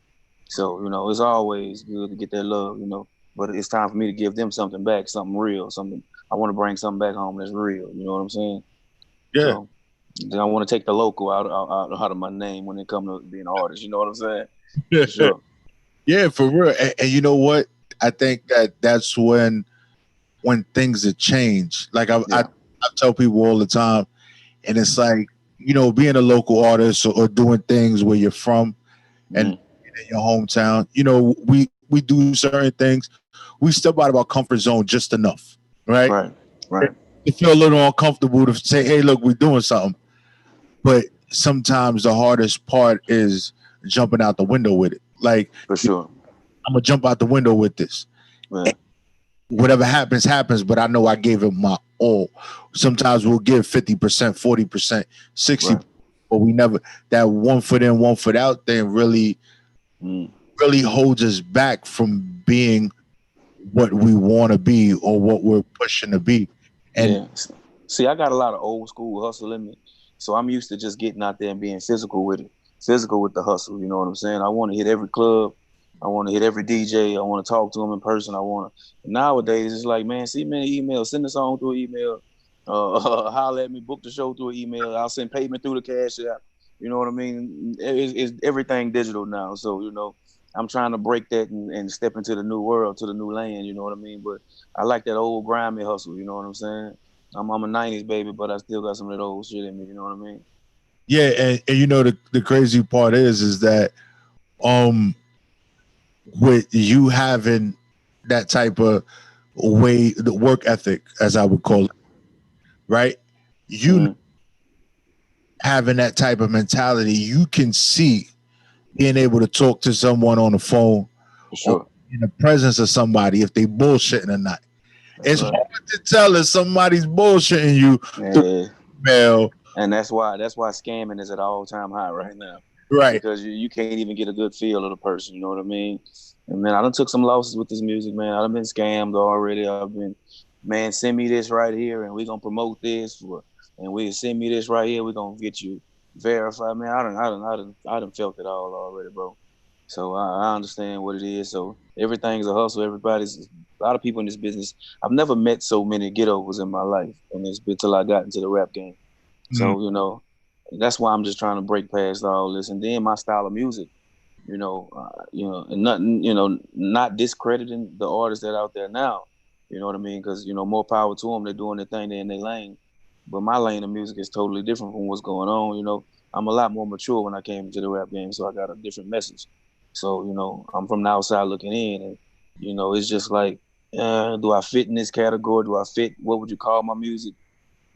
Speaker 7: So, it's always good to get that love. But it's time for me to give them something back, something real, something I want to bring something back home that's real. You know what I'm saying?
Speaker 5: Yeah,
Speaker 7: So then I want to take the local out of my name when it comes to being an artist. You know what I'm saying? For sure.
Speaker 5: yeah, for real. And you know what? I think that that's when things have changed. Like
Speaker 7: Yeah.
Speaker 5: I tell people all the time, and it's like, being a local artist, or doing things where you're from and
Speaker 7: Mm.
Speaker 5: in your hometown. We do certain things. We step out of our comfort zone just enough, right?
Speaker 7: Right. Right.
Speaker 5: To feel a little uncomfortable to say, "Hey, look, we're doing something." But sometimes the hardest part is jumping out the window with it. Like,
Speaker 7: For sure.
Speaker 5: I'm gonna jump out the window with this.
Speaker 7: Yeah.
Speaker 5: Whatever happens, but I know I gave it my all. Sometimes we'll give 50%, 40%, 60%,
Speaker 7: Right.
Speaker 5: but we never, that 1 foot in, 1 foot out thing
Speaker 7: Mm.
Speaker 5: really holds us back from being what we want to be or what we're pushing to be. And
Speaker 7: Yeah. See, I got a lot of old school hustle in me. So I'm used to just getting out there and being physical with it, physical with the hustle. You know what I'm saying? I want to hit every club. I want to hit every DJ. I want to talk to them in person. I want to. Nowadays, it's like, man, send me an email, send the song through an email, holler at me, book the show through an email. I'll send payment through the cash app. You know what I mean? It's everything digital now. So, I'm trying to break that and step into the new world, to the new land. You know what I mean? But I like that old grimy hustle. You know what I'm saying? I'm a '90s baby, but I still got some of that old shit in me. You know what I mean?
Speaker 5: yeah, and the crazy part is that um with you having that type of way, the work ethic, as I would call it, right? You
Speaker 7: Mm-hmm.
Speaker 5: having that type of mentality, you can see being able to talk to someone on the phone
Speaker 7: For
Speaker 5: or
Speaker 7: sure.
Speaker 5: in the presence of somebody if they bullshitting or not.
Speaker 7: That's
Speaker 5: It's
Speaker 7: right.
Speaker 5: hard to tell if somebody's bullshitting you through
Speaker 7: Yeah.
Speaker 5: email,
Speaker 7: And that's why scamming is at all time high right now.
Speaker 5: right?
Speaker 7: Because you can't even get a good feel of the person, you know what I mean? And man, I done took some losses with this music, man. I've been scammed already. Man, send me this right here and we're gonna promote this and we send me this right here, we're gonna get you verified. Man, I done felt it all already, bro. So I understand what it is. So everything's a hustle. Everybody's a lot of people in this business. I've never met so many get-overs in my life, and it's been till I got into the rap game.
Speaker 5: Mm.
Speaker 7: So, that's why I'm just trying to break past all this. And then my style of music, and nothing, not discrediting the artists that are out there now. You know what I mean? Because, more power to them. They're doing their thing. They're in their lane. But my lane of music is totally different from what's going on. I'm a lot more mature when I came into the rap game. So I got a different message. So, I'm from the outside looking in. And, it's just like, do I fit in this category? Do I fit? What would you call my music?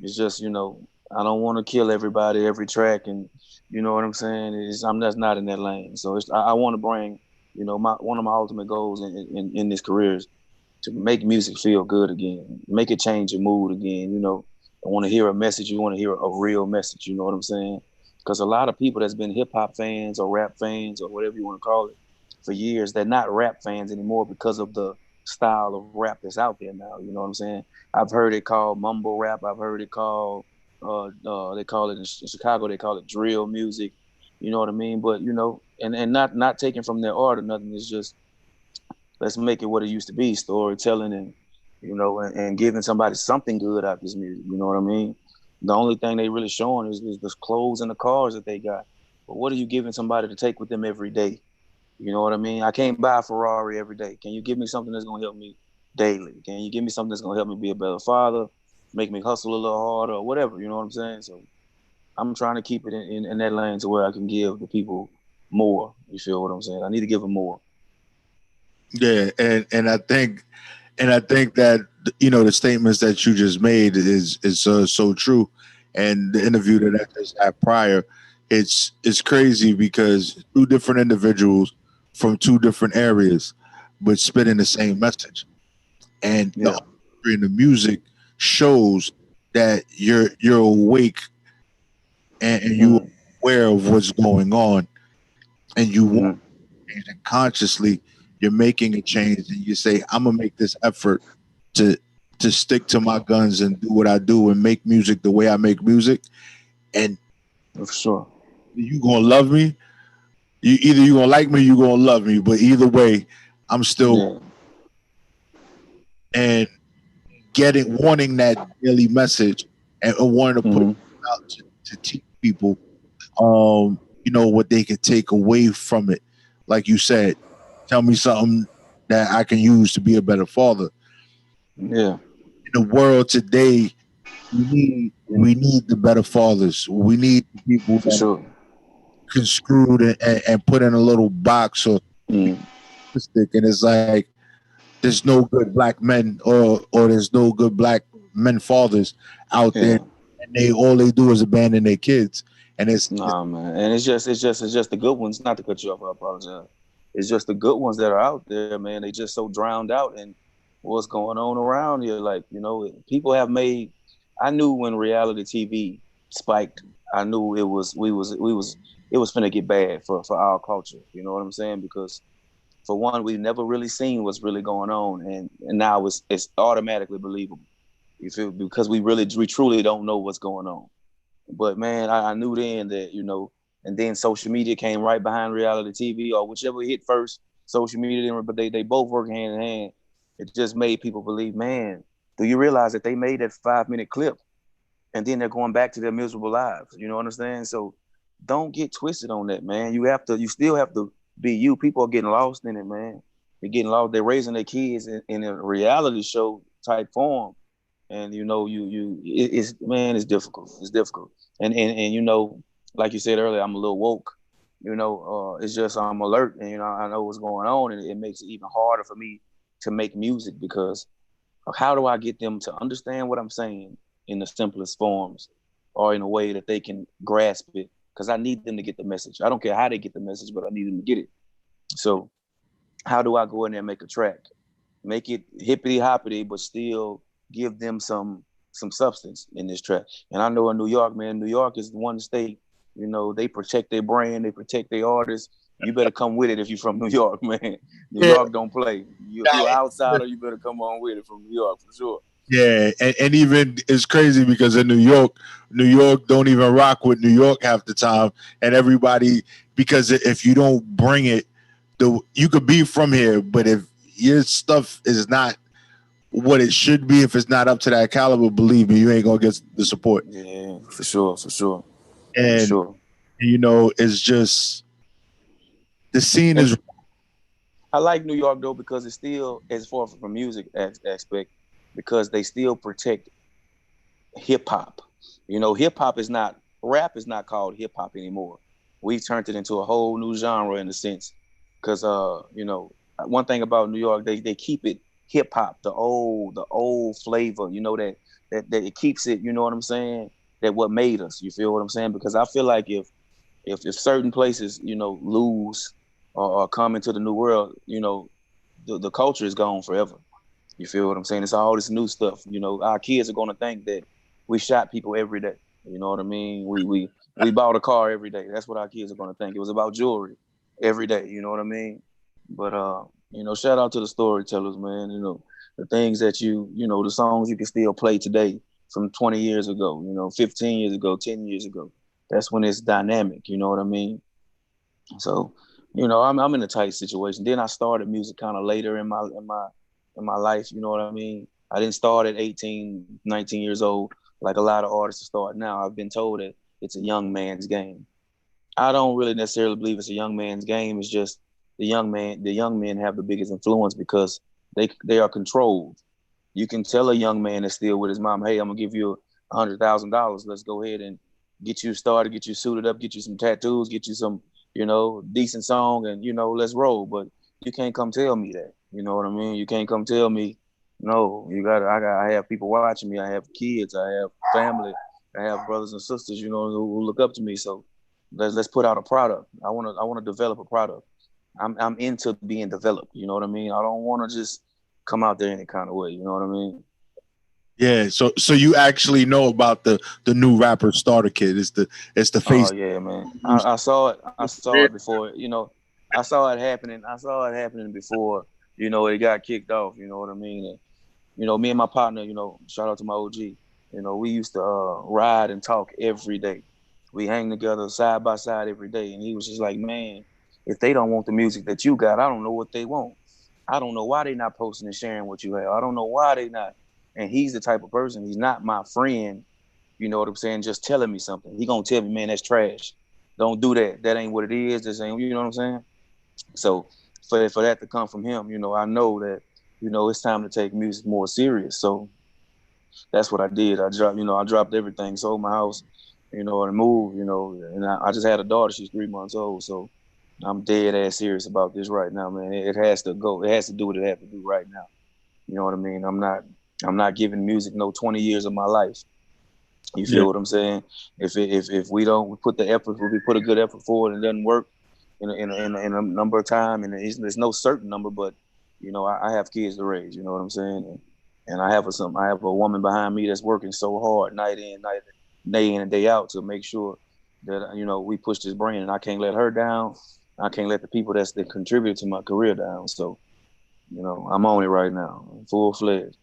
Speaker 7: It's just, I don't want to kill everybody every track, and you know what I'm saying. I'm just not in that lane. So I want to bring, my one of my ultimate goals in this career is to make music feel good again, make it change your mood again. I want to hear a message. You want to hear a real message. You know what I'm saying? Because a lot of people that's been hip hop fans or rap fans or whatever you want to call it for years, they're not rap fans anymore because of the style of rap that's out there now. You know what I'm saying? I've heard it called mumble rap. I've heard it called they call it in Chicago. They call it drill music. You know what I mean? But and not taken from their art or nothing. It's just let's make it what it used to be, storytelling and and giving somebody something good out of this music. You know what I mean? The only thing they really showing is the clothes and the cars that they got. But what are you giving somebody to take with them every day? You know what I mean? I can't buy a Ferrari every day. Can you give me something that's gonna help me daily? Can you give me something that's gonna help me be a better father, make me hustle a little harder, or whatever? You know what I'm saying? So I'm trying to keep it in that lane to where I can give the people more. You feel what I'm saying? I need to give them more.
Speaker 5: Yeah, and I think that the statements that you just made is so true, and the interview that I just had prior, it's crazy because two different individuals from two different areas, but spitting the same message, and the
Speaker 7: Yeah.
Speaker 5: artistry and the music shows that you're awake and you
Speaker 7: Mm-hmm.
Speaker 5: aware of what's going on, and you want
Speaker 7: Mm-hmm.
Speaker 5: change, and consciously you're making a change, and you say, "I'm gonna make this effort to stick to my guns and do what I do and make music the way I make music." And
Speaker 7: For sure.
Speaker 5: you gonna love me. You gonna like me, you gonna love me. But either way, I'm still
Speaker 7: Yeah.
Speaker 5: and wanting that daily message and wanting to put
Speaker 7: Mm-hmm.
Speaker 5: it out to teach people, what they could take away from it. Like you said, tell me something that I can use to be a better father.
Speaker 7: Yeah.
Speaker 5: In the world today, we need the better fathers. We need the people
Speaker 7: For
Speaker 5: that
Speaker 7: sure.
Speaker 5: conscried and put in a little box or
Speaker 7: Mm.
Speaker 5: stick, and it's like there's no good black men or there's no good black men fathers out there,
Speaker 7: Yeah.
Speaker 5: and all they do is abandon their kids, and it's
Speaker 7: Nah, man. And it's just the good ones. Not to cut you off, I apologize. It's just the good ones that are out there, man. They just so drowned out in what's going on around here. Like, people have made. I knew when reality TV spiked. I knew it was finna get bad for our culture. You know what I'm saying? Because for one, we've never really seen what's really going on, and now it's automatically believable. You feel, because we truly don't know what's going on. But man, I knew then that, and then social media came right behind reality TV, or whichever hit first. Social media, but they both work hand in hand. It just made people believe, man, do you realize that they made that 5 minute clip and then they're going back to their miserable lives? You know what I'm saying? So don't get twisted on that, man. You still have to be you. People are getting lost in it, man. They're getting lost. They're raising their kids in a reality show type form, and it's, man, it's difficult. It's difficult. And like you said earlier, I'm a little woke. It's just I'm alert, and I know what's going on, and it makes it even harder for me to make music because of how do I get them to understand what I'm saying in the simplest forms, or in a way that they can grasp it, because I need them to get the message. I don't care how they get the message, but I need them to get it. So how do I go in there and make a track, make it hippity hoppity, but still give them some substance in this track? And I know in New York, man, New York is one state. They protect their brand, they protect their artists. You better come with it if you're from New York, man. New
Speaker 5: yeah,
Speaker 7: York don't play. If you're an outsider, you better come on with it from New York for sure.
Speaker 5: yeah, and even it's crazy because in New York don't even rock with New York half the time, and everybody, because if you don't bring it, you could be from here, but if your stuff is not what it should be, if it's not up to that caliber, believe me, you ain't gonna get the support.
Speaker 7: Yeah, for sure, for sure, for
Speaker 5: And
Speaker 7: sure.
Speaker 5: it's just the scene
Speaker 7: And
Speaker 5: is
Speaker 7: I like New York though because it's still, as far from music aspect, because they still protect hip hop. Hip hop is not, rap is not called hip hop anymore. We've turned it into a whole new genre in a sense. Because one thing about New York, they keep it hip hop, the old flavor. That it keeps it. You know what I'm saying? That what made us. You feel what I'm saying? Because I feel like if certain places lose or come into the new world, the culture is gone forever. You feel what I'm saying? It's all this new stuff. Our kids are gonna think that we shot people every day. You know what I mean? We bought a car every day. That's what our kids are gonna think. It was about jewelry every day. You know what I mean? But shout out to the storytellers, man. The things that the songs you can still play today from 20 years ago. 15 years ago, 10 years ago. That's when it's dynamic. You know what I mean? So, I'm in a tight situation. Then I started music kind of later in my life. You know what I mean? I didn't start at 18, 19 years old like a lot of artists start now. I've been told that it's a young man's game. I don't really necessarily believe it's a young man's game. It's just the young men have the biggest influence because they are controlled. You can tell a young man that's still with his mom, hey, I'm gonna give you $100,000. Let's go ahead and get you started, get you suited up, get you some tattoos, get you some, decent song, and let's roll. But you can't come tell me that. You know what I mean? You can't come tell me, no, I have people watching me. I have kids. I have family. I have brothers and sisters, who look up to me. So let's put out a product. I want to develop a product. I'm into being developed. You know what I mean? I don't want to just come out there any kind of way. You know what I mean?
Speaker 5: Yeah. So you actually know about the new rapper starter kit. It's the face.
Speaker 7: Oh yeah, man. I saw it. I saw it before. I saw it happening. I saw it happening before. It got kicked off. You know what I mean? And, me and my partner. Shout out to my OG. We used to ride and talk every day. We hang together side by side every day. And he was just like, man, if they don't want the music that you got, I don't know what they want. I don't know why they not posting and sharing what you have. I don't know why they not. And he's the type of person. He's not my friend. You know what I'm saying? Just telling me something. He gonna tell me, man, that's trash. Don't do that. That ain't what it is. This ain't, you know what I'm saying? So for that to come from him, I know that, it's time to take music more serious. So that's what I did. I dropped everything, sold my house, and moved, and I just had a daughter. She's 3 months old. So I'm dead ass serious about this right now, man. It has to go. It has to do what it has to do right now. You know what I mean? I'm not giving music no 20 years of my life. You feel what I'm saying? If we don't put the effort, if we put a good effort forward and it doesn't work in a number of time, and there's no certain number, but I have kids to raise. You know what I'm saying? And I have a woman behind me that's working so hard day in and day out to make sure that we push this brand, and I can't let her down. I can't let the people that contribute to my career down. So I'm on it right now, full fledged.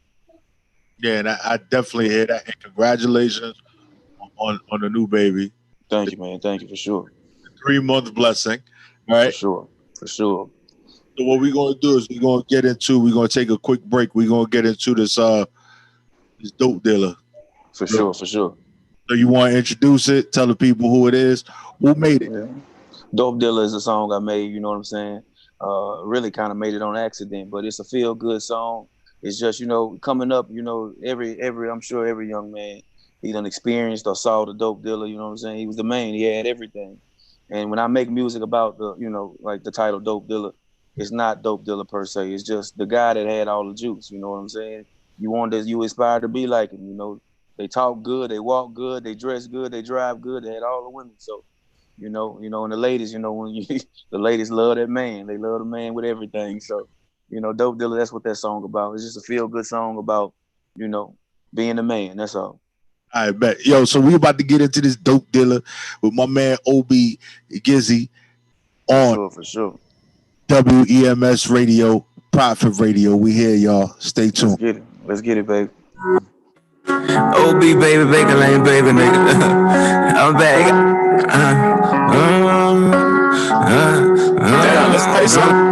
Speaker 5: Yeah, and I definitely hear that. And congratulations on the new baby.
Speaker 7: Thank you, man. Thank you for sure.
Speaker 5: 3-month blessing. All right.
Speaker 7: For sure.
Speaker 5: So what we're gonna do is we're gonna take a quick break. We're gonna get into this dope dealer.
Speaker 7: For sure.
Speaker 5: So you want to introduce it? Tell the people who it is. Who made it?
Speaker 7: Yeah. Dope Dealer is a song I made. You know what I'm saying? Really kind of made it on accident, but it's a feel good song. It's just, coming up, I'm sure every young man, he done experienced or saw the Dope Dealer, you know what I'm saying? He was the man, he had everything. And when I make music about like the title Dope Dealer, it's not Dope Dealer per se. It's just the guy that had all the juice, you know what I'm saying? You aspire to be like him, They talk good, they walk good, they dress good, they drive good, they had all the women. So, and the ladies, when the ladies love that man, they love the man with everything. So, Dope Dealer, that's what that song about. It's just a feel-good song about, being a man. That's all.
Speaker 5: I bet. Yo, so we about to get into this Dope Dealer with my man Obi Gizzy on
Speaker 7: For sure.
Speaker 5: WEMS Radio, Profit Radio. We here, y'all. Stay tuned.
Speaker 7: Let's get it, baby.
Speaker 8: OB baby, bacon lane baby, nigga. I'm back. Let's play some.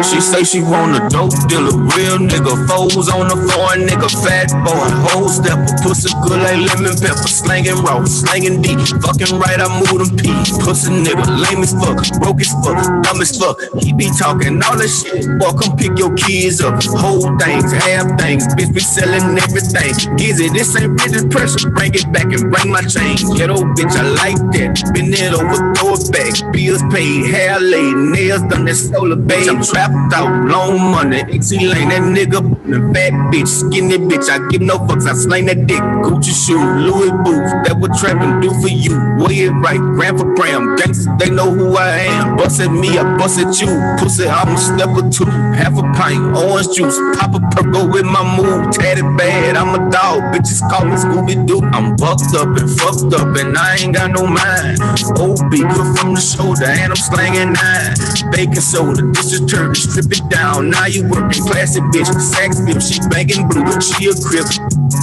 Speaker 8: She say she want a dope dealer, real nigga. Foes on the floor, nigga, fat boy, whole stepper, pussy good like lemon pepper, slanging raw, slanging deep, fucking right, I move them peas. Pussy nigga, lame as fuck, broke as fuck, dumb as fuck. He be talking all that shit, boy, come pick your kids up. Whole things, half things, bitch be selling everything. Gizzy, this ain't British pressure, bring it back and bring my chain. Ghetto bitch, I like that, been it over, throw it back. Bills paid, hair laid, nails done, that solar babe. I'm trapped out, long money, XC lane, that nigga, the fat bitch, skinny bitch, I give no fucks, I slang that dick, Gucci shoe, Louis boots, that what trapping do for you, weigh it right, gram for gram, gangsters, they know who I am, bust at me, I bust at you, pussy, I'm a step or two, half a pint, orange juice, pop a purple with my move, tatted bad, I'm a dog, bitches call me Scooby-Doo, I'm bucked up and fucked up, and I ain't got no mind, OB, good from the shoulder, and I'm slanging 9, baking soda, this is turkey, strip it down, now you working classic bitch, sax bitch, she banging blue, she a crib.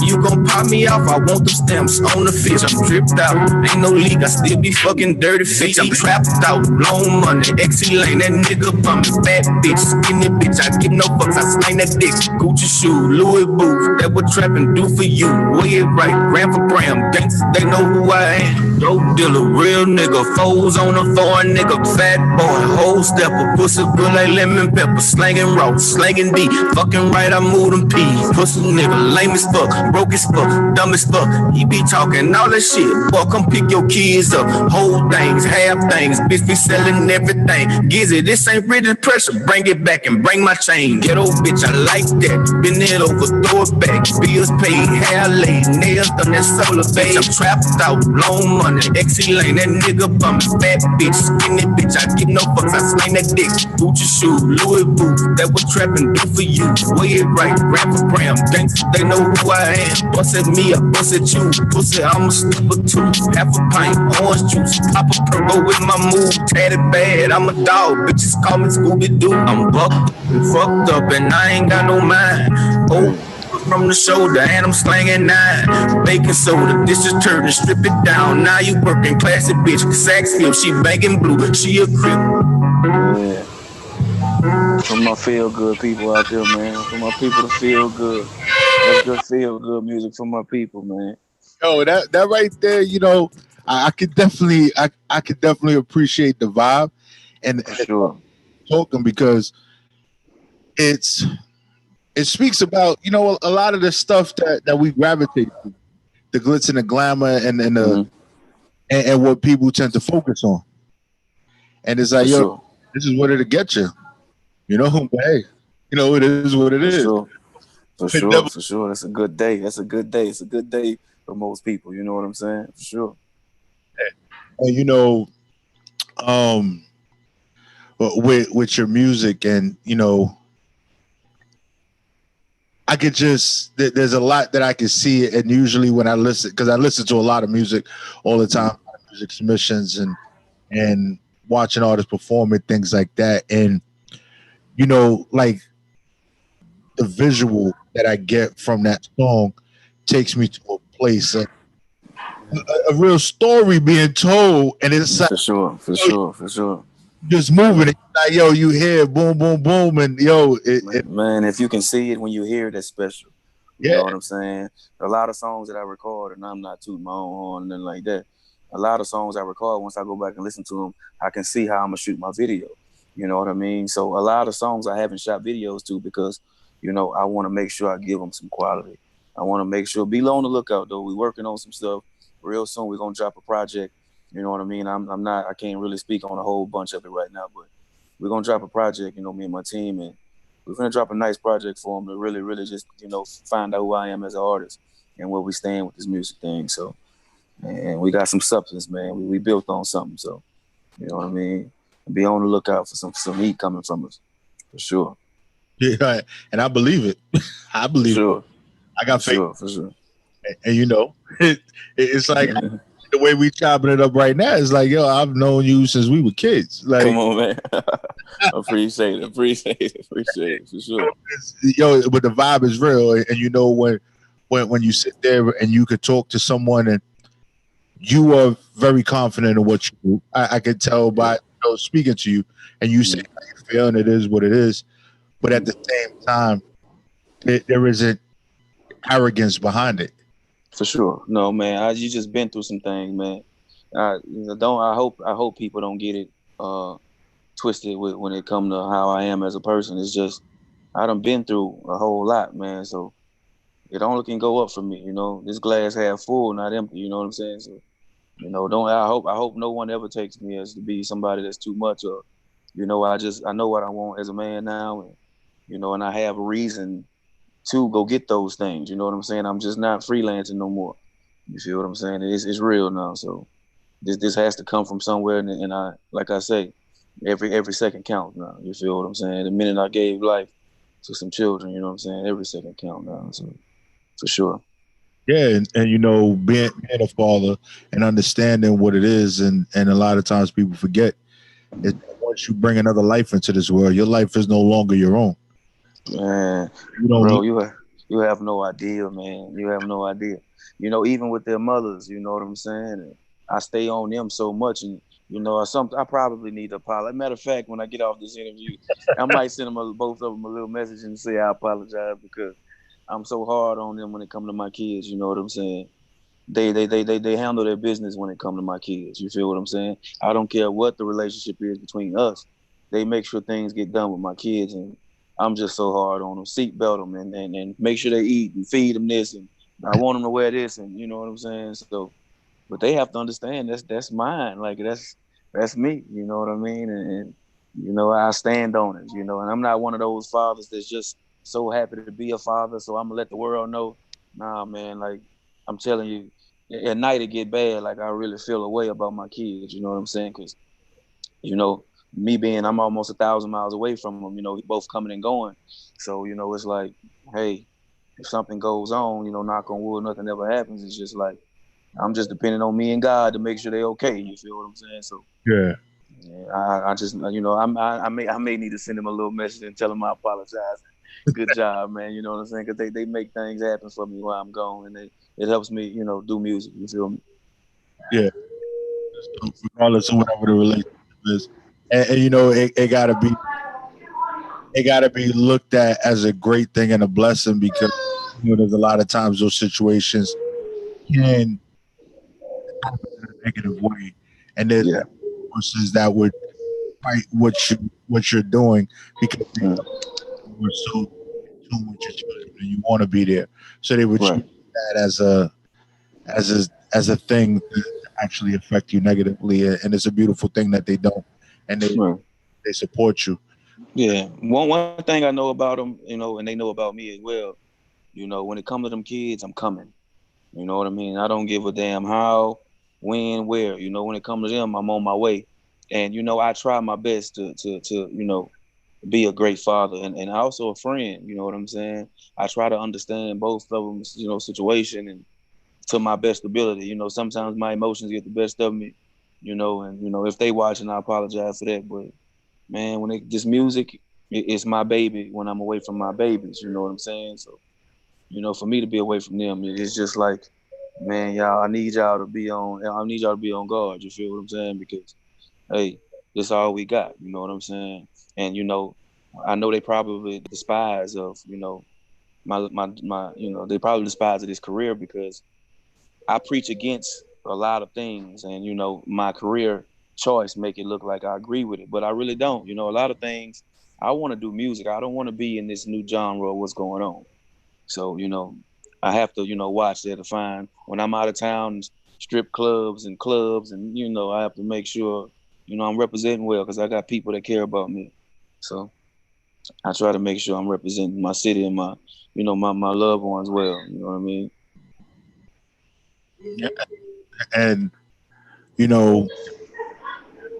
Speaker 8: You gon' pop me off, I want them stamps on the fish. I'm dripped out, ain't no leak, I still be fucking dirty fish. I'm trapped out, long money, XC lane, that nigga bumming, fat bitch, skinny bitch, I give no fucks, I slang that dick. Gucci shoe, Louis boots, that what trapping do for you. Weigh it right, gram for gram, gangsters, they know who I am. Dope dealer, real nigga, foes on the floor, nigga, fat boy, whole stepper, pussy good like lemon pepper, slanging raw, slanging deep. Fucking right, I move them peas. Pussy nigga, lame as fuck, broke as fuck, dumb as fuck. He be talking all that shit. Boy, come pick your kids up. Whole things, half things. Bitch be selling everything. Gizzy, this ain't really pressure. Bring it back and bring my chain. Ghetto bitch, I like that. Been it over, throw it back. Bills paid, hair laid, nails done that solar bitch. I'm trapped out, long money. XC lane, that nigga bum. Fat bitch, skinny bitch. I give no fucks, I slang that dick. Gucci shoe, Louis boots. That what trapping do for you. Weigh it right, gram for gram. Gangsters, they know who I am. Bust at me, I bust at you. Pussy, I'm a stupid too. Half a pint, orange juice. Pop a purple with my move. Tatted bad, I'm a dog. Bitches call me Scooby-Doo. I'm bucked and fucked up and I ain't got no mind. Oh, from the shoulder and I'm slanging 9. Baking soda, this is turning, strip it down. Now you working classy bitch. Sax flip, she banging blue. She a crip.
Speaker 7: Yeah. For my feel good people out there, man. For my people to feel good. That's good feel good music for my people, man.
Speaker 5: Yo, that right there, you know, I could definitely I could definitely appreciate the vibe and
Speaker 7: For sure.
Speaker 5: talking because it speaks about, you know, a lot of the stuff that we gravitate to, the glitz and the glamour and what people tend to focus on. And it's like,
Speaker 7: For
Speaker 5: yo,
Speaker 7: sure.
Speaker 5: this is what it'll get you. You know, but hey, you know, it is what it
Speaker 7: For
Speaker 5: is.
Speaker 7: sure. For
Speaker 5: It
Speaker 7: sure.
Speaker 5: never-
Speaker 7: For sure. That's a good day. That's a good day. It's a good day for most people. You know what I'm saying? For sure.
Speaker 5: And you know, with your music and you know, I could just there's a lot that I can see, and usually when I listen, because I listen to a lot of music all the time, music submissions and watching artists perform and things like that, and you know, like the visual that I get from that song takes me to a place, a real story being told, and it's like
Speaker 7: For sure. For sure. For sure.
Speaker 5: just moving. It's like, yo, you hear boom, boom, boom, and yo,
Speaker 7: Man, if you can see it when you hear it, that's special. You
Speaker 5: yeah,
Speaker 7: know what I'm saying? A lot of songs that I record, and I'm not tooting my own horn and nothing like that. A lot of songs I record, once I go back and listen to them, I can see how I'm gonna shoot my video. You know what I mean? So a lot of songs I haven't shot videos to because, you know, I want to make sure I give them some quality. I want to make sure. Be on the lookout though. We're working on some stuff. Real soon we're gonna drop a project. You know what I mean? I'm not. I can't really speak on a whole bunch of it right now, but we're gonna drop a project. You know, me and my team, and we're gonna drop a nice project for them to really, really just, you know, find out who I am as an artist and where we stand with this music thing. So, and we got some substance, man. We built on something. So, you know what I mean? Be on the lookout for some heat coming from us, for sure.
Speaker 5: yeah, and I believe it. I
Speaker 7: For
Speaker 5: believe it.
Speaker 7: sure.
Speaker 5: I got
Speaker 7: For
Speaker 5: faith,
Speaker 7: sure. For sure.
Speaker 5: and you know, it's like the way we chopping it up right now is like, yo, I've known you since we were kids. Like,
Speaker 7: Come on, man. Appreciate it. For sure.
Speaker 5: yo, but the vibe is real, and you know when you sit there and you could talk to someone and you are very confident in what you do. I can tell by, you know, speaking to you, and you say how you feel, and it is what it is. But at the same time, there isn't arrogance behind it.
Speaker 7: For sure. No, man. You just been through some things, man. I hope people don't get it twisted when it come to how I am as a person. It's just I done been through a whole lot, man. So it only can go up for me, you know. This glass half full, not empty. You know what I'm saying? So, you know, I hope no one ever takes me as to be somebody that's too much, or, you know, I know what I want as a man now, and, you know, and I have a reason to go get those things. You know what I'm saying? I'm just not freelancing no more. You feel what I'm saying? It's real now. So this has to come from somewhere, and I, like I say, every second counts now. You feel what I'm saying? The minute I gave life to some children, you know what I'm saying? Every second count now. So for sure.
Speaker 5: Yeah, and you know, being a father and understanding what it is, and a lot of times people forget is that once you bring another life into this world, your life is no longer your own.
Speaker 7: Man,
Speaker 5: You don't
Speaker 7: bro, you have no idea, man. You have no idea. You know, even with their mothers, you know what I'm saying? And I stay on them so much, and you know, I probably need to apologize. Matter of fact, when I get off this interview, I might send them both of them a little message and say I apologize because I'm so hard on them when it comes to my kids. You know what I'm saying? They handle their business when it comes to my kids. You feel what I'm saying? I don't care what the relationship is between us. they make sure things get done with my kids, and I'm just so hard on them. Seatbelt them and make sure they eat and feed them this, and I want them to wear this, and you know what I'm saying. So, but they have to understand that's mine. Like that's me. You know what I mean? And you know I stand on it. You know, and I'm not one of those fathers that's just so happy to be a father. So I'm gonna let the world know. Nah, man. Like I'm telling you, at night it get bad. Like I really feel a way about my kids. You know what I'm saying? Because you know, me being I'm almost 1,000 miles away from them. You know, both coming and going. So you know, it's like, hey, if something goes on, you know, knock on wood, nothing ever happens. It's just like I'm just depending on me and God to make sure they okay. You feel what I'm saying? So
Speaker 5: Yeah.
Speaker 7: yeah, I just you know I may need to send him a little message and tell him I apologize. Good job, man. You know what I'm saying? Because they make things happen for me while I'm gone, and it helps me, you know, do music. You feel me?
Speaker 5: Yeah. So regardless of whatever the relationship is, and you know, it gotta be looked at as a great thing and a blessing because you know there's a lot of times those situations can happen in a negative way, and there's
Speaker 7: Yeah.
Speaker 5: forces that would fight what you're doing because they
Speaker 7: Mm.
Speaker 5: know you are so in tune with your children and you want to be there, so they would choose
Speaker 7: Right.
Speaker 5: that as a thing to actually affect you negatively, and it's a beautiful thing that they don't, and
Speaker 7: Right.
Speaker 5: they support you.
Speaker 7: Yeah. One thing I know about them, you know, and they know about me as well. You know, when it comes to them kids, I'm coming. You know what I mean? I don't give a damn how, when, where. You know, when it comes to them, I'm on my way. And you know, I try my best to you know be a great father and also a friend. You know what I'm saying? I try to understand both of them, you know, situation and to my best ability. You know, sometimes my emotions get the best of me. You know, and you know if they watching, I apologize for that. But man, when it this music, it's my baby. When I'm away from my babies, you know what I'm saying? So you know, for me to be away from them, it's just like, man, y'all, I need y'all to be on. I need y'all to be on guard. You feel what I'm saying? Because hey, this all we got. You know what I'm saying? And you know, I know they probably despise of you know my you know they probably despise of this career because I preach against a lot of things, and you know my career choice make it look like I agree with it, but I really don't. You know, a lot of things I want to do music. I don't want to be in this new genre of what's going on. So, you know, I have to, you know, watch that to find when I'm out of town, strip clubs, and you know, I have to make sure, you know, I'm representing well because I got people that care about me. So I try to make sure I'm representing my city and my, you know, my loved ones well. You know what I mean?
Speaker 5: Yeah. And you know,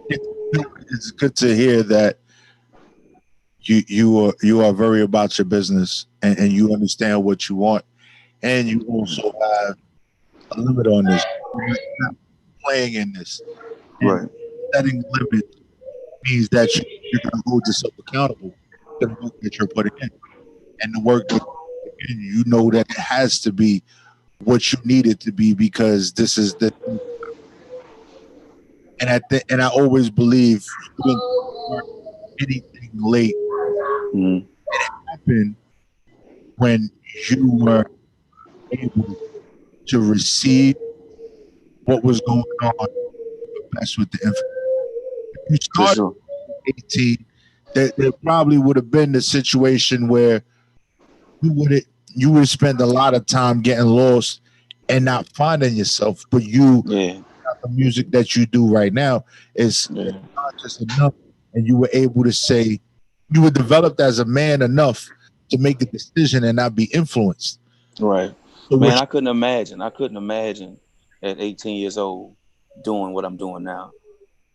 Speaker 5: it's good to hear that you are very about your business and you understand what you want, and you also have a limit on this. You're not playing in this, and
Speaker 7: Right.
Speaker 5: setting limits means that you're going to hold yourself accountable to the work that you're putting in, and the work that you know that it has to be what you need it to be because this is the and I always believe you didn't start anything late.
Speaker 7: Mm-hmm.
Speaker 5: It happened when you were able to receive what was going on best with the information. If you
Speaker 7: For
Speaker 5: started
Speaker 7: sure.
Speaker 5: at 18, there probably would have been the situation where you would have spent a lot of time getting lost and not finding yourself. But you
Speaker 7: Yeah.
Speaker 5: the music that you do right now is
Speaker 7: Yeah.
Speaker 5: conscious enough, and you were able to say you were developed as a man enough to make a decision and not be influenced.
Speaker 7: Right.
Speaker 5: So what
Speaker 7: Man, I couldn't imagine at 18 years old doing what I'm doing now.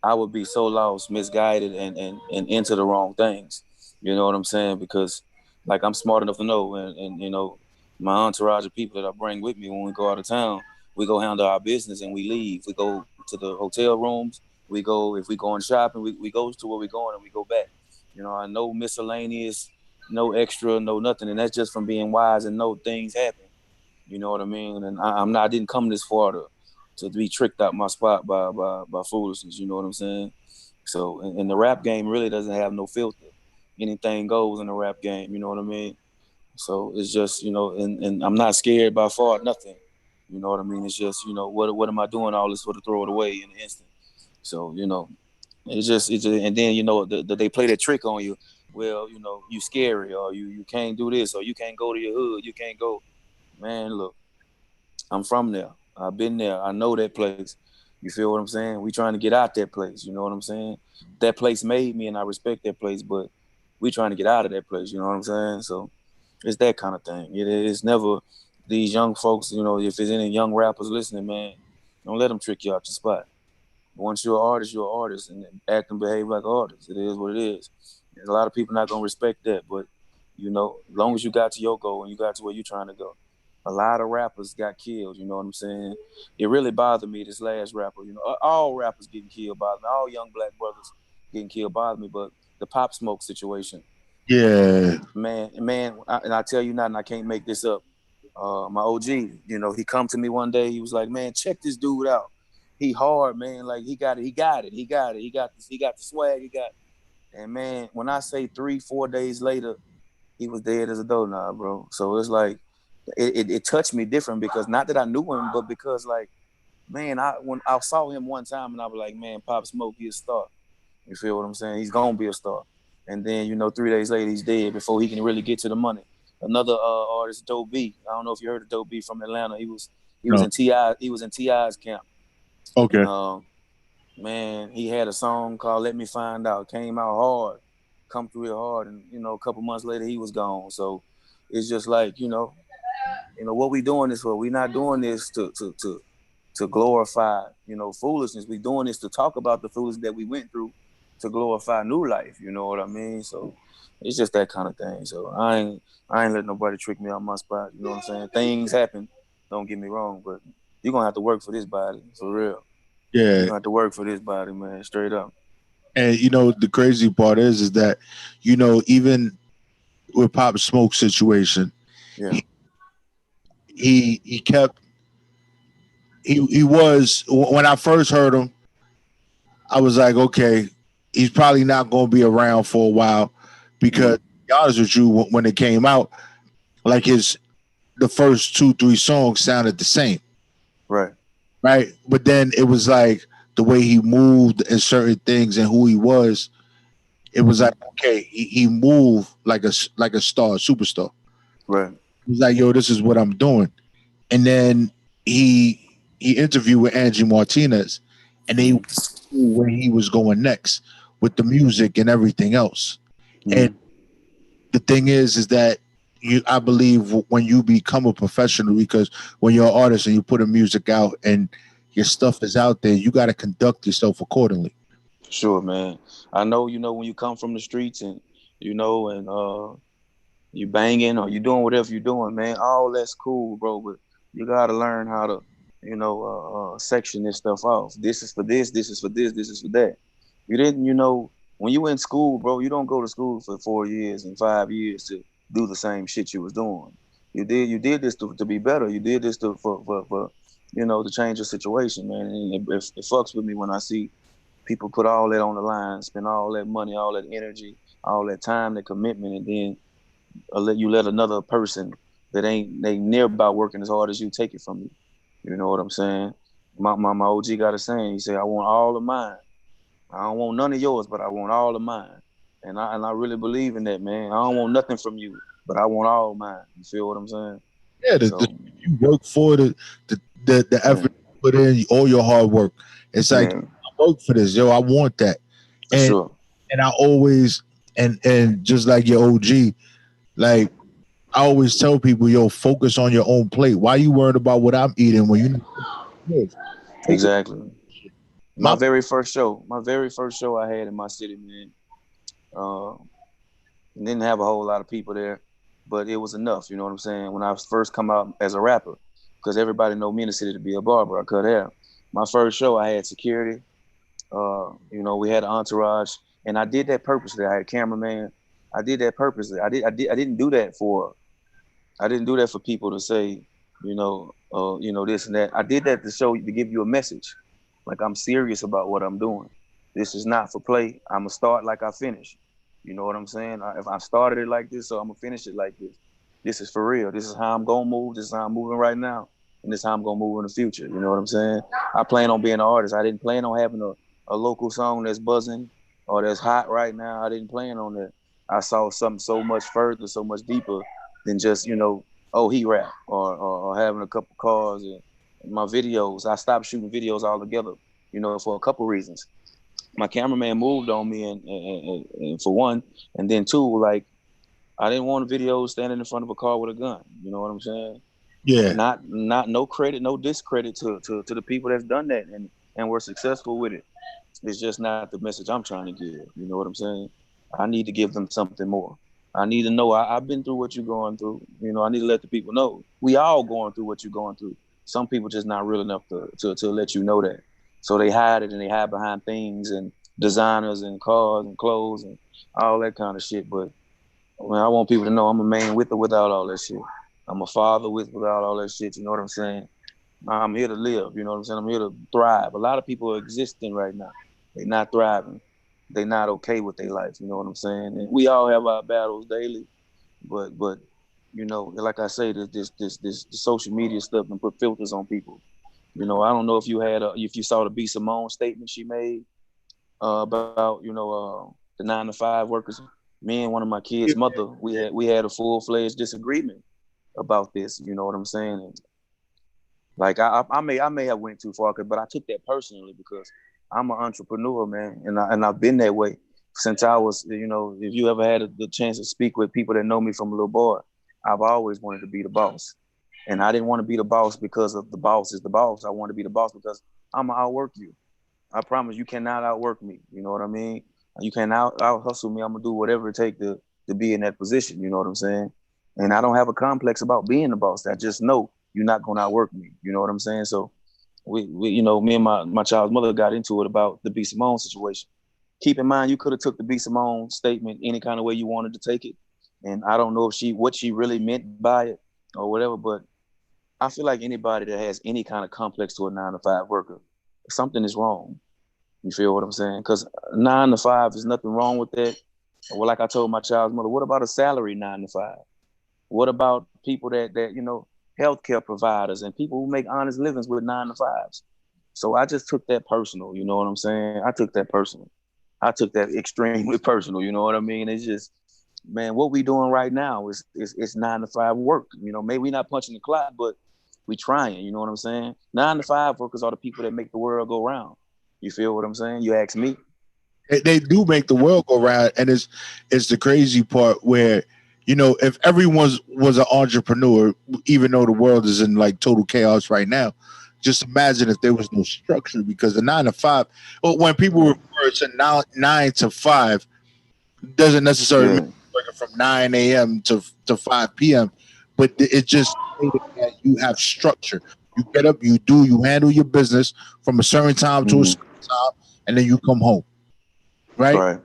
Speaker 7: I would be so lost, misguided, and into the wrong things. You know what I'm saying? Because like I'm smart enough to know, and you know, my entourage of people that I bring with me when we go out of town, we go handle our business and we leave. We go to the hotel rooms. We go if we going shopping, we go to where we going and we go back. You know, I know miscellaneous, no extra, no nothing, and that's just from being wise and know things happen. You know what I mean? And I'm not. I didn't come this far to be tricked out my spot by foolishness. You know what I'm saying? So, and the rap game really doesn't have no filter. Anything goes in the rap game. You know what I mean? So it's just you know, and I'm not scared by far nothing. You know what I mean? It's just you know what am I doing all this for to throw it away in an instant? So you know, And then they play that trick on you. Well, you scary, or you can't do this, or you can't go to your hood, you can't go. Man, look, I'm from there. I've been there. I know that place. You feel what I'm saying? We trying to get out that place. You know what I'm saying? That place made me, and I respect that place. But we trying to get out of that place. You know what I'm saying? So it's that kind of thing. It's never these young folks. If there's any young rappers listening, man, don't let them trick you out your spot. Once you're an artist, and act and behave like an artist. It is what it is. There's a lot of people not gonna respect that, but as long as you got to your goal and you got to where you're trying to go. A lot of rappers got killed. You know what I'm saying? It really bothered me. This last rapper. All rappers getting killed bothered me. All young black brothers getting killed bothered me. But the Pop Smoke situation,
Speaker 5: Yeah.
Speaker 7: man, and I tell you not, and I can't make this up. My OG, he come to me one day. He was like, "Man, check this dude out. He hard, man. Like he got it. He got it. He got it. He got this. He got the swag. He got." And man, when I say 3-4 days later, he was dead as a doorknob, bro. So it's like it touched me different, because not that I knew him, but because like, man, when I saw him one time and I was like, man, Pop Smoke, he's a star. You feel what I'm saying? He's gonna be a star. And then 3 days later he's dead before he can really get to the money. Another artist, Dope B. I don't know if you heard of Dope B from Atlanta. He was
Speaker 5: No.
Speaker 7: in T.I.'s camp.
Speaker 5: Okay.
Speaker 7: And man, he had a song called "Let Me Find Out." Came out hard, come through it hard, and a couple months later he was gone. So it's just like what we doing this for. We not doing this to glorify foolishness. We doing this to talk about the foolishness that we went through to glorify new life. You know what I mean? So it's just that kind of thing. So I ain't letting nobody trick me on my spot. You know what I'm saying? Things happen. Don't get me wrong, but you're gonna have to work for this body for real. You're
Speaker 5: Yeah.
Speaker 7: gonna have to work for this body, man. Straight up.
Speaker 5: And the crazy part is that even with Pop Smoke situation,
Speaker 7: Yeah.
Speaker 5: he kept he was when I first heard him, I was like, okay, he's probably not going to be around for a while because, to be honest with you, when it came out, like the first 2-3 songs sounded the same,
Speaker 7: Right.
Speaker 5: right? But then it was like the way he moved and certain things and who he was. It was like, okay, he moved like a star, superstar.
Speaker 7: Right.
Speaker 5: He was like, yo, this is what I'm doing. And then he interviewed with Angie Martinez, and they knew where he was going next with the music and everything else. And the thing is that I believe when you become a professional, because when you're an artist and you put a music out and your stuff is out there, you got to conduct yourself accordingly.
Speaker 7: Sure, man. I know, when you come from the streets and you banging or you doing whatever you're doing, man, all that's cool, bro. But you gotta learn how to, section this stuff off. This is for this, this is for this is for that. You didn't, when you in school, bro, you don't go to school for 4 years and 5 years to do the same shit you was doing. You did this to be better. You did this to change your situation, man. And it fucks with me when I see people put all that on the line, spend all that money, all that energy, all that time, that commitment, and then let another person that ain't nearby working as hard as you take it from you. You know what I'm saying? My OG got a saying. He said, "I want all of mine. I don't want none of yours, but I want all of mine." And I really believe in that, man. I don't want nothing from you, but I want all mine. You feel what I'm saying?
Speaker 5: Yeah,
Speaker 7: So
Speaker 5: you work for the effort you put in, all your hard work. It's like,
Speaker 7: yeah,
Speaker 5: I work for this, yo. I want that,
Speaker 7: for
Speaker 5: and
Speaker 7: sure.
Speaker 5: I always and just like your OG, like I always tell people, yo, focus on your own plate. Why you worried about what I'm eating when you focus?
Speaker 7: Exactly.
Speaker 5: My
Speaker 7: My very first show I had in my city, man. Uh, didn't have a whole lot of people there, but it was enough. You know what I'm saying? When I first come out as a rapper, because everybody know me in the city to be a barber. I cut hair. My first show, I had security. We had an entourage, and I did that purposely. I had a cameraman. I did that purposely. I didn't do that for. I didn't do that for people to say, this and that. I did that to give you a message. Like, I'm serious about what I'm doing. This is not for play. I'm gonna start like I finish. You know what I'm saying? If I started it like this, so I'm gonna finish it like this. This is for real. This is how I'm gonna move. This is how I'm moving right now, and this is how I'm gonna move in the future. You know what I'm saying? I plan on being an artist. I didn't plan on having a local song that's buzzing or that's hot right now. I didn't plan on that. I saw something so much further, so much deeper than just, oh, he rap or having a couple cars and my videos. I stopped shooting videos altogether, for a couple reasons. My cameraman moved on me, and for one, and then two, like I didn't want videos standing in front of a car with a gun. You know what I'm saying?
Speaker 5: Yeah.
Speaker 7: Not no credit, no discredit to the people that's done that and were successful with it. It's just not the message I'm trying to give. You know what I'm saying? I need to give them something more. I need to know I've been through what you're going through. I need to let the people know. We all going through what you're going through. Some people just not real enough to let you know that. So they hide it and they hide behind things and designers and cars and clothes and all that kind of shit. But I want people to know I'm a man with or without all that shit. I'm a father without all that shit. You know what I'm saying? I'm here to live. You know what I'm saying? I'm here to thrive. A lot of people are existing right now. They're not thriving. They're not okay with their life. You know what I'm saying? And we all have our battles daily, but like I say, this social media stuff and put filters on people. I don't know if if you saw the B Simone statement she made about the 9 to 5 workers. Me and one of my kids' mother, we had a full-fledged disagreement about this. You know what I'm saying? And like I may have went too far, but I took that personally because I'm an entrepreneur, man, and I've been that way since I was. If you ever had the chance to speak with people that know me from a little boy, I've always wanted to be the boss, and I didn't want to be the boss because of the boss is the boss. I want to be the boss because I'm gonna outwork you. I promise you cannot outwork me. You know what I mean? You can out hustle me. I'm gonna do whatever it takes to be in that position. You know what I'm saying? And I don't have a complex about being the boss. I just know you're not gonna outwork me. You know what I'm saying? So we me and my child's mother got into it about the B Simone situation. Keep in mind, you could have took the B Simone statement any kind of way you wanted to take it, and I don't know if what she really meant by it or whatever. But I feel like anybody that has any kind of complex to a 9 to 5 worker, something is wrong. You feel what I'm saying? Because 9 to 5 is nothing wrong with that. Well, like I told my child's mother, what about a salary 9 to 5? What about people that healthcare providers and people who make honest livings with 9 to 5s? So I just took that personal. You know what I'm saying? I took that personal. I took that extremely personal. You know what I mean? It's just, man, what we doing right now is 9 to 5 work. Maybe we not punching the clock, but we trying. You know what I'm saying? 9 to 5 workers are the people that make the world go round. You feel what I'm saying? You ask me.
Speaker 5: They do make the world go round, and it's the crazy part where if everyone was an entrepreneur, even though the world is in like total chaos right now, just imagine if there was no structure. Because the 9 to 5, well, when people refer to 9 to 5, doesn't necessarily mean working from 9 a.m. to 5 p.m., but it just that you have structure. You get up, you handle your business from a certain time to a certain time, and then you come home. Right.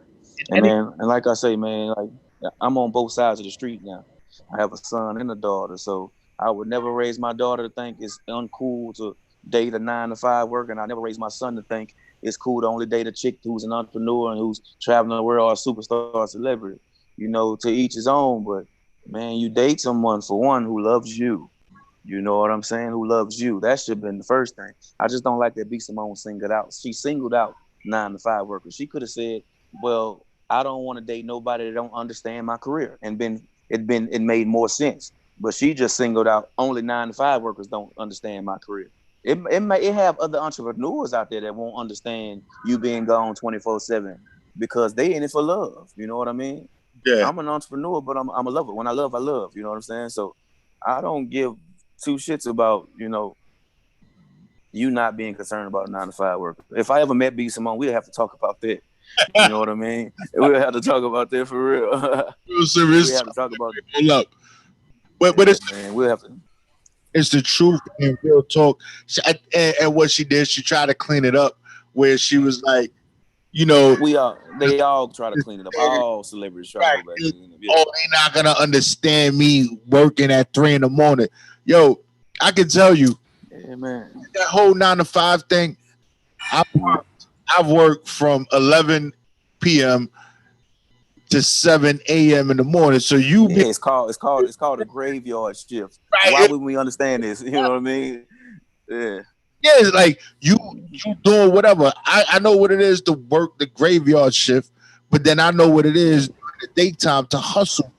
Speaker 7: And man, and like I say, man, like I'm on both sides of the street now. I have a son and a daughter, so I would never raise my daughter to think it's uncool to date a 9 to 5 worker, and I never raise my son to think it's cool to only date a chick who's an entrepreneur and who's traveling the world or a superstar celebrity. To each his own. But man, you date someone for one who loves you. You know what I'm saying? Who loves you? That should have been the first thing. I just don't like that B Simone singled out. She singled out 9 to 5 workers. She could have said, well, I don't want to date nobody that don't understand my career, and it made more sense. But she just singled out only 9 to 5 workers don't understand my career. It have other entrepreneurs out there that won't understand you being gone 24/7 because they in it for love. You know what I mean?
Speaker 5: Yeah.
Speaker 7: I'm an entrepreneur, but I'm a lover. When I love, I love. You know what I'm saying? So I don't give two shits about you not being concerned about a 9 to 5 worker. If I ever met B Simone, we'd have to talk about that. You know what I mean? We'll have to talk about that for real.
Speaker 5: Real serious.
Speaker 7: We have to talk about
Speaker 5: it. But it's
Speaker 7: man, we'll have to.
Speaker 5: It's the truth and real talk. And what she did, she tried to clean it up, where she was like,
Speaker 7: They all try to clean it up. All celebrities try to go back and clean it up. Yeah.
Speaker 5: Oh, they not gonna understand me working at 3 a.m. Yo, I can tell you,
Speaker 7: man,
Speaker 5: that whole 9 to 5 thing. I've worked from 11 p.m. to 7 a.m. in the morning. So
Speaker 7: it's called a graveyard shift. Right. Why would we understand this? You know what I mean? Yeah.
Speaker 5: Yeah, it's like you doing whatever. I know what it is to work the graveyard shift, but then I know what it is during the daytime to hustle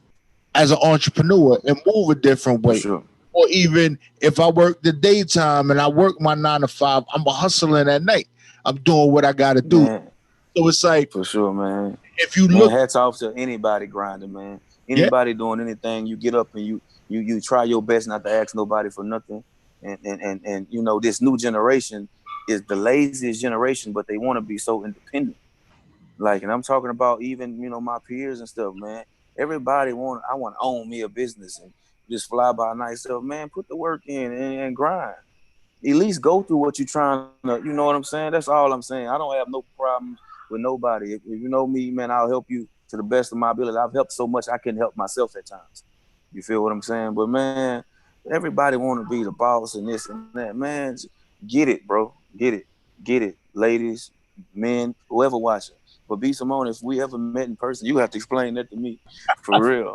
Speaker 5: as an entrepreneur and move a different
Speaker 7: For
Speaker 5: way.
Speaker 7: sure.
Speaker 5: Or even if I work the daytime and I work my 9 to 5, I'm hustling at night. I'm doing what I got to do.
Speaker 7: Man,
Speaker 5: So it's like
Speaker 7: for sure, man.
Speaker 5: if you
Speaker 7: Man,
Speaker 5: look,
Speaker 7: hats off to anybody grinding, man.
Speaker 5: yeah,
Speaker 7: Anybody doing anything, you get up and you try your best not to ask nobody for nothing. And you know, this new generation is the laziest generation, but they want to be so independent. Like, and I'm talking about even, you know, my peers and stuff, man. Everybody I want to own me a business and just fly by night stuff, man. Put the work in and grind. At least go through what you're trying to, you know what I'm saying? That's all I'm saying. I don't have no problem with nobody. If you know me, man, I'll help you to the best of my ability. I've helped so much I couldn't help myself at times. You feel what I'm saying? But man, everybody want to be the boss and this and that. Man, get it, bro. Get it, ladies, men, whoever watching. But B Simone, if we ever met in person, you have to explain that to me, for real,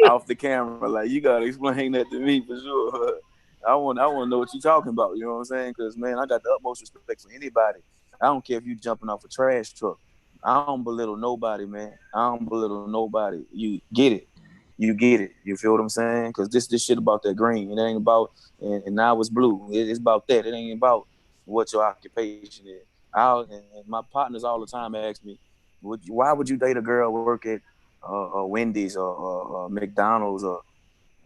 Speaker 7: off the camera. Like you gotta explain that to me for sure. I want to know what you're talking about. You know what I'm saying? Because man, I got the utmost respect for anybody. I don't care if you jumping off a trash truck. I don't belittle nobody, man. I don't belittle nobody. You get it. You get it. You feel what I'm saying? Because this shit about that green. It ain't about and now it's blue. It's about that. It ain't about what your occupation is. And my partners all the time ask me, why would you date a girl work at Wendy's or McDonald's or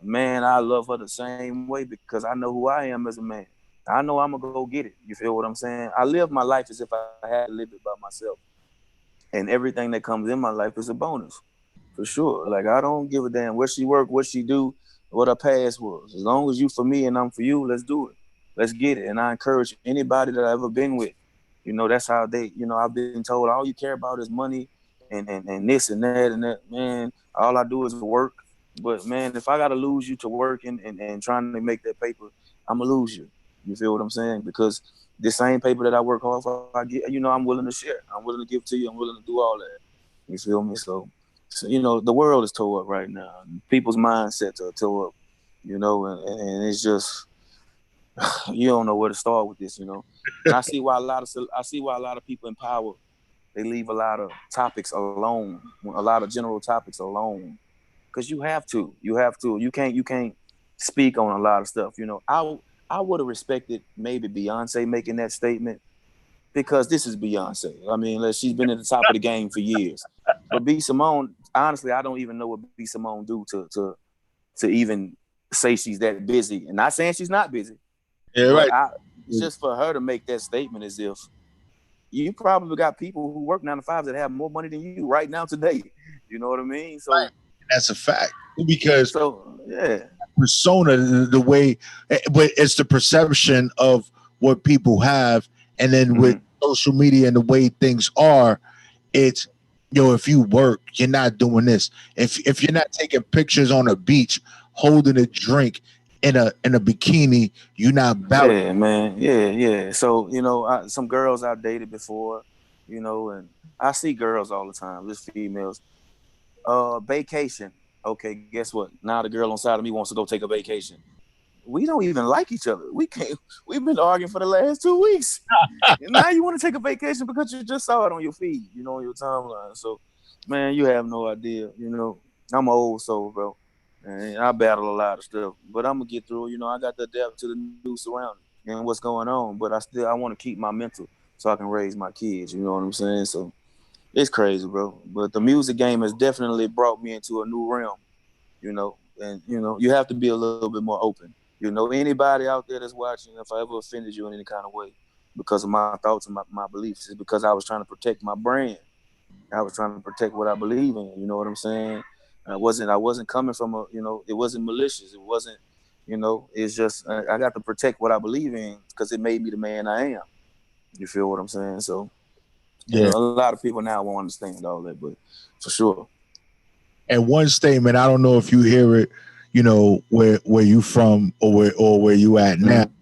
Speaker 7: man, I love her the same way because I know who I am as a man. I know I'm gonna go get it. You feel what I'm saying? I live my life as if I had to live it by myself, and everything that comes in my life is a bonus, for sure. Like I don't give a damn where she work, what she do, what her past was. As long as you for me and I'm for you, let's do it. Let's get it. And I encourage anybody that I've ever been with. You know, that's how they. You know, I've been told all you care about is money and this and that and that. Man, all I do is work. But man, if I gotta lose you to work and trying to make that paper, I'm gonna lose you. You feel what I'm saying? Because the same paper that I work hard for, I get. You know, I'm willing to share. I'm willing to give to you. I'm willing to do all that. You feel me? So you know, the world is tore up right now. People's mindsets are tore up. You know, and it's just you don't know where to start with this. You know, and I see why a lot of people in power they leave a lot of topics alone, a lot of general topics alone because you have to. You have to. You can't speak on a lot of stuff. You know, I would have respected maybe Beyonce making that statement because this is Beyonce. I mean, she's been at the top of the game for years. But B Simone, honestly, I don't even know what B Simone do to even say she's that busy. And not saying she's not busy,
Speaker 5: yeah,
Speaker 7: but
Speaker 5: right.
Speaker 7: I just for her to make that statement as if you probably got people who work 9 to 5s that have more money than you right now today. You know what I mean?
Speaker 5: That's a fact because
Speaker 7: Yeah.
Speaker 5: persona, the way, but it's the perception of what people have, and then with
Speaker 7: Mm-hmm.
Speaker 5: social media and the way things are, it's if you work, you're not doing this. If you're not taking pictures on a beach, holding a drink in a bikini, you're not about.
Speaker 7: Yeah, man. Yeah, yeah. So, you know, some girls I've dated before, you know, and I see girls all the time, just females. Vacation. Okay, guess what? Now the girl on side of me wants to go take a vacation. We don't even like each other. We can't. We've been arguing for the last 2 weeks. And now you want to take a vacation because you just saw it on your feed, you know, on your timeline. So, man, you have no idea. You know, I'm an old soul, bro. And I battle a lot of stuff, but I'm gonna get through. You know, I got to adapt to the new surroundings and what's going on. But I want to keep my mental so I can raise my kids. You know what I'm saying? So it's crazy, bro. But the music game has definitely brought me into a new realm. You know, and you know, you have to be a little bit more open. You know, anybody out there that's watching, if I ever offended you in any kind of way because of my thoughts and my beliefs, is because I was trying to protect my brand. I was trying to protect what I believe in. You know what I'm saying? I wasn't coming from it wasn't malicious. It wasn't, it's just I got to protect what I believe in because it made me the man I am. You feel what I'm saying? So,
Speaker 5: Yeah.
Speaker 7: a lot of people now won't understand all that, but for sure.
Speaker 5: And one statement, I don't know if you hear it, where you from or where you at now,
Speaker 7: Mm-hmm.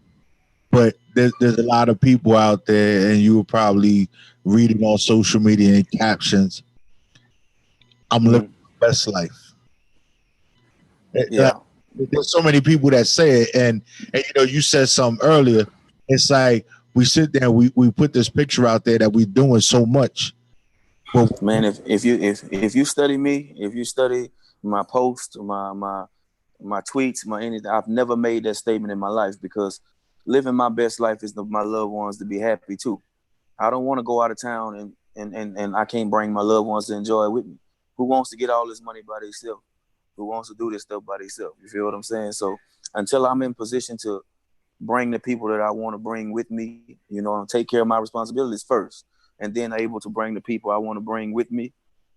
Speaker 5: but there's a lot of people out there, and you will probably read it on social media and captions. I'm living
Speaker 7: Mm-hmm.
Speaker 5: my best life. Like,
Speaker 7: Yeah.
Speaker 5: there's so many people that say it, and you said something earlier. it's like we sit there, we put this picture out there that we're doing so much, but
Speaker 7: Man, if you study me, if you study my posts, my tweets, my anything, I've never made that statement in my life because living my best life is my loved ones to be happy too. I don't want to go out of town and I can't bring my loved ones to enjoy it with me. Who wants to get all this money by themselves? Who wants to do this stuff by themselves? You feel what I'm saying? So until I'm in position to bring the people that I want to bring with me, and take care of my responsibilities first, and then able to bring the people I want to bring with me,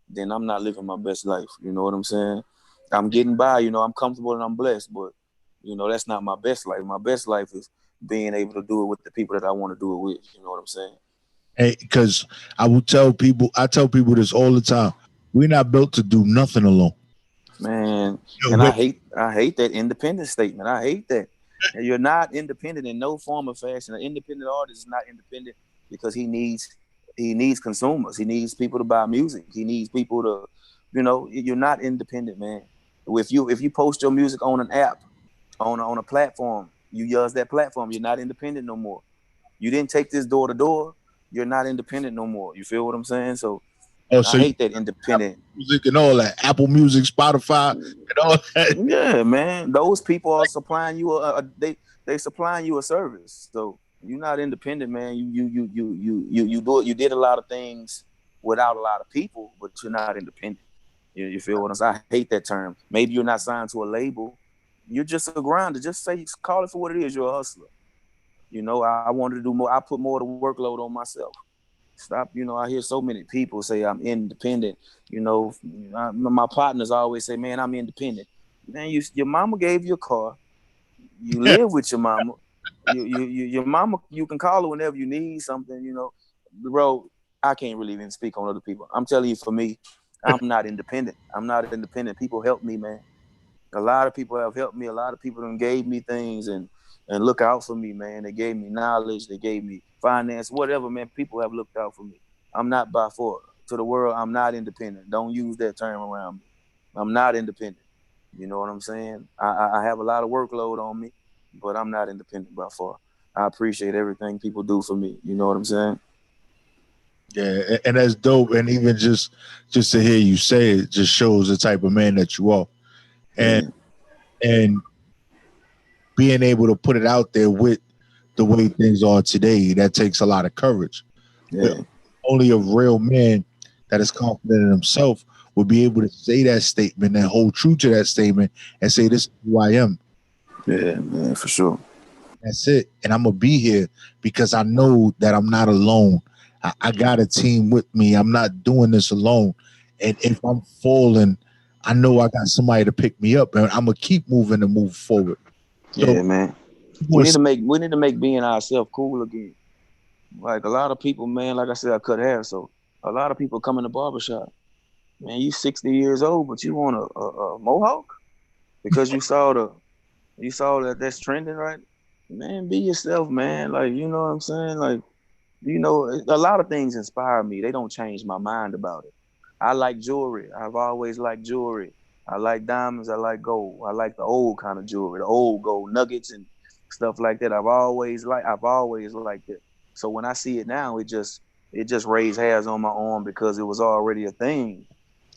Speaker 7: then I'm not living my best life. You know what I'm saying? I'm getting by, I'm comfortable and I'm blessed, but that's not my best life. My best life is being able to do it with the people that I want to do it with. You know what I'm saying?
Speaker 5: because I tell people this all the time. We're not built to do nothing alone.
Speaker 7: Man,
Speaker 5: You know,
Speaker 7: and I hate that independent statement. I hate that. And you're not independent in no form or fashion. An independent artist is not independent because he needs consumers. He needs people to buy music. He needs people to, you're not independent, man. If you post your music on an app, on a platform, you use that platform. You're not independent no more. You didn't take this door to door. You're not independent no more. You feel what I'm saying? So
Speaker 5: oh,
Speaker 7: I
Speaker 5: so you
Speaker 7: hate that independent.
Speaker 5: music and all that, Apple Music, Spotify, and all that.
Speaker 7: Yeah, man. Those people are supplying you they supplying you a service. So you're not independent, man. You do it. You did a lot of things without a lot of people, but you're not independent. You feel what I'm saying? I hate that term. Maybe you're not signed to a label. You're just a grinder. Just call it for what it is. You're a hustler. I wanted to do more. I put more of the workload on myself. Stop. I hear so many people say I'm independent. My partners always say, "Man, I'm independent." Man, your mama gave you a car. You live with your mama. Your mama. You can call her whenever you need something. Bro. I can't really even speak on other people. I'm telling you, for me, I'm not independent. I'm not independent. People help me, man. A lot of people have helped me. A lot of people done gave me things and look out for me, man. They gave me knowledge. They gave me finance, whatever, man. People have looked out for me. I'm not by for to the world. I'm not independent. Don't use that term around me. I'm not independent. You know what I'm saying? I have a lot of workload on me, but I'm not independent by far. I appreciate everything people do for me. You know what I'm saying?
Speaker 5: Yeah, and that's dope. And even just to hear you say it just shows the type of man that you are. And
Speaker 7: Yeah,
Speaker 5: and being able to put it out there with the way things are today, that takes a lot of courage. But
Speaker 7: yeah,
Speaker 5: only a real man that is confident in himself will be able to say that statement and hold true to that statement and say, "This is who I am.
Speaker 7: yeah, man, for sure.
Speaker 5: That's it. And I'm gonna be here because I know that I'm not alone. I got a team with me. I'm not doing this alone. And if I'm falling, I know I got somebody to pick me up, and I'm gonna keep moving and move forward." So
Speaker 7: Yeah, man.
Speaker 5: people
Speaker 7: We
Speaker 5: are
Speaker 7: need to make being ourselves cool again. Like a lot of people, man, like I said, I cut hair. So a lot of people come in the barbershop. Man, you 60 years old, but you want a mohawk because you saw that's trending, right? Man, be yourself, man. Like, you know what I'm saying? Like, a lot of things inspire me. They don't change my mind about it. I like jewelry. I've always liked jewelry. I like diamonds. I like gold. I like the old kind of jewelry, the old gold nuggets and stuff like that. I've always liked it. So when I see it now, it just raised hairs on my arm because it was already a thing.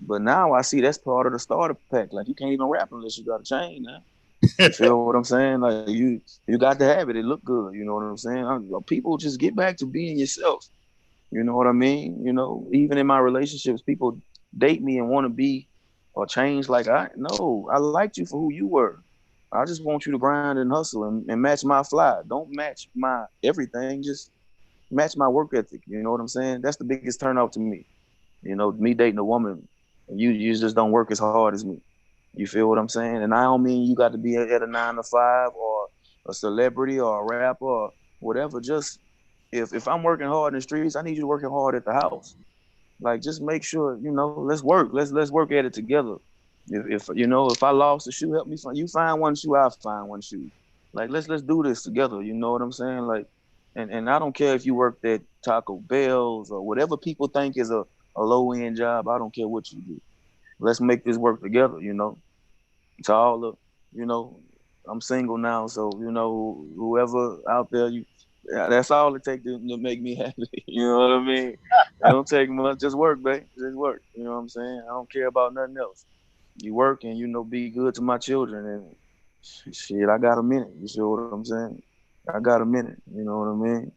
Speaker 7: But now I see that's part of the starter pack. Like you can't even rap unless you got a chain now. You feel what I'm saying? Like you got to have it. It look good. You know what I'm saying? People just get back to being yourself. You know what I mean? Even in my relationships, people date me and want to be or change like I no, I liked you for who you were. I just want you to grind and hustle and match my fly. Don't match my everything. Just match my work ethic. You know what I'm saying? That's the biggest turn off to me. Me dating a woman, you just don't work as hard as me. You feel what I'm saying? And I don't mean you got to be at a 9 to 5 or a celebrity or a rapper or whatever. Just if I'm working hard in the streets, I need you working hard at the house. Like just make sure let's work. Let's work at it together. If I lost a shoe, help me find you find one shoe, I'll find one shoe. Like let's do this together. You know what I'm saying? Like, and I don't care if you worked at Taco Bell's or whatever people think is a low end job. I don't care what you do. Let's make this work together. To all the, you know, I'm single now, so whoever out there, Yeah, that's all it takes to make me happy. You know what I mean? It don't take much. Just work, babe. Just work. You know what I'm saying? I don't care about nothing else. You work and be good to my children and shit. I got a minute. You see what I'm saying? I got a minute. You know what I mean?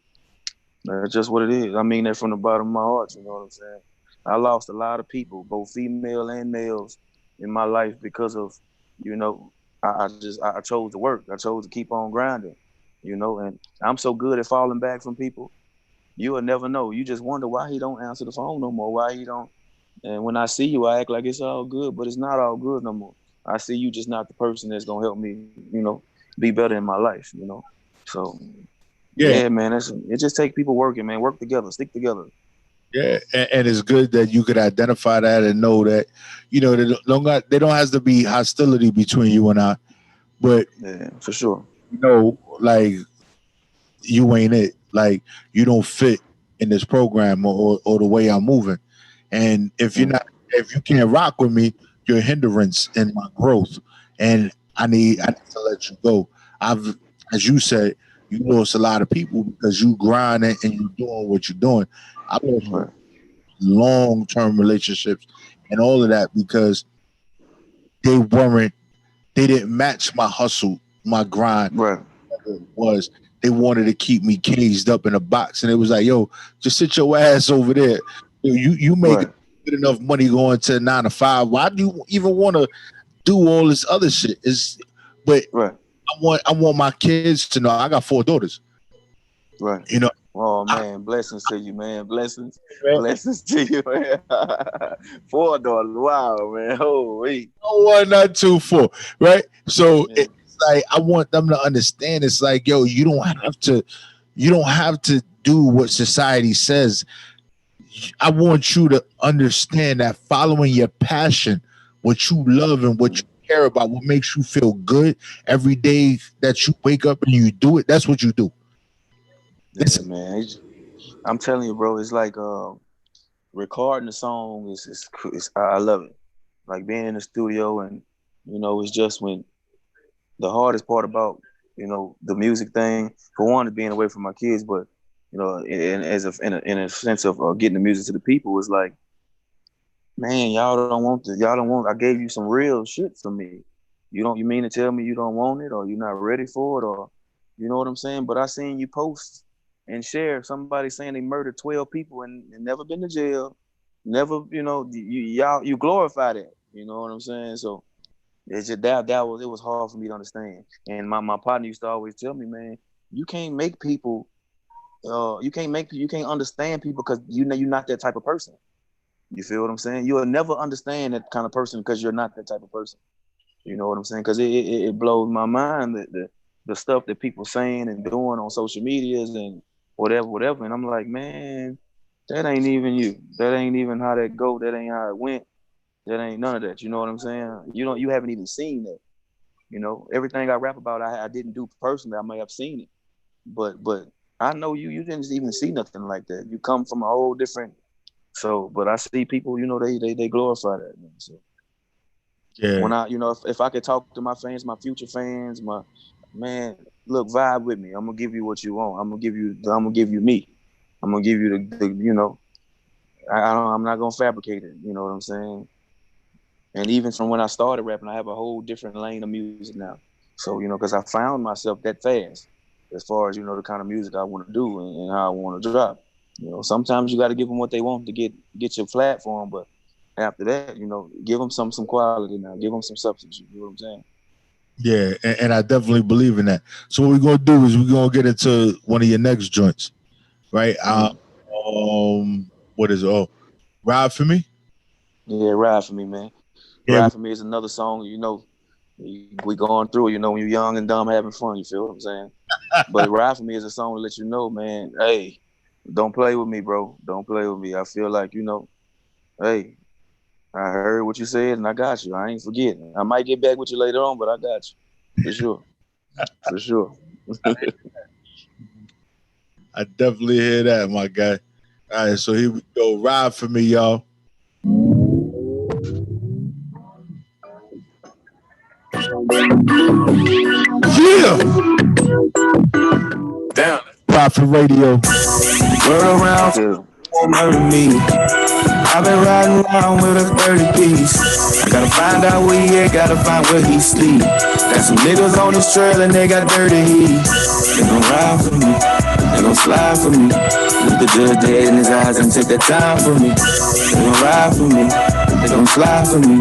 Speaker 7: That's just what it is. I mean that from the bottom of my heart. You know what I'm saying? I lost a lot of people, both female and males, in my life because of, you know, I chose to work. I chose to keep on grinding, and I'm so good at falling back from people. You will never know. You just wonder why he don't answer the phone no more. Why he don't. And when I see you, I act like it's all good, but it's not all good no more. I see you just not the person that's gonna help me, be better in my life. So
Speaker 5: Yeah,
Speaker 7: yeah, man, it just takes people working, man. Work together, stick together.
Speaker 5: yeah, and it's good that you could identify that and know that, they don't have to be hostility between you and I, but
Speaker 7: Yeah, for sure.
Speaker 5: like you ain't it, like you don't fit in this program or the way I'm moving, and
Speaker 7: Mm,
Speaker 5: if you can't rock with me, you're a hindrance in my growth, and I need to let you go. I've, as you said, you lost a lot of people because you grinding and you doing what you're doing. I lost
Speaker 7: right,
Speaker 5: long-term relationships and all of that because they weren't they didn't match my hustle, my grind.
Speaker 7: right,
Speaker 5: Whatever it was, they wanted to keep me caged up in a box, and it was like, yo, just sit your ass over there. You make
Speaker 7: right,
Speaker 5: good enough money going to 9 to 5. Why do you even want to do all this other shit? But
Speaker 7: right,
Speaker 5: I want my kids to know. I got 4 daughters.
Speaker 7: right.
Speaker 5: You know,
Speaker 7: Oh
Speaker 5: I,
Speaker 7: man, blessings to you, man. Blessings to you, man. 4 daughters. Wow, man. Holy.
Speaker 5: no one, not two, four, right? So
Speaker 7: Yeah,
Speaker 5: it's like I want them to understand. It's like, yo, you don't have to do what society says. I want you to understand that following your passion, what you love and what
Speaker 7: mm,
Speaker 5: you care about, what makes you feel good every day that you wake up and you do it, that's what you do.
Speaker 7: yeah,
Speaker 5: It's,
Speaker 7: man. I'm telling you, bro. It's like recording a song I love it. Like being in the studio and it's just when the hardest part about the music thing for one is being away from my kids, but in a sense of getting the music to the people is like, man, y'all don't want. I gave you some real shit from me. You mean to tell me you don't want it or you're not ready for it or you know what I'm saying? But I seen you post and share somebody saying they murdered 12 people and never been to jail, never you glorify that. You know what I'm saying? So it's just that was it was hard for me to understand. And my partner used to always tell me, man, you can't make people you can't understand people because you're not that type of person. You feel what I'm saying? You'll never understand that kind of person because you're not that type of person. You know what I'm saying? Because it blows my mind that the stuff that people saying and doing on social medias and whatever. And I'm like, man, that ain't even you. That ain't even how that go. That ain't how it went. That ain't none of that. You know what I'm saying? You haven't even seen that. Everything I rap about, I didn't do personally. I may have seen it, but I know you didn't even see nothing like that. You come from a whole different. So, but I see people, they glorify that. Man. So
Speaker 5: yeah,
Speaker 7: when if I could talk to my fans, my future fans, my man, look, vibe with me. I'm gonna give you what you want. I'm gonna give you me. I'm gonna give you the I'm not gonna fabricate it. You know what I'm saying? And even from when I started rapping, I have a whole different lane of music now. So, because I found myself that fast as far as, the kind of music I want to do and how I want to drop. Sometimes you got to give them what they want to get your platform, but after that, give them some quality now, give them some substance. You know what I'm saying?
Speaker 5: yeah, and I definitely believe in that. So what we're gonna do is we're gonna get into one of your next joints, right?
Speaker 7: Mm-hmm.
Speaker 5: What is it? Oh, Ride for Me.
Speaker 7: Yeah, Ride for Me, man.
Speaker 5: Yeah,
Speaker 7: Ride for Me is another song, we going through, when you're young and dumb, having fun. You feel what I'm saying? But Ride for Me is a song to let you know, man, hey, don't play with me, bro. Don't play with me. I feel like, hey, I heard what you said and I got you. I ain't forgetting. I might get back with you later on, but I got you. For sure. For sure.
Speaker 5: I definitely hear that, my guy. All right, so here we go. Ride for Me, y'all. Yeah.
Speaker 8: Damn.
Speaker 5: Profit Radio.
Speaker 8: Word around, won't murder me. I've been riding around with a 30 piece. I gotta find out where he at, gotta find where he sleep. Got some niggas on this trail and they got dirty heat. They gon' ride for me, they gon' slide for me. Look the judge dead in his eyes and take that time for me. They gon' ride for me, they gon' slide for me.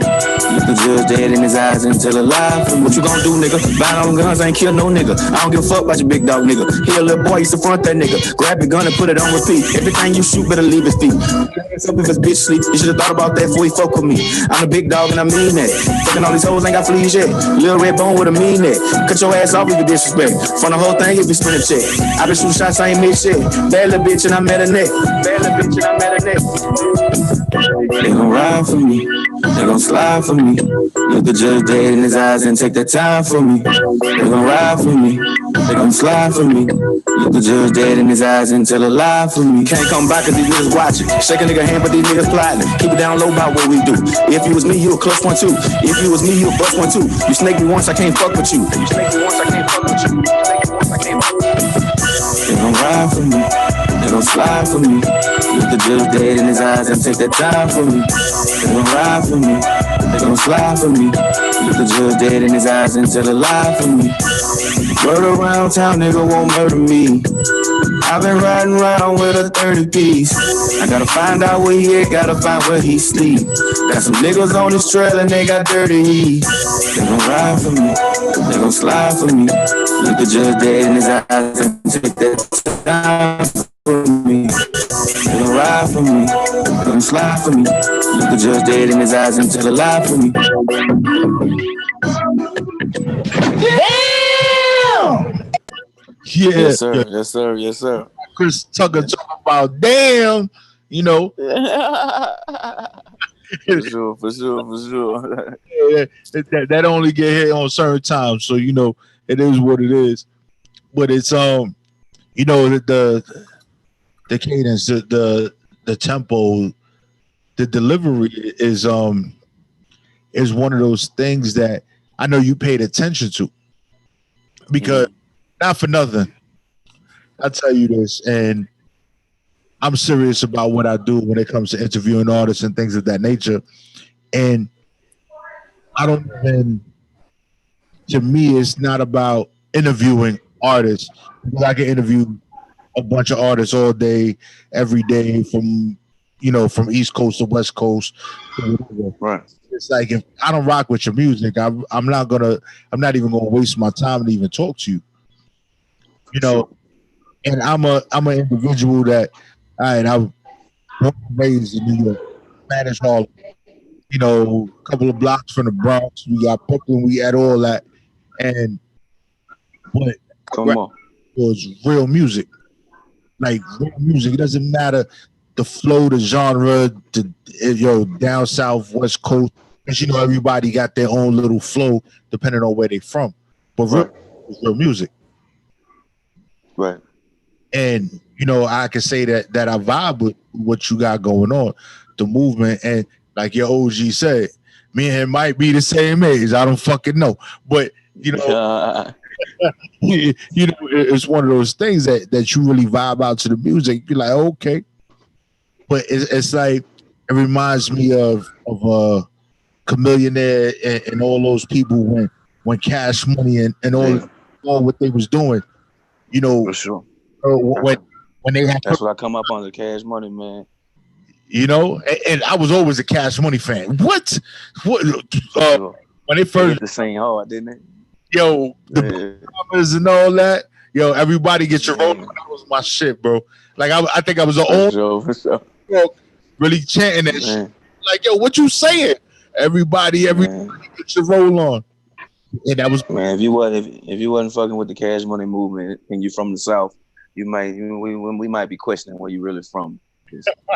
Speaker 8: Look the judge dead in his eyes and tell a lie for me. What you gon' do, nigga? Buying all them guns, I ain't kill no nigga. I don't give a fuck about your big dog, nigga. Here, little boy, used to front that nigga. Grab your gun and put it on repeat. Everything you shoot, better leave his feet. Up if his bitch sleep, you should've thought about that before you fuck with me. I'm a big dog and I mean that. Fucking all these hoes ain't got fleas yet. Little red bone with a mean neck. Cut your ass off with the disrespect. From the whole thing, if you spin a check. I been shooting shots, I ain't made shit. Bad little bitch and I met a neck. Bad little bitch and I met a neck. They gon' ride for me, they gon' slide for me. Look the judge dead in his eyes and take that time for me. They gon' ride for me, they gon' slide for me. Look the judge dead in his eyes and tell a lie for me. Can't come back cause these niggas watching. Shake a nigga hand but these niggas plotting. Keep it down low about what we do. If you was me, you a clutch one too. If you was me, you a bust one too. You snake me once, I can't fuck with you. You snake me once, I can't fuck with you. You snake me once, I can't fuck with you. They gon' ride for me, they gon' slide for me. Look the judge dead in his eyes and take that time for me. They gon' ride for me, they gon' slide for me. Look the judge dead in his eyes and tell a lie for me. Word around town, nigga won't murder me. I've been riding around with a 30 piece. I gotta find out where he at, gotta find where he sleep. Got some niggas on this trail and they got dirty heat. They gon' ride for me, they gon' slide for me. Look the judge dead in his eyes and take that time for me. They gon' ride for me, they gon' slide for me. Look the judge dead in his eyes and tell a lie for me.
Speaker 5: Damn! Yeah,
Speaker 7: Yes, sir.
Speaker 5: yeah.
Speaker 7: Yes, sir. Yes, sir.
Speaker 5: Chris Tucker talking about damn, you know.
Speaker 7: For sure, for sure, for sure.
Speaker 5: Yeah, that only get hit on certain times, so you know it is what it is. But it's you know the cadence, the tempo, the delivery is one of those things that I know you paid attention to, because not for nothing, I'll tell you this, and I'm serious about what I do when it comes to interviewing artists and things of that nature. And I don't even, to me, it's not about interviewing artists, because I can interview a bunch of artists all day, every day, from East Coast to West Coast.
Speaker 7: Right.
Speaker 5: It's like, if I don't rock with your music, I'm not even gonna waste my time to even talk to you. You know, and I'm an individual that, all right, I was born and raised in New York, Spanish Harlem, you know, a couple of blocks from the Bronx. We got Brooklyn, we had all that, but
Speaker 7: Come on.
Speaker 5: it was real music, like real music. It doesn't matter the flow, the genre, down south, West Coast, because you know everybody got their own little flow depending on where they from. But real music.
Speaker 7: Right.
Speaker 5: And you know, I can say that I vibe with what you got going on, the movement, and like your OG said, me and him might be the same age. I don't fucking know, but you know, you know, it's one of those things that you really vibe out to the music. You're like, okay, but it's like it reminds me of Chameleonaire and all those people when Cash Money and all what they was doing. You know,
Speaker 7: for sure.
Speaker 5: When they had,
Speaker 7: that's what I come up on, the Cash Money, man.
Speaker 5: You know, and I was always a Cash Money fan. What? When they first
Speaker 7: the same hard, didn't it?
Speaker 5: Yo, the bombers and all that. Yo, everybody get your roll. That was my shit, bro. Like I think I was the only really chanting that shit. Like, yo, what you saying? Everybody get your roll on. And that was,
Speaker 7: man. If you wasn't fucking with the Cash Money movement and you from the South, we might be questioning where you really from.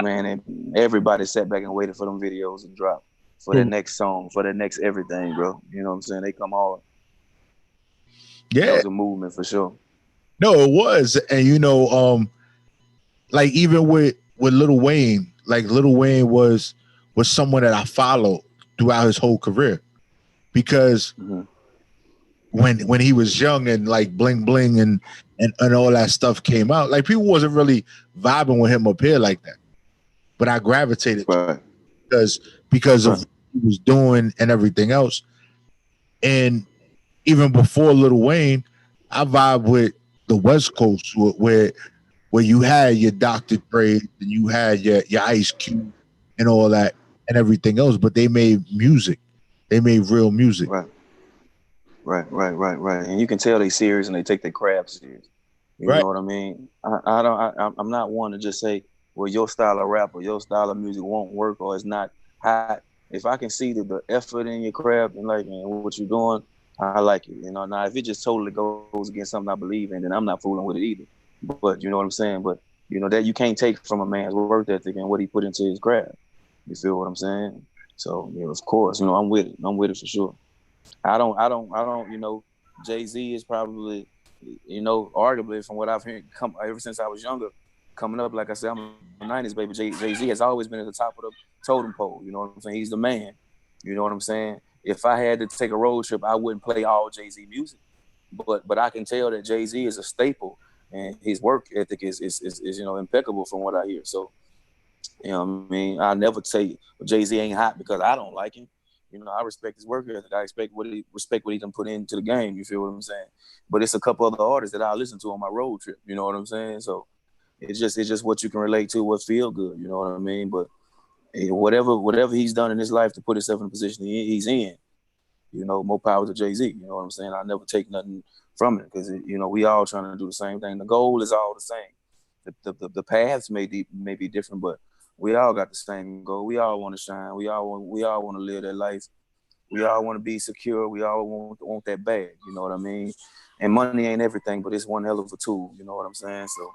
Speaker 7: Man, everybody sat back and waited for them videos to drop, for the next song, for the next everything, bro. You know what I'm saying? They come hard.
Speaker 5: Yeah,
Speaker 7: that was a movement for sure.
Speaker 5: No, it was, and you know, like even with Lil Wayne, like Lil Wayne was someone that I followed throughout his whole career, because when he was young and like Bling Bling and and all that stuff came out. Like people wasn't really vibing with him up here like that, but I gravitated to
Speaker 7: Right.
Speaker 5: because of
Speaker 7: Right.
Speaker 5: what he was doing and everything else. And even before Lil Wayne, I vibe with the West Coast where you had your Dr. Dre and you had your Ice Cube and all that and everything else, but they made music. They made real music.
Speaker 7: Right. Right. And you can tell they serious and they take their craft serious. You
Speaker 5: Right.
Speaker 7: know what I mean? I don't. I'm not one to just say, well, your style of rap or your style of music won't work or it's not hot. If I can see the effort in your craft and like and what you're doing, I like it. You know, now if it just totally goes against something I believe in, then I'm not fooling with it either. But you know what I'm saying? But you know that you can't take from a man's work ethic and what he put into his craft. You feel what I'm saying? So you know, of course, you know, I'm with it. I'm with it for sure. I don't. You know, Jay-Z is probably, you know, arguably from what I've heard come ever since I was younger, coming up. Like I said, I'm a '90s baby. Jay-Z has always been at the top of the totem pole. You know what I'm saying? He's the man. You know what I'm saying? If I had to take a road trip, I wouldn't play all Jay-Z music, but I can tell that Jay-Z is a staple, and his work ethic is you know impeccable from what I hear. So you know what I mean? I never say Jay-Z ain't hot because I don't like him. You know, I respect his work ethic. I respect what he done put into the game. You feel what I'm saying? But it's a couple other artists that I listen to on my road trip. You know what I'm saying? So it's just what you can relate to, what feel good. You know what I mean? But whatever he's done in his life to put himself in the position he's in, you know, more power to Jay-Z. You know what I'm saying? I never take nothing from it because you know we all trying to do the same thing. The goal is all the same. The paths may be different, but we all got the same goal. We all want to shine. We all want to live that life. We all want to be secure. We all want that bag. You know what I mean? And money ain't everything, but it's one hell of a tool. You know what I'm saying? So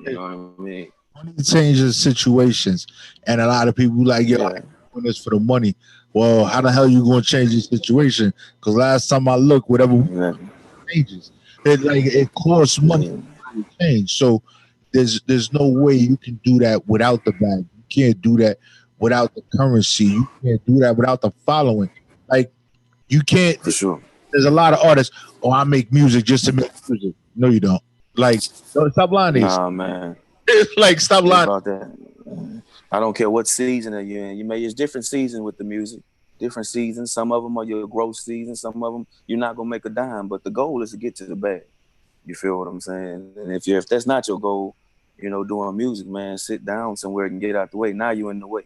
Speaker 7: you know what I mean?
Speaker 5: Money changes situations, and a lot of people like, yo,
Speaker 7: Yeah.
Speaker 5: I'm doing this for the money. Well, how the hell you gonna change the situation? Because last time I looked, whatever
Speaker 7: Exactly.
Speaker 5: changes, it costs money
Speaker 7: Yeah.
Speaker 5: to change. So there's no way you can do that without the bag. You can't do that without the currency. You can't do that without the following. Like you can't.
Speaker 7: For sure.
Speaker 5: There's a lot of artists. Oh, I make music just to make music. No, you don't. Like, no, stop lying to
Speaker 7: Nah,
Speaker 5: yourself.
Speaker 7: man.
Speaker 5: Like, stop
Speaker 7: It's
Speaker 5: lying.
Speaker 7: about that. I don't care what season that you're in. You may it's different seasons with the music. Different seasons. Some of them are your growth seasons. Some of them you're not gonna make a dime. But the goal is to get to the bag. You feel what I'm saying? And if that's not your goal, you know, doing music, man, sit down somewhere and get out the way. Now you in the way.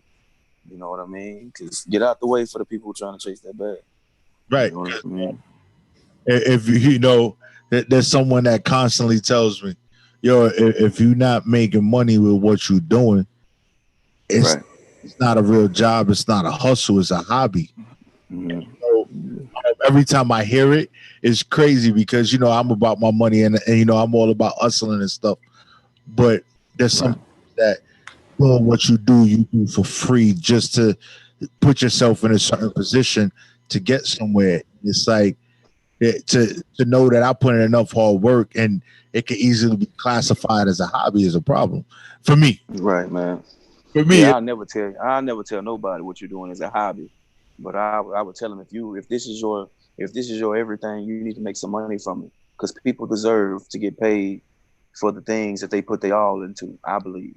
Speaker 7: You know what I mean? Because get out the way for the people trying to chase that bag. You
Speaker 5: Right.
Speaker 7: know what I mean?
Speaker 5: If you know, there's someone that constantly tells me, yo, if you're not making money with what you're doing, it's
Speaker 7: Right.
Speaker 5: it's not a real job. It's not a hustle. It's a hobby.
Speaker 7: Mm-hmm.
Speaker 5: So every time I hear it, it's crazy because you know I'm about my money and you know I'm all about hustling and stuff. But there's some
Speaker 7: Right.
Speaker 5: that doing what you do for free just to put yourself in a certain position to get somewhere. It's like to know that I put in enough hard work and it can easily be classified as a hobby is a problem for me.
Speaker 7: Right, man.
Speaker 5: For
Speaker 7: Yeah,
Speaker 5: me,
Speaker 7: I'll never tell nobody what you're doing is a hobby. But I would tell them if this is your everything, you need to make some money from it because people deserve to get paid for the things that they put their all into. I believe.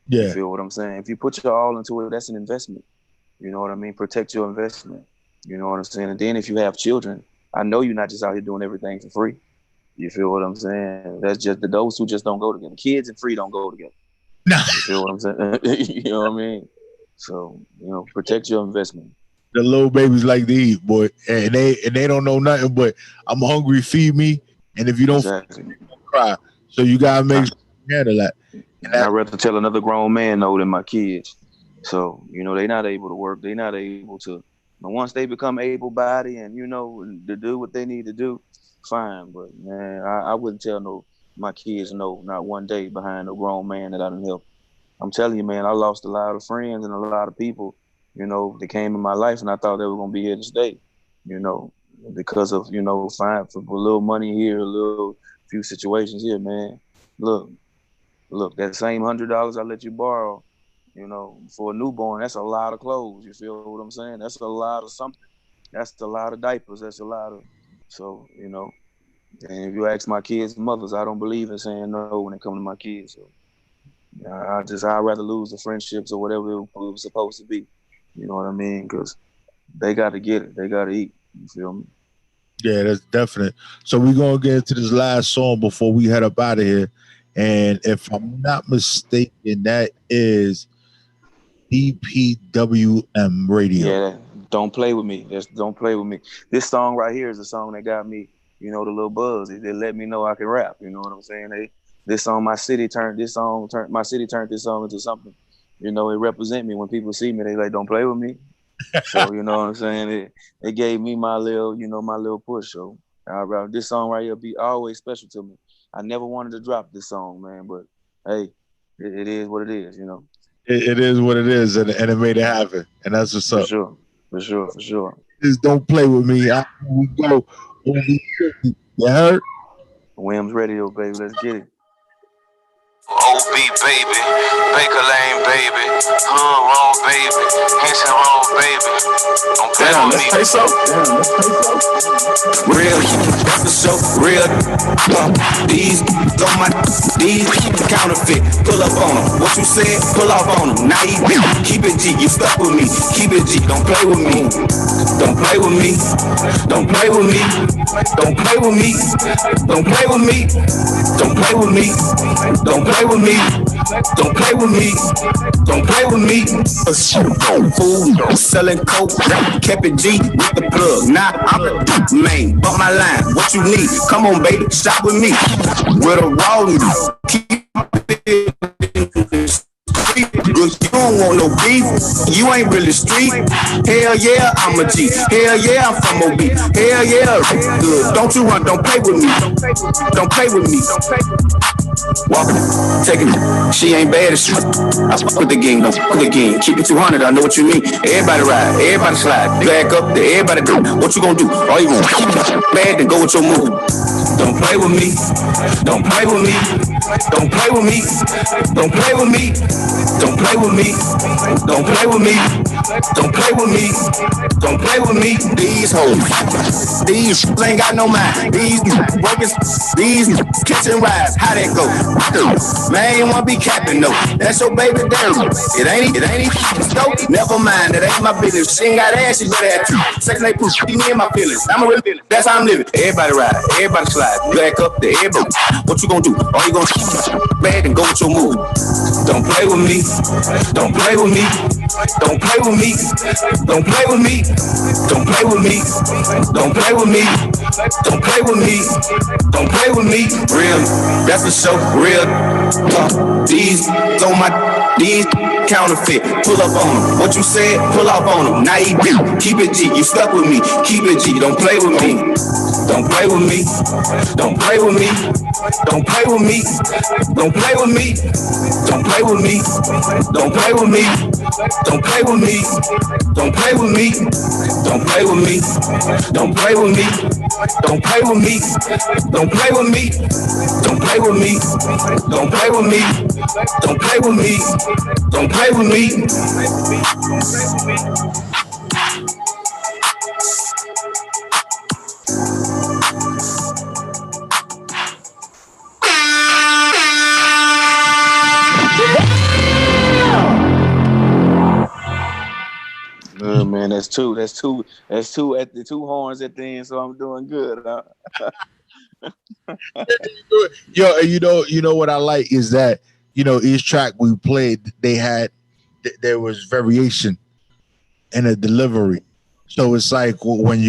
Speaker 7: You
Speaker 5: yeah,
Speaker 7: feel what I'm saying? If you put your all into it, that's an investment. You know what I mean? Protect your investment. You know what I'm saying? And then if you have children, I know you're not just out here doing everything for free. You feel what I'm saying? That's just those who just don't go together. Kids and free don't go together.
Speaker 5: nah,
Speaker 7: You feel what I'm saying? You know what I mean? So, you know, protect your investment.
Speaker 5: the little babies like to eat, boy, and they don't know nothing but I'm hungry, feed me, and if you don't feed
Speaker 7: Exactly.
Speaker 5: me, don't cry. So you gotta make
Speaker 7: I,
Speaker 5: sure you handle that. And
Speaker 7: and I'd
Speaker 5: that
Speaker 7: rather tell another grown man no than my kids. So, you know, they're not able to work. They're not able to. But once they become able-bodied and, you know, to do what they need to do, fine. But, man, I wouldn't tell no my kids no, not one day behind a grown man that I done helped. I'm telling you, man, I lost a lot of friends and a lot of people, you know, that came in my life and I thought they were gonna be here to stay, you know, because of, you know, fine for a little money here, a little few situations here, man. Look, look, that same $100 I let you borrow, you know, for a newborn, that's a lot of clothes. You feel what I'm saying? That's a lot of something. That's a lot of diapers. That's a lot of so, you know, And if you ask my kids' mothers, I don't believe in saying no when it comes to my kids. So I'd rather lose the friendships or whatever it was supposed to be. You know what I mean? Because they got to get it. They got to eat. You feel me?
Speaker 5: Yeah, that's definite. So we're gonna get into this last song before we head up out of here. And if I'm not mistaken, that is DPWM Radio.
Speaker 7: Yeah, don't play with me. Just don't play with me. This song right here is a song that got me, the little buzz. They let me know I can rap. You know what I'm saying? My city turned this song into something. It represent me. When people see me, they like, don't play with me. So you know what I'm saying? It gave me my little push. So this song right here be always special to me. I never wanted to drop this song, man, but hey, it is what it is.
Speaker 5: It is what it is, and it made it happen, and that's what's
Speaker 7: For
Speaker 5: up.
Speaker 7: sure, for sure, for sure.
Speaker 5: Just don't play with me. After we go, you heard?
Speaker 7: WEMS Radio, baby, let's get it.
Speaker 8: OB baby, Baker Lane baby, Hood Roll baby, Henson Roll baby. Don't play with me.
Speaker 3: Let's play so.
Speaker 8: Real, that's the show. Real, these on my these counterfeit. Pull up on them. What you said? Pull off on them. Now keep it G. You stuck with me. Keep it G. Don't play with me. Don't play with me. Don't play with me. Don't play with me. Don't play with me. Don't play with me. Don't play with me. Don't play with me. Don't play with me. Fool selling coke. Kept it G with the plug. Now I'm the main. Bump my line. What you need? Come on, baby. Shop with me. With a raw news. Keep it. You don't want no beef, you ain't really street. Hell yeah, I'm a G. Hell yeah, I'm from OB. Hell yeah, good. Don't you run, don't play with me. Don't play with me. Walking, taking it. She ain't bad as shit. I fuck with the game, don't fuck with the game. Keep it 200, I know what you mean. Everybody ride, everybody slide. Back up there, everybody do. What you gonna do? All you gonna bad, then go with your move. Don't play with me. Don't play with me. Don't play with me. Don't play with me. Don't play with me. Don't play with me. Don't play with me. Don't play with me. These hoes. These ain't got no mind. These workers. These kitchen rides. How that go? Man, you wanna be capping though. That's your baby daddy. It ain't dope. Never mind. It ain't my business. She ain't got ass. She better have two. Second they push me in my feelings. I'm a real feeling. That's how I'm living. Everybody ride. Everybody slide. Back up the everybody. What you gonna do? All you gonna bad and go with your move. Don't play with me. Don't play with me. Don't play with me. Don't play with me. Don't play with me. Don't play with me. Don't play with me. Don't play with me. Real, that's the show. Real. These on my these counterfeit. Pull up on them. What you said? Pull off on them. Now you keep it G. You stuck with me. Keep it G. Don't play with me. Don't play with me. Don't play with me. Don't play with me. Don't play with me. Don't play with me. Don't play with me. Don't play with me. Don't play with me. Don't play with me. Don't play with me. Don't play with me. Don't play with me. Don't play with me. Don't play with me. Don't play with me. Don't play with me.
Speaker 7: Man, that's two at the two horns at the end, so I'm doing good.
Speaker 5: Yo, you know what I like is that each track we played, there was variation in the delivery. So it's like when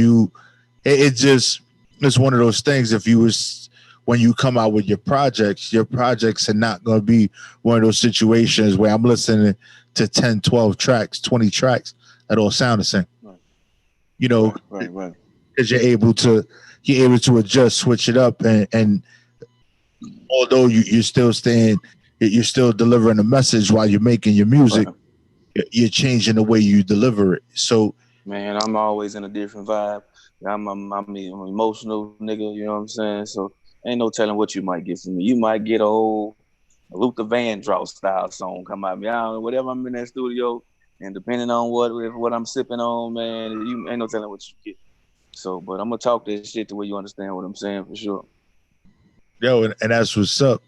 Speaker 5: it's one of those things. When you come out with your projects are not going to be one of those situations where I'm listening to 10, 12 tracks, 20 tracks that all sound the same.
Speaker 7: Right.
Speaker 5: Because you're able to adjust, switch it up, and although you're still delivering a message while you're making your music, you're changing the way you deliver it. So,
Speaker 7: man, I'm always in a different vibe. I'm an emotional nigga, you know what I'm saying? So ain't no telling what you might get from me. You might get a whole Luther Vandross style song come out of me. I don't know, whatever I'm in that studio, and depending on what I'm sipping on, man, you ain't no telling what you get. So, but I'm gonna talk this shit to where you understand what I'm saying for sure.
Speaker 5: Yo, and that's what's up.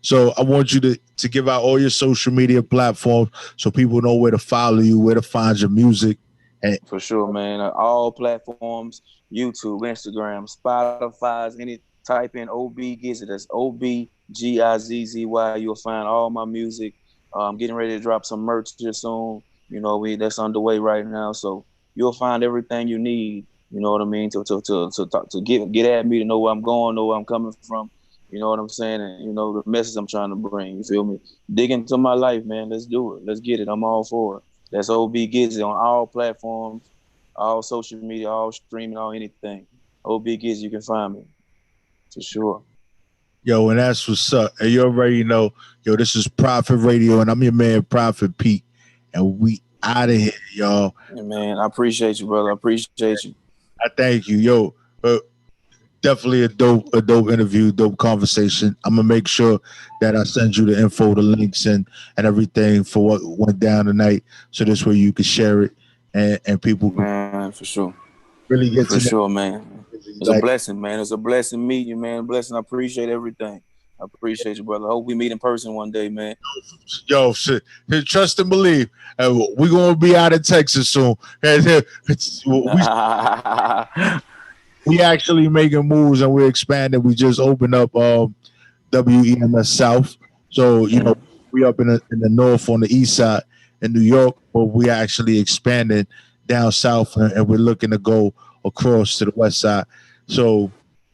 Speaker 5: So I want you to give out all your social media platforms so people know where to follow you, where to find your music. And
Speaker 7: For sure, man. All platforms, YouTube, Instagram, Spotify, any type in OB Gizzy. That's OBGIZZY. You'll find all my music. I'm getting ready to drop some merch here soon. You know, that's underway right now. So you'll find everything you need. You know what I mean? To get at me, to know where I'm going, know where I'm coming from. You know what I'm saying? And you know the message I'm trying to bring. You feel me? Dig into my life, man. Let's do it. Let's get it. I'm all for it. That's OB Gizzy on all platforms, all social media, all streaming, all anything. OB Gizzy, you can find me for sure.
Speaker 5: yo, and that's what's up. And you already know, yo, this is Prophet Radio, and I'm your man, Prophet Pete. And we out of here, y'all.
Speaker 7: Yeah, man, I appreciate you, brother. I appreciate you.
Speaker 5: I thank you. Yo, definitely a dope interview, dope conversation. I'm gonna make sure that I send you the info, the links, and everything for what went down tonight, so this way you can share it and people can
Speaker 7: Man, for sure.
Speaker 5: really get
Speaker 7: For
Speaker 5: to know.
Speaker 7: sure, man. It's a
Speaker 5: Like,
Speaker 7: blessing, man. It's a blessing meeting you, man. Blessing. I appreciate everything. I appreciate you, brother. I hope we meet in person one day, man.
Speaker 5: yo, shit, trust and believe. We're gonna be out in Texas soon. We actually making moves and we're expanding. We just opened up WEMS South. So, you know, we up in the north on the east side in New York, but we actually expanded down south and we're looking to go across to the west side. So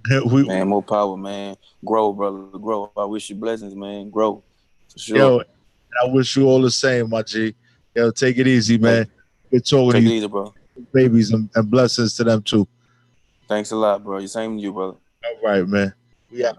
Speaker 7: Man, more power, man. Grow, brother. Grow. I wish you blessings, man. Grow. For sure.
Speaker 5: yo, I wish you all the same, my G. Yo, take it easy, man. Good talking to
Speaker 7: Take it
Speaker 5: you,
Speaker 7: easy, bro.
Speaker 5: babies, and blessings to them too.
Speaker 7: Thanks a lot, bro. Same to you, brother.
Speaker 5: All right, man. Yeah.